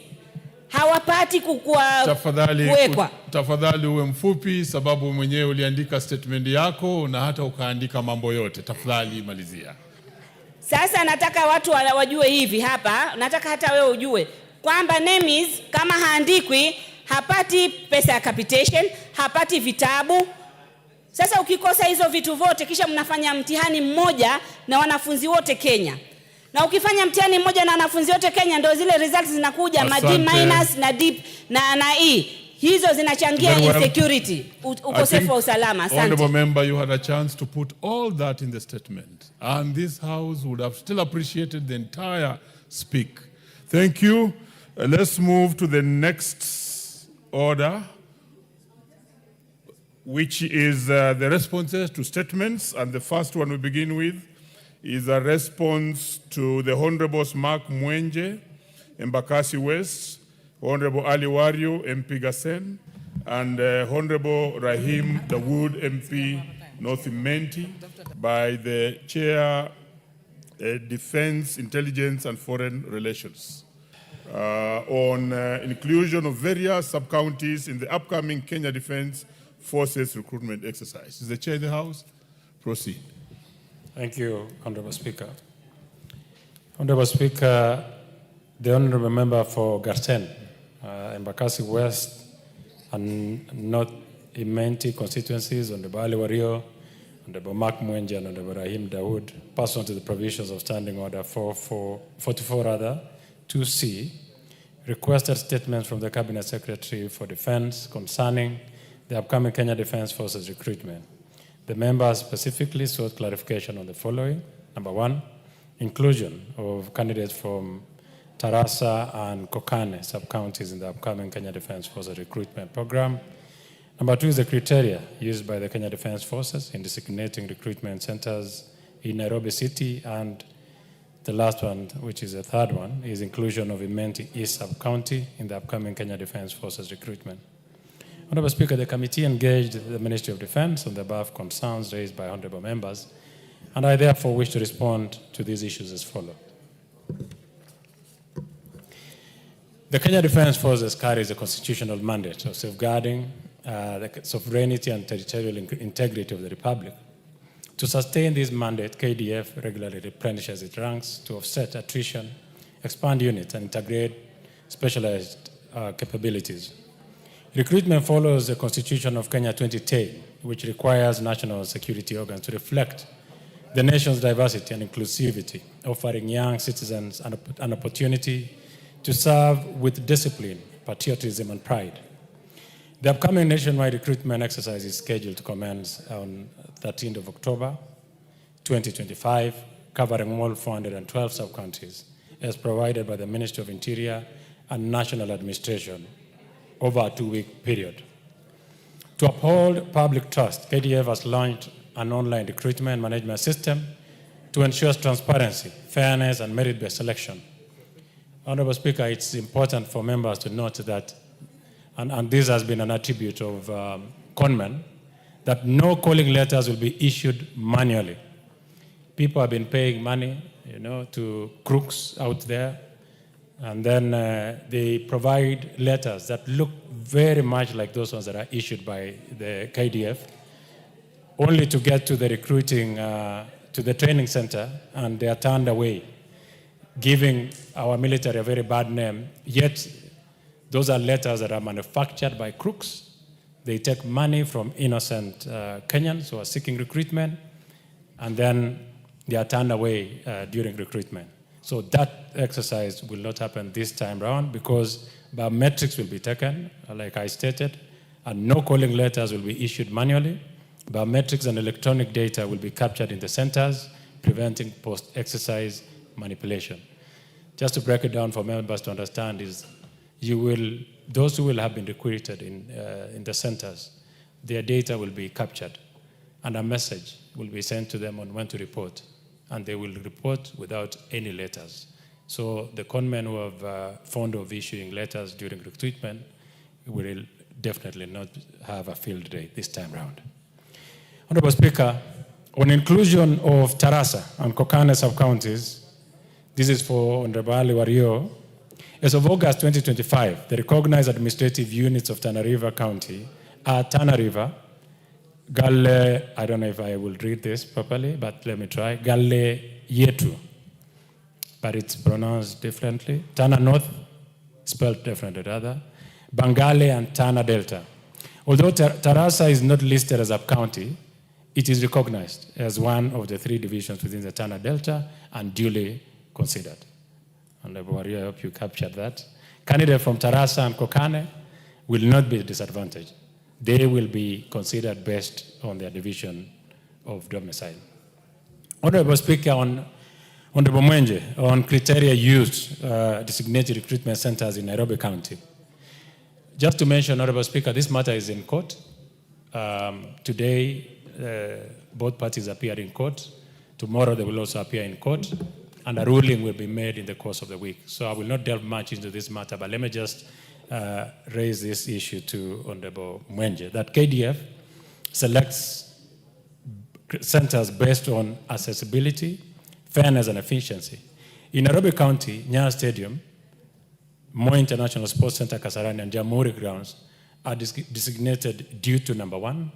hawapati kuwekwa. Tafadhali uwe mfupi, sababu mwenyewe uliandika statement yako na hata ukaandika mambo yote. Tafadhali malizia. Sasa nataka watu wajue hivi hapa, nataka hata wewe ujue kwamba names kama haandikwi hapati pesa ya capitation, hapati vitabu. Sasa ukikosa hizo vitu vote, kisha mnafanya mtihani mmoja na wanafunzi wote Kenya. Na ukifanya mtihani mmoja na wanafunzi wote Kenya, ndio zile results zinakuja ma D- na D na E. Hizo zinachangia insecurity, ukosefu wa usalama. Asante. Honorable member, you had a chance to put all that in the statement, and this house would have still appreciated the entire speak. Thank you. Let's move to the next order, which is the responses to statements. And the first one we begin with is a response to the Honorable Mark Mwenje, Embakasi West, Honorable Ali Wario, MP Gasen, and Honorable Rahim Dawood, MP North Imenti, by the Chair, Defense, Intelligence and Foreign Relations, on inclusion of various sub-counties in the upcoming Kenya Defense Forces recruitment exercise. Is the Chair in the House? Proceed. Thank you, Honorable Speaker. Honorable Speaker, the Honorable Member for Garten, Embakasi West and North Imenti constituencies, Honorable Ali Wario, Honorable Mark Mwenje and Honorable Rahim Dawood, pursuant to the provisions of Standing Order 44 2C, requested statements from the Cabinet Secretary for Defense concerning the upcoming Kenya Defense Forces recruitment. The members specifically sought clarification on the following. Number one, inclusion of candidates from Tarasa and Kokane sub-counties in the upcoming Kenya Defense Forces recruitment program. Number two is the criteria used by the Kenya Defense Forces in designating recruitment centers in Nairobi City. And the last one, which is the third one, is inclusion of Imenti East sub-county in the upcoming Kenya Defense Forces recruitment. Honorable Speaker, the committee engaged the Ministry of Defense on the above concerns raised by honorable members, and I therefore wish to respond to these issues as follows. The Kenya Defense Forces carries a constitutional mandate of safeguarding the sovereignty and territorial integrity of the Republic. To sustain this mandate, KDF regularly replenishes its ranks to offset attrition, expand units, and integrate specialized capabilities. Recruitment follows the Constitution of Kenya 2010, which requires national security organs to reflect the nation's diversity and inclusivity, offering young citizens an opportunity to serve with discipline, patriotism, and pride. The upcoming nationwide recruitment exercise is scheduled to commence on 13th of October 2025, covering all 412 sub-counties, as provided by the Ministry of Interior and National Administration over a 2-week period. To uphold public trust, KDF has launched an online recruitment management system to ensure transparency, fairness, and merit-based selection. Honorable Speaker, it's important for members to note that, and this has been an attribute of conmen, that no calling letters will be issued manually. People have been paying money, to crooks out there, and then they provide letters that look very much like those ones that are issued by the KDF, only to get to the recruiting, to the training center, and they are turned away, giving our military a very bad name. Yet, those are letters that are manufactured by crooks. They take money from innocent Kenyans who are seeking recruitment, and then they are turned away during recruitment. So that exercise will not happen this time around, because Biometrics will be taken, like I stated, and no calling letters will be issued manually. Biometrics and electronic data will be captured in the centers, preventing post-exercise manipulation. Just to break it down for members to understand is, those who will have been recruited in the centers, their data will be captured, and a message will be sent to them on when to report, and they will report without any letters. So the conmen who are fond of issuing letters during recruitment will definitely not have a field day this time round. Honorable Speaker, on inclusion of Tarasa and Kokane sub-counties, this is for Honorable Ali Wario. As of August 2025, the recognized administrative units of Tana River County are Tana River, Galle, I don't know if I will read this properly, but let me try, Galle Yetu, but it's pronounced differently. Tana North, spelled differently rather, Bangale and Tana Delta. Although Tarasa is not listed as a county, it is recognized as one of the 3 divisions within the Tana Delta and duly considered. And I hope you captured that. Candidates from Tarasa and Kokane will not be disadvantaged. They will be considered based on their division of domicile. Honorable Speaker, on Honorable Mwenje, on criteria used designated recruitment centers in Nairobi County. Just to mention, Honorable Speaker, this matter is in court. Today, both parties appeared in court. Tomorrow, they will also appear in court, and a ruling will be made in the course of the week. So I will not delve much into this matter, but let me just raise this issue to Honorable Mwenje, that KDF selects centers based on accessibility, fairness, and efficiency. In Nairobi County, Nyayo Stadium, Moi International Sports Center, Kasarani, and Jamhuri grounds are designated due to, number 1,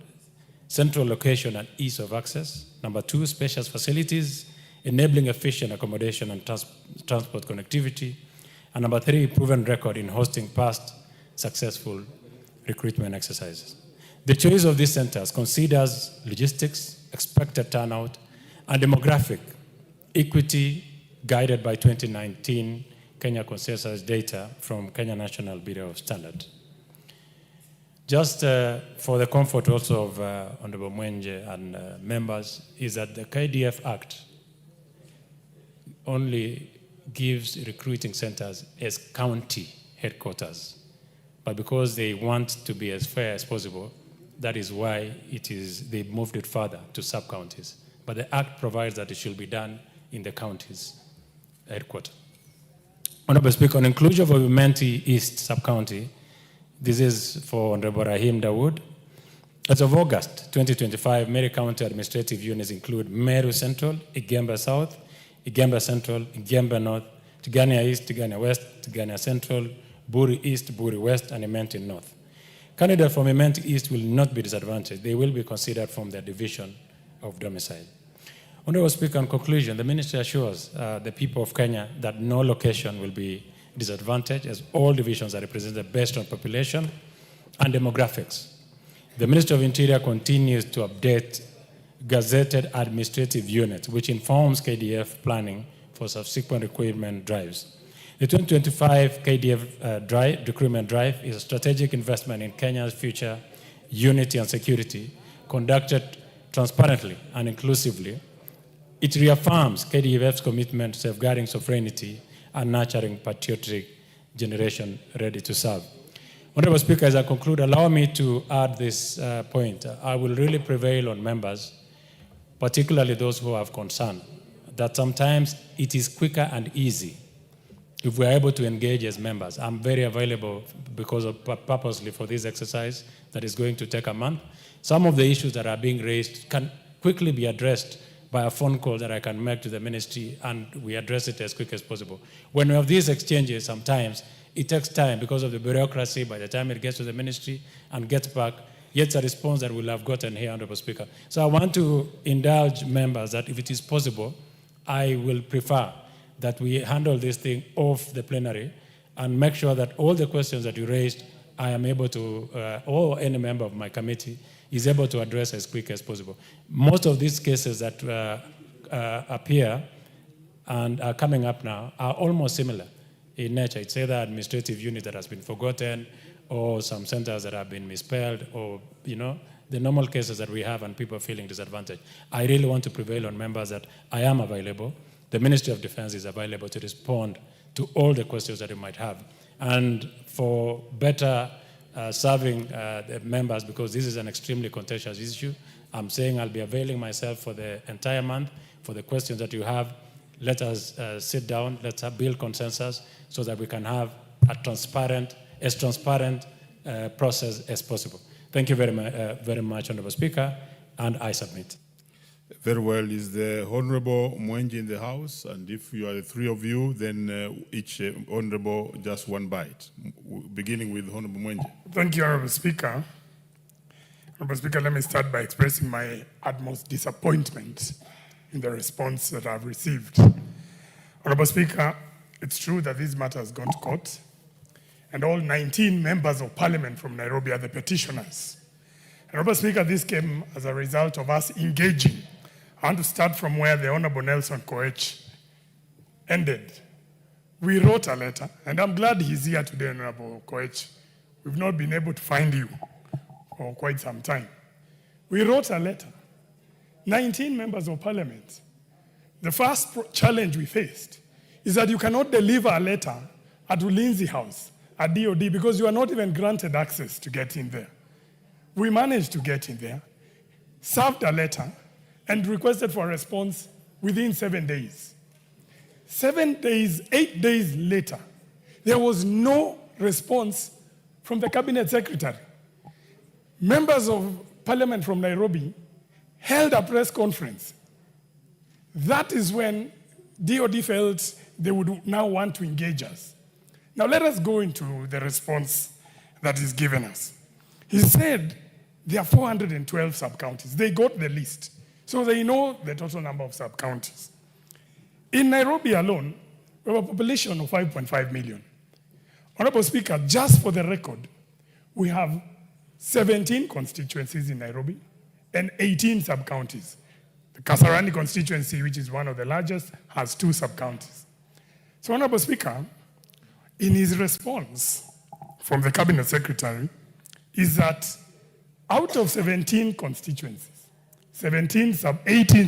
central location and ease of access. Number 2, spacious facilities, enabling efficient accommodation and transport connectivity. And number 3, proven record in hosting past successful recruitment exercises. The choice of these centers considers logistics, expected turnout, and demographic equity guided by 2019 Kenya consensus data from Kenya National Bureau of Standards. Just for the comfort also of Honorable Mwenje and members, is that the KDF Act only gives recruiting centers as county headquarters. But because they want to be as fair as possible, that is why they moved it further to sub-counties. But the Act provides that it should be done in the county's headquarters. Honorable Speaker, on inclusion of Menti East sub-county, this is for Honorable Rahim Dawood. As of August 2025, Meru County administrative units include Meru Central, Igembe South, Igembe Central, Igembe North, Tigania East, Tigania West, Tigania Central, Buri East, Buri West, and Imenti North. Candidates from Imenti East will not be disadvantaged. They will be considered from their division of domicile. Honorable Speaker, in conclusion, the Ministry assures the people of Kenya that no location will be disadvantaged, as all divisions are represented based on population and demographics. The Ministry of Interior continues to update gazetted administrative units, which informs KDF planning for subsequent recruitment drives. The 2025 KDF recruitment drive is a strategic investment in Kenya's future unity and security, conducted transparently and inclusively. It reaffirms KDF's commitment to safeguarding sovereignty and nurturing patriotic generation ready to serve. Honorable Speaker, as I conclude, allow me to add this point. I will really prevail on members, particularly those who have concern, that sometimes it is quicker and easy if we are able to engage as members. I'm very available because of purposely for this exercise that is going to take a month. Some of the issues that are being raised can quickly be addressed by a phone call that I can make to the ministry, and we address it as quick as possible. When we have these exchanges, sometimes it takes time because of the bureaucracy. By the time it gets to the ministry and gets back, yet a response that we'll have gotten here, Honorable Speaker. So I want to indulge members that if it is possible, I will prefer that we handle this thing off the plenary and make sure that all the questions that you raised, I am able to, or any member of my committee is able to address as quick as possible. Most of these cases that appear and are coming up now are almost similar in nature. It's either administrative unit that has been forgotten or some centers that have been misspelled or, the normal cases that we have and people feeling disadvantaged. I really want to prevail on members that I am available. The Ministry of Defense is available to respond to all the questions that you might have. And for better serving the members, because this is an extremely contentious issue, I'm saying I'll be availing myself for the entire month for the questions that you have. Let us sit down, let's build consensus so that we can have a transparent process as possible. Thank you very much, Honorable Speaker, and I submit. Very well. Is the Honorable Mwenje in the House? And if you are the three of you, then each Honorable just one bite. Beginning with Honorable Mwenje. Thank you, Honorable Speaker. Honorable Speaker, let me start by expressing my utmost disappointment in the response that I've received. Honorable Speaker, it's true that this matter has gone to court, and all 19 members of Parliament from Nairobi are the petitioners. Honorable Speaker, this came as a result of us engaging. I want to start from where the Honorable Nelson Koech ended. We wrote a letter, and I'm glad he's here today, Honorable Koech. We've not been able to find you for quite some time. We wrote a letter. 19 members of Parliament. The first challenge we faced is that you cannot deliver a letter at Ulinzi House, at DOD, because you are not even granted access to get in there. We managed to get in there, served a letter, and requested for a response within 7 days. 7 days, 8 days later, there was no response from the Cabinet Secretary. Members of Parliament from Nairobi held a press conference. That is when DOD felt they would now want to engage us. Now let us go into the response that is given us. He said there are 412 sub-counties. They got the list, so they know the total number of sub-counties. In Nairobi alone, we have a population of 5.5 million. Honorable Speaker, just for the record, we have 17 constituencies in Nairobi and 18 sub-counties. The Kasarani constituency, which is one of the largest, has 2 sub-counties. So, Honorable Speaker, in his response from the Cabinet Secretary, is that out of 17 constituencies, 18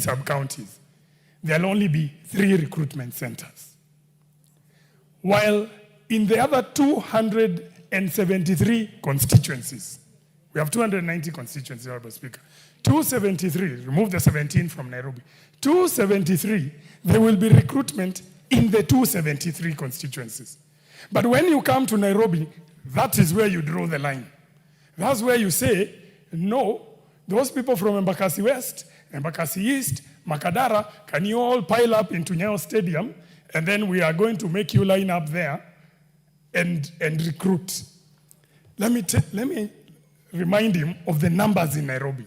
sub-counties, there'll only be 3 recruitment centers. While in the other 273 constituencies, we have 290 constituencies, Honorable Speaker. 273, remove the 17 from Nairobi. 273, there will be recruitment in the 273 constituencies. But when you come to Nairobi, that is where you draw the line. That's where you say, no, those people from Embakasi West, Embakasi East, Makadara, can you all pile up into Nyayo Stadium, and then we are going to make you line up there and recruit. Let me remind him of the numbers in Nairobi.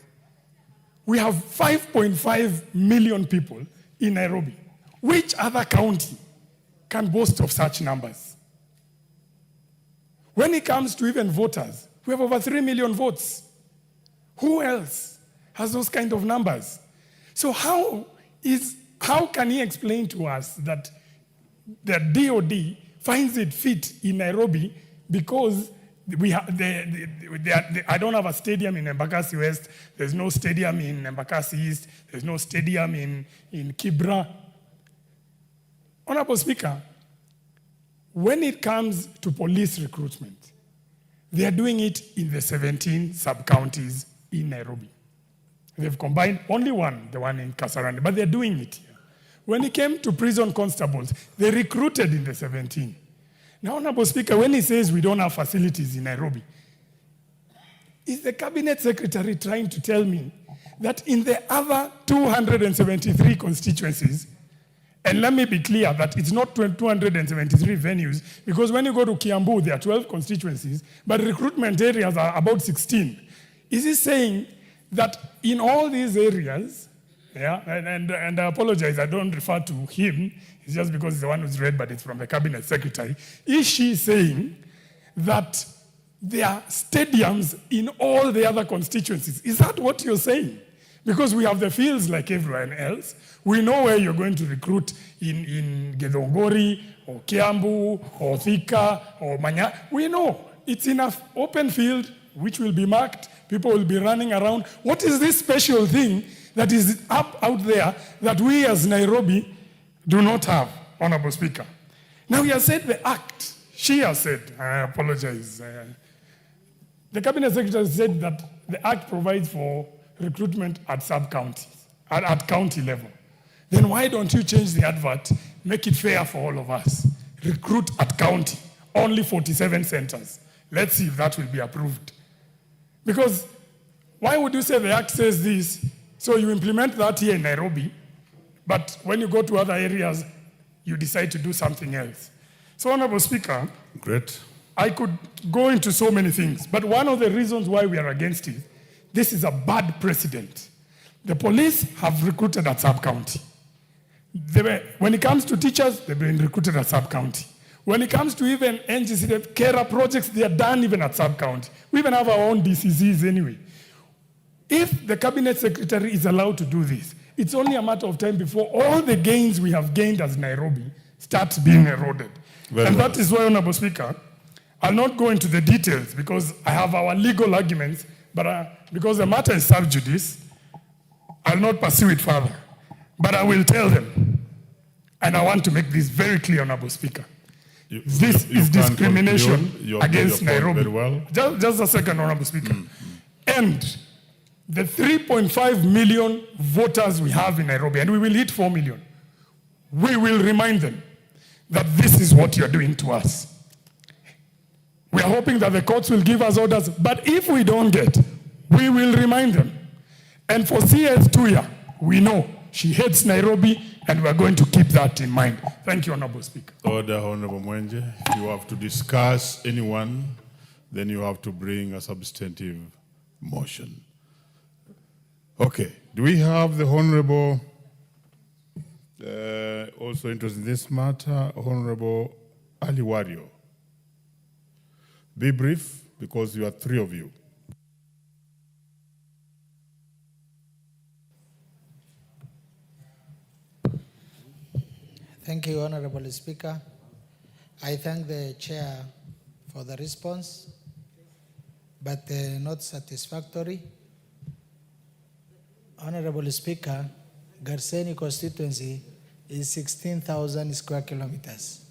We have 5.5 million people in Nairobi. Which other county can boast of such numbers? When it comes to even voters, we have over 3 million votes. Who else has those kind of numbers? So how can he explain to us that the DOD finds it fit in Nairobi because I don't have a stadium in Embakasi West, there's no stadium in Embakasi East, there's no stadium in Kibra. Honorable Speaker, when it comes to police recruitment, they are doing it in the 17 sub-counties in Nairobi. They've combined only one, the one in Kasarani, but they're doing it here. When it came to prison constables, they recruited in the 17. Now, Honorable Speaker, when he says we don't have facilities in Nairobi, is the Cabinet Secretary trying to tell me that in the other 273 constituencies, and let me be clear that it's not 273 venues, because when you go to Kiambu, there are 12 constituencies, but recruitment areas are about 16. Is he saying that in all these areas, and I apologize, I don't refer to him, it's just because it's the one who's read, but it's from the Cabinet Secretary, is she saying that there are stadiums in all the other constituencies? Is that what you're saying? Because we have the fields like everyone else. We know where you're going to recruit in Githongori or Kiambu or Thika or Manya. We know it's enough open field which will be marked. People will be running around. What is this special thing that is out there that we as Nairobi do not have, Honorable Speaker? Now, he has said the act. She has said, I apologize. The Cabinet Secretary said that the act provides for recruitment at sub-counties, at county level. Then why don't you change the advert, make it fair for all of us? Recruit at county, only 47 centers. Let's see if that will be approved. Because why would you say the act says this, so you implement that here in Nairobi, but when you go to other areas, you decide to do something else? So, Honorable Speaker, great. I could go into so many things, but one of the reasons why we are against it, this is a bad precedent. The police have recruited at sub-county. When it comes to teachers, they've been recruited at sub-county. When it comes to even NGC, CARA projects, they are done even at sub-county. We even have our own DCCs anyway. If the Cabinet Secretary is allowed to do this, it's only a matter of time before all the gains we have gained as Nairobi starts being eroded. That is why, Honorable Speaker, I'll not go into the details because I have our legal arguments, but because the matter is sub judice, I'll not pursue it further. But I will tell them, and I want to make this very clear, Honorable Speaker. This is discrimination against Nairobi. Well. Just a second, Honorable Speaker. And the 3.5 million voters we have in Nairobi, and we will hit 4 million, we will remind them that this is what you're doing to us. We are hoping that the courts will give us orders, but if we don't get, we will remind them. And for CS Tuya, we know she hates Nairobi, and we're going to keep that in mind. Thank you, Honorable Speaker. Order, Honorable Mwenje. If you have to discuss anyone, then you have to bring a substantive motion. Okay. Do we have the Honorable, also interested in this matter, Honorable Ali Wario? Be brief, because you are three of you. Thank you, Honorable Speaker. I thank the Chair for the response, but not satisfactory. Honorable Speaker, Garseni constituency is 16,000 square kilometers.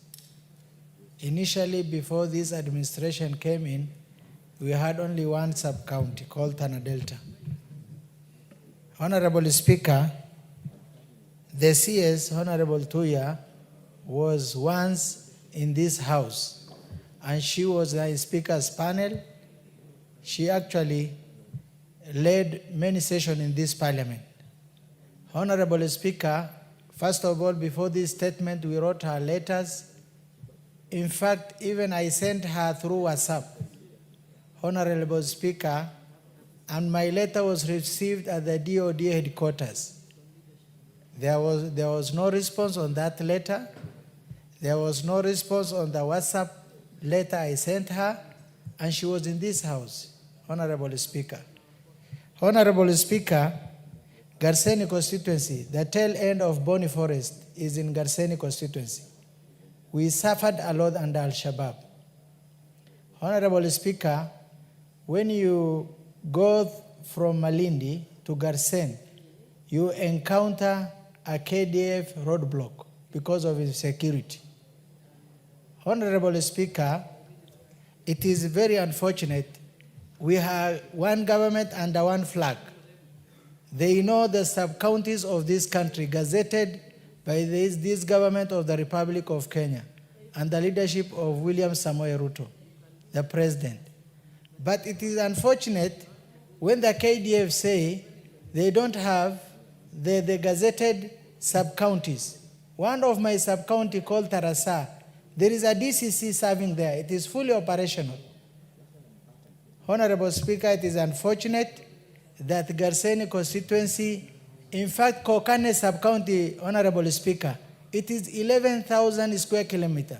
Initially, before this administration came in, we had only one sub-county called Tana Delta. Honorable Speaker, the CS, Honorable Tuya, was once in this house, and she was in Speaker's panel. She actually led many sessions in this parliament. Honorable Speaker, first of all, before this statement, we wrote her letters. In fact, even I sent her through WhatsApp, Honorable Speaker, and my letter was received at the DOD headquarters. There was no response on that letter. There was no response on the WhatsApp letter I sent her, and she was in this house, Honorable Speaker. Honorable Speaker, Garseni constituency, the tail end of Boni Forest is in Garseni constituency. We suffered a lot under Al-Shabaab. Honorable Speaker, when you go from Malindi to Garsen, you encounter a KDF roadblock because of its security. Honorable Speaker, it is very unfortunate. We have one government under one flag. They know the sub-counties of this country gazetted by this government of the Republic of Kenya and the leadership of William Samoei Ruto, the president. But it is unfortunate when the KDF say they don't have the gazetted sub-counties. One of my sub-county called Tarasa, there is a DCC serving there. It is fully operational. Honorable Speaker, it is unfortunate that Garseni constituency, in fact, Kokane sub-county, Honorable Speaker, it is 11,000 square kilometers.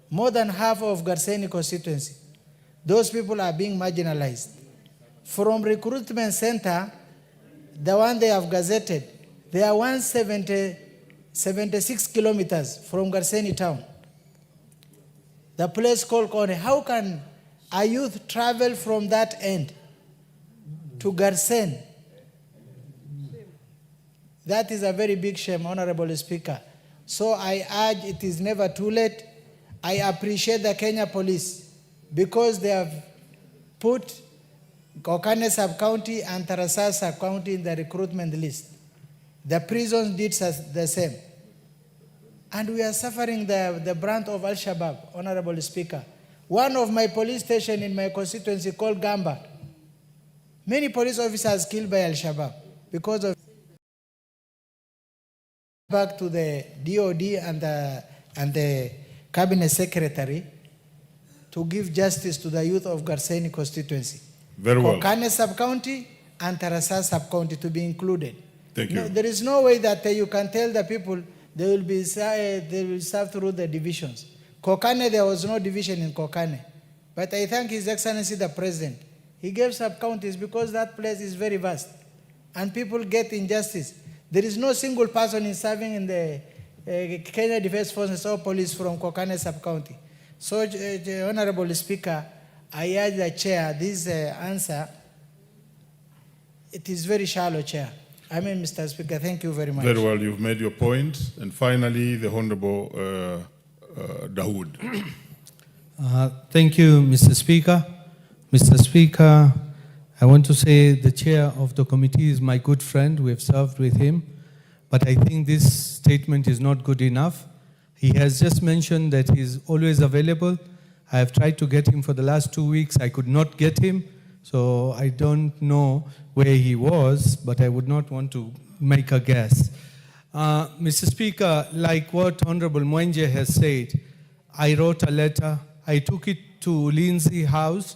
More than half of Garseni constituency. Those people are being marginalized. From recruitment center, the one they have gazetted, they are 176 kilometers from Garseni town. The place called Kone. How can a youth travel from that end to Garsen? That is a very big shame, Honorable Speaker. So I urge, it is never too late. I appreciate the Kenya Police because they have put Kokane Sub-County and Tarasa Sub-County in the recruitment list. The prisons did the same. And we are suffering the brunt of Al-Shabaab, Honorable Speaker. One of my police stations in my constituency called Gamba, many police officers killed by Al-Shabaab because of back to the DOD and the Cabinet Secretary to give justice to the youth of Garseni constituency. Very well. Kokane Sub-County and Tarasa Sub-County to be included. Thank you. No, there is no way that you can tell the people they will serve through the divisions. Kokane, there was no division in Kokane. But I thank His Excellency the President. He gave sub-counties because that place is very vast. And people get injustice. There is no single person in serving in the Kenya Defense Forces or police from Kokane sub-county. So, Honorable Speaker, I urge the Chair, this answer, it is very shallow, Chair. I mean, Mr. Speaker, thank you very much. Very well, you've made your point. And finally, the Honorable Dawood. Thank you, Mr. Speaker. Mr. Speaker, I want to say the chair of the committee is my good friend. We have served with him. But I think this statement is not good enough. He has just mentioned that he's always available. I have tried to get him for the last 2 weeks. I could not get him. So I don't know where he was, but I would not want to make a guess. Mr. Speaker, like what Honorable Mwenje has said, I wrote a letter. I took it to Lindsay House,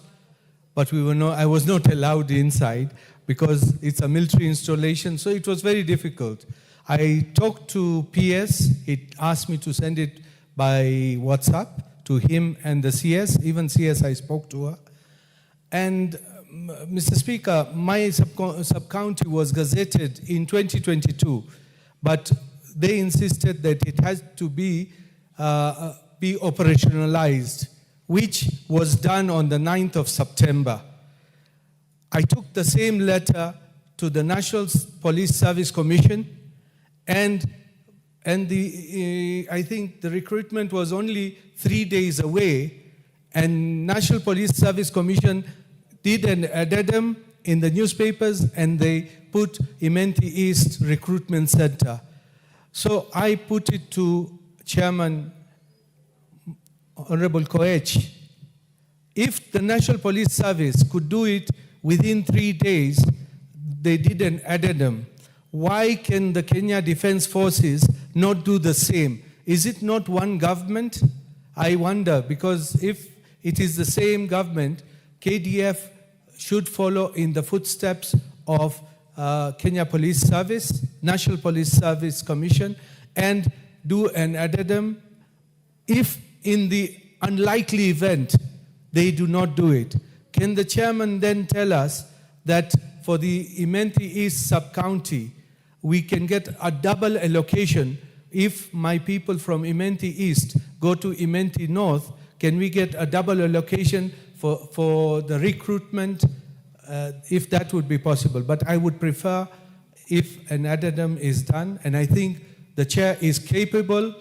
but I was not allowed inside because it's a military installation, so it was very difficult. I talked to PS. It asked me to send it by WhatsApp to him and the CS. Even CS, I spoke to her. And Mr. Speaker, my sub-county was gazetted in 2022, but they insisted that it has to be operationalized, which was done on the 9th of September. I took the same letter to the National Police Service Commission, and I think the recruitment was only 3 days away, and National Police Service Commission did an addendum in the newspapers, and they put Imenti East Recruitment Center. So I put it to Chairman Honorable Koech. If the National Police Service could do it within 3 days, they did an addendum. Why can the Kenya Defense Forces not do the same? Is it not one government? I wonder, because if it is the same government, KDF should follow in the footsteps of Kenya Police Service, National Police Service Commission, and do an addendum. If in the unlikely event they do not do it, can the chairman then tell us that for the Imenti East sub-county, we can get a double allocation? If my people from Imenti East go to Imenti North, can we get a double allocation for the recruitment, if that would be possible? But I would prefer if an addendum is done, and I think the chair is capable.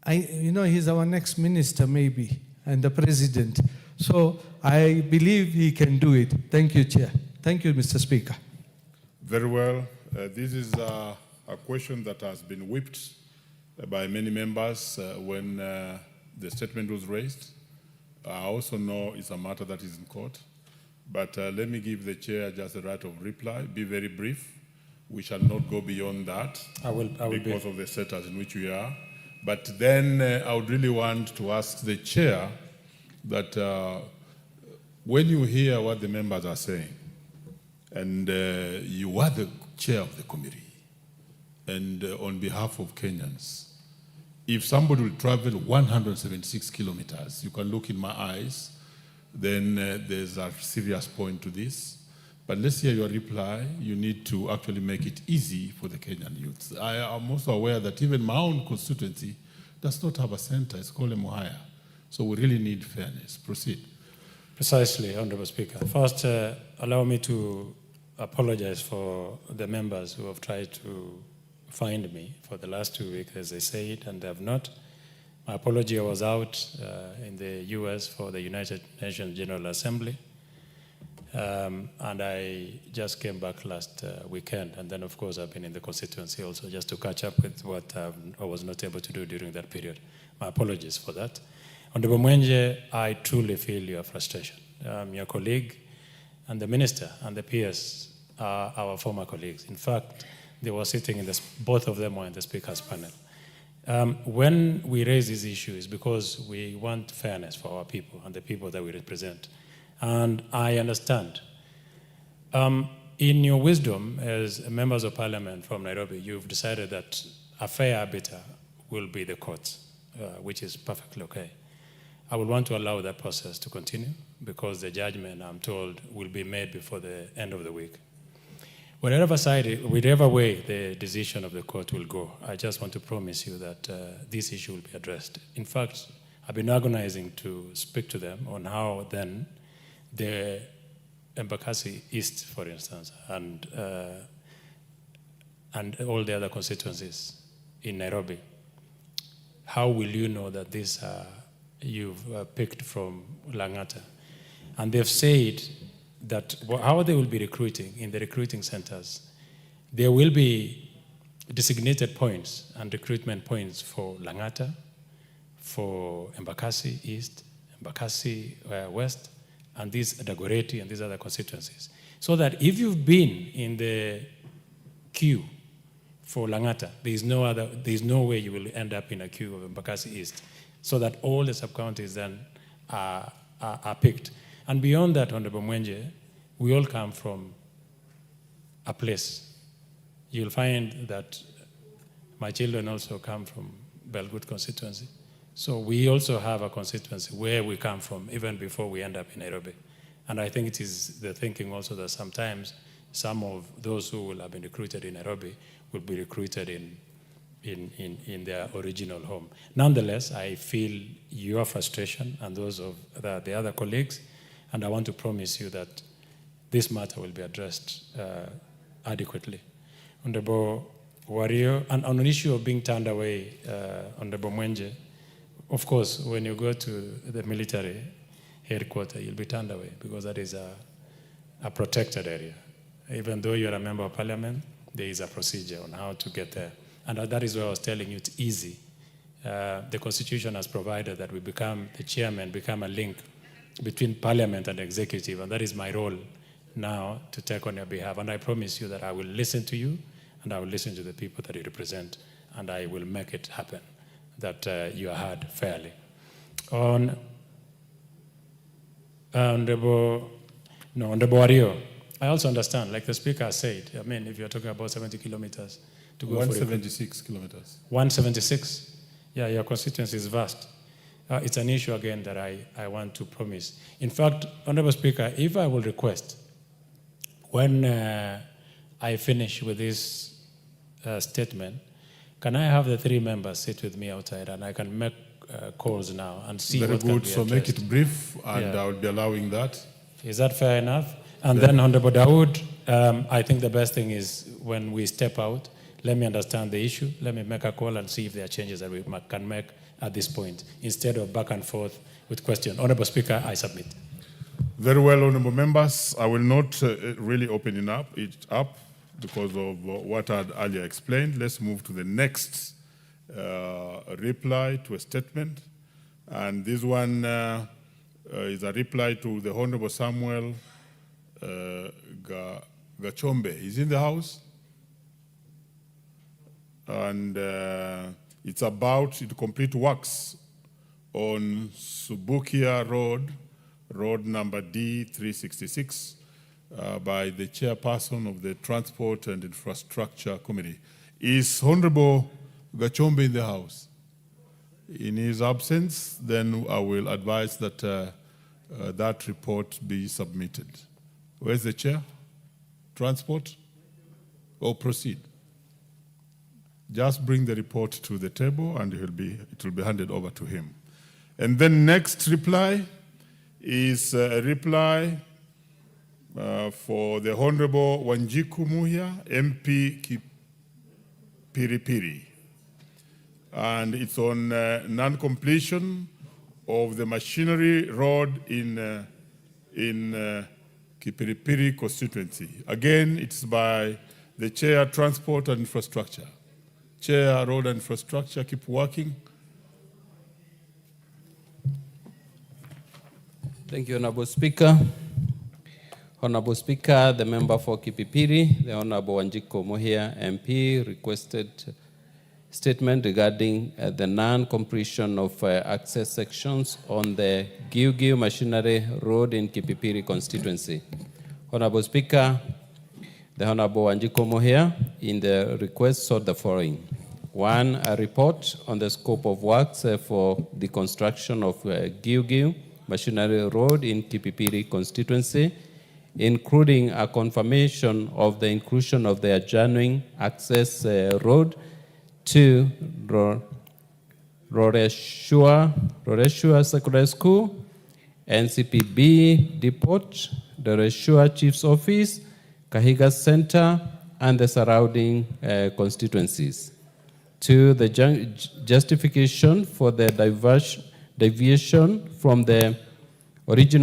He's our next minister maybe, and the president. So I believe he can do it. Thank you, Chair. Thank you, Mr. Speaker. Very well. This is a question that has been whipped by many members when the statement was raised. I also know it's a matter that is in court. But let me give the chair just the right of reply. Be very brief. We shall not go beyond that. I will because of the status in which we are. But then I would really want to ask the chair that when you hear what the members are saying, and you are the chair of the committee, and on behalf of Kenyans, if somebody will travel 176 kilometers, you can look in my eyes, then there's a serious point to this. But let's hear your reply. You need to actually make it easy for the Kenyan youths. I am also aware that even my own constituency does not have a center. It's called Emuhaya. So we really need fairness. Proceed. Precisely, Honorable Speaker. First, allow me to apologize for the members who have tried to find me for the last 2 weeks, as they said, and they have not. My apology, I was out in the US for the United Nations General Assembly, and I just came back last weekend, and then of course I've been in the constituency also just to catch up with what I was not able to do during that period. My apologies for that. Honorable Mwenje, I truly feel your frustration. Your colleague and the minister and the peers are our former colleagues. In fact, they were sitting in this, both of them were in the speaker's panel. When we raise these issues, because we want fairness for our people and the people that we represent. And I understand. In your wisdom, as members of parliament from Nairobi, you've decided that a fair arbiter will be the courts, which is perfectly okay. I would want to allow that process to continue because the judgment, I'm told, will be made before the end of the week. Whatever way the decision of the court will go, I just want to promise you that this issue will be addressed. In fact, I've been organizing to speak to them on how then the Embakasi East, for instance, and all the other constituencies in Nairobi, how will you know that these you've picked from Langata? And they've said that how they will be recruiting in the recruiting centers, there will be designated points and recruitment points for Langata, for Embakasi East, Embakasi West, and these Dagoretti and these other constituencies. So that if you've been in the queue for Langata, there is no way you will end up in a queue of Embakasi East. So that all the sub-counties then are picked. And beyond that, Honorable Mwenje, we all come from a place. You'll find that my children also come from Belgut constituency. So we also have a constituency where we come from, even before we end up in Nairobi. And I think it is the thinking also that sometimes some of those who will have been recruited in Nairobi will be recruited in their original home. Nonetheless, I feel your frustration and those of the other colleagues, and I want to promise you that this matter will be addressed adequately. Honorable Wario, and on an issue of being turned away, Honorable Mwenje, of course, when you go to the military headquarters, you'll be turned away because that is a protected area. Even though you're a member of parliament, there is a procedure on how to get there. And that is why I was telling you it's easy. The Constitution has provided that the chairman become a link between parliament and executive, and that is my role now to take on your behalf. And I promise you that I will listen to you, and I will listen to the people that you represent, and I will make it happen, that you are heard fairly. On Honorable Wario, I also understand, like the Speaker said, I mean, if you're talking about 70 kilometers, to go 176 kilometers. 176? Yeah, your constituency is vast. It's an issue, again, that I want to promise. In fact, Honorable Speaker, if I will request, when I finish with this statement, can I have the three members sit with me outside and I can make calls now and see Very what good. can be So addressed. make it brief, and Yeah. I will be allowing that. Is that fair enough? And then Honorable Dawood, I think the best thing is when we step out, let me understand the issue, let me make a call and see if there are changes that we can make at this point, instead of back and forth with questions. Honorable Speaker, I submit. Very well, honorable members. I will not really open it up because of what I had earlier explained. Let's move to the next reply to a statement. And this one is a reply to the Honorable Samuel Gachombe. He's in the house. And it's about the complete works on Subukia Road, road number D366, by the chairperson of the Transport and Infrastructure Committee. Is Honorable Gachombe in the house? In his absence, then I will advise that that report be submitted. Where's the chair? transport, or proceed? Just bring the report to the table and it will be handed over to him. And then next reply is a reply for the Honorable Wanjiku Muhia, MP Kipiripiri. And it's on non-completion of the machinery road in Kipiripiri constituency. Again, it's by the Chair, Transport and Infrastructure. Chair, Road and Infrastructure, keep working. Thank you, Honorable Speaker. Honorable Speaker, the member for Kipipiri, the Honorable Wanjiku Muhia, MP, requested statement regarding the non-completion of access sections on the Giugiu Machinery Road in Kipipiri constituency. Honorable Speaker, the Honorable Wanjiku Muhia in the request sought the following. One, a report on the scope of works for the construction of Giugiu Machinery Road in Kipipiri constituency, including a confirmation of the inclusion of the adjoining access road to Roreshua Secondary School, NCPB Depot, the Roreshua Chief's Office, Kahiga Center, and the surrounding constituencies. Two, the justification for the deviation from the original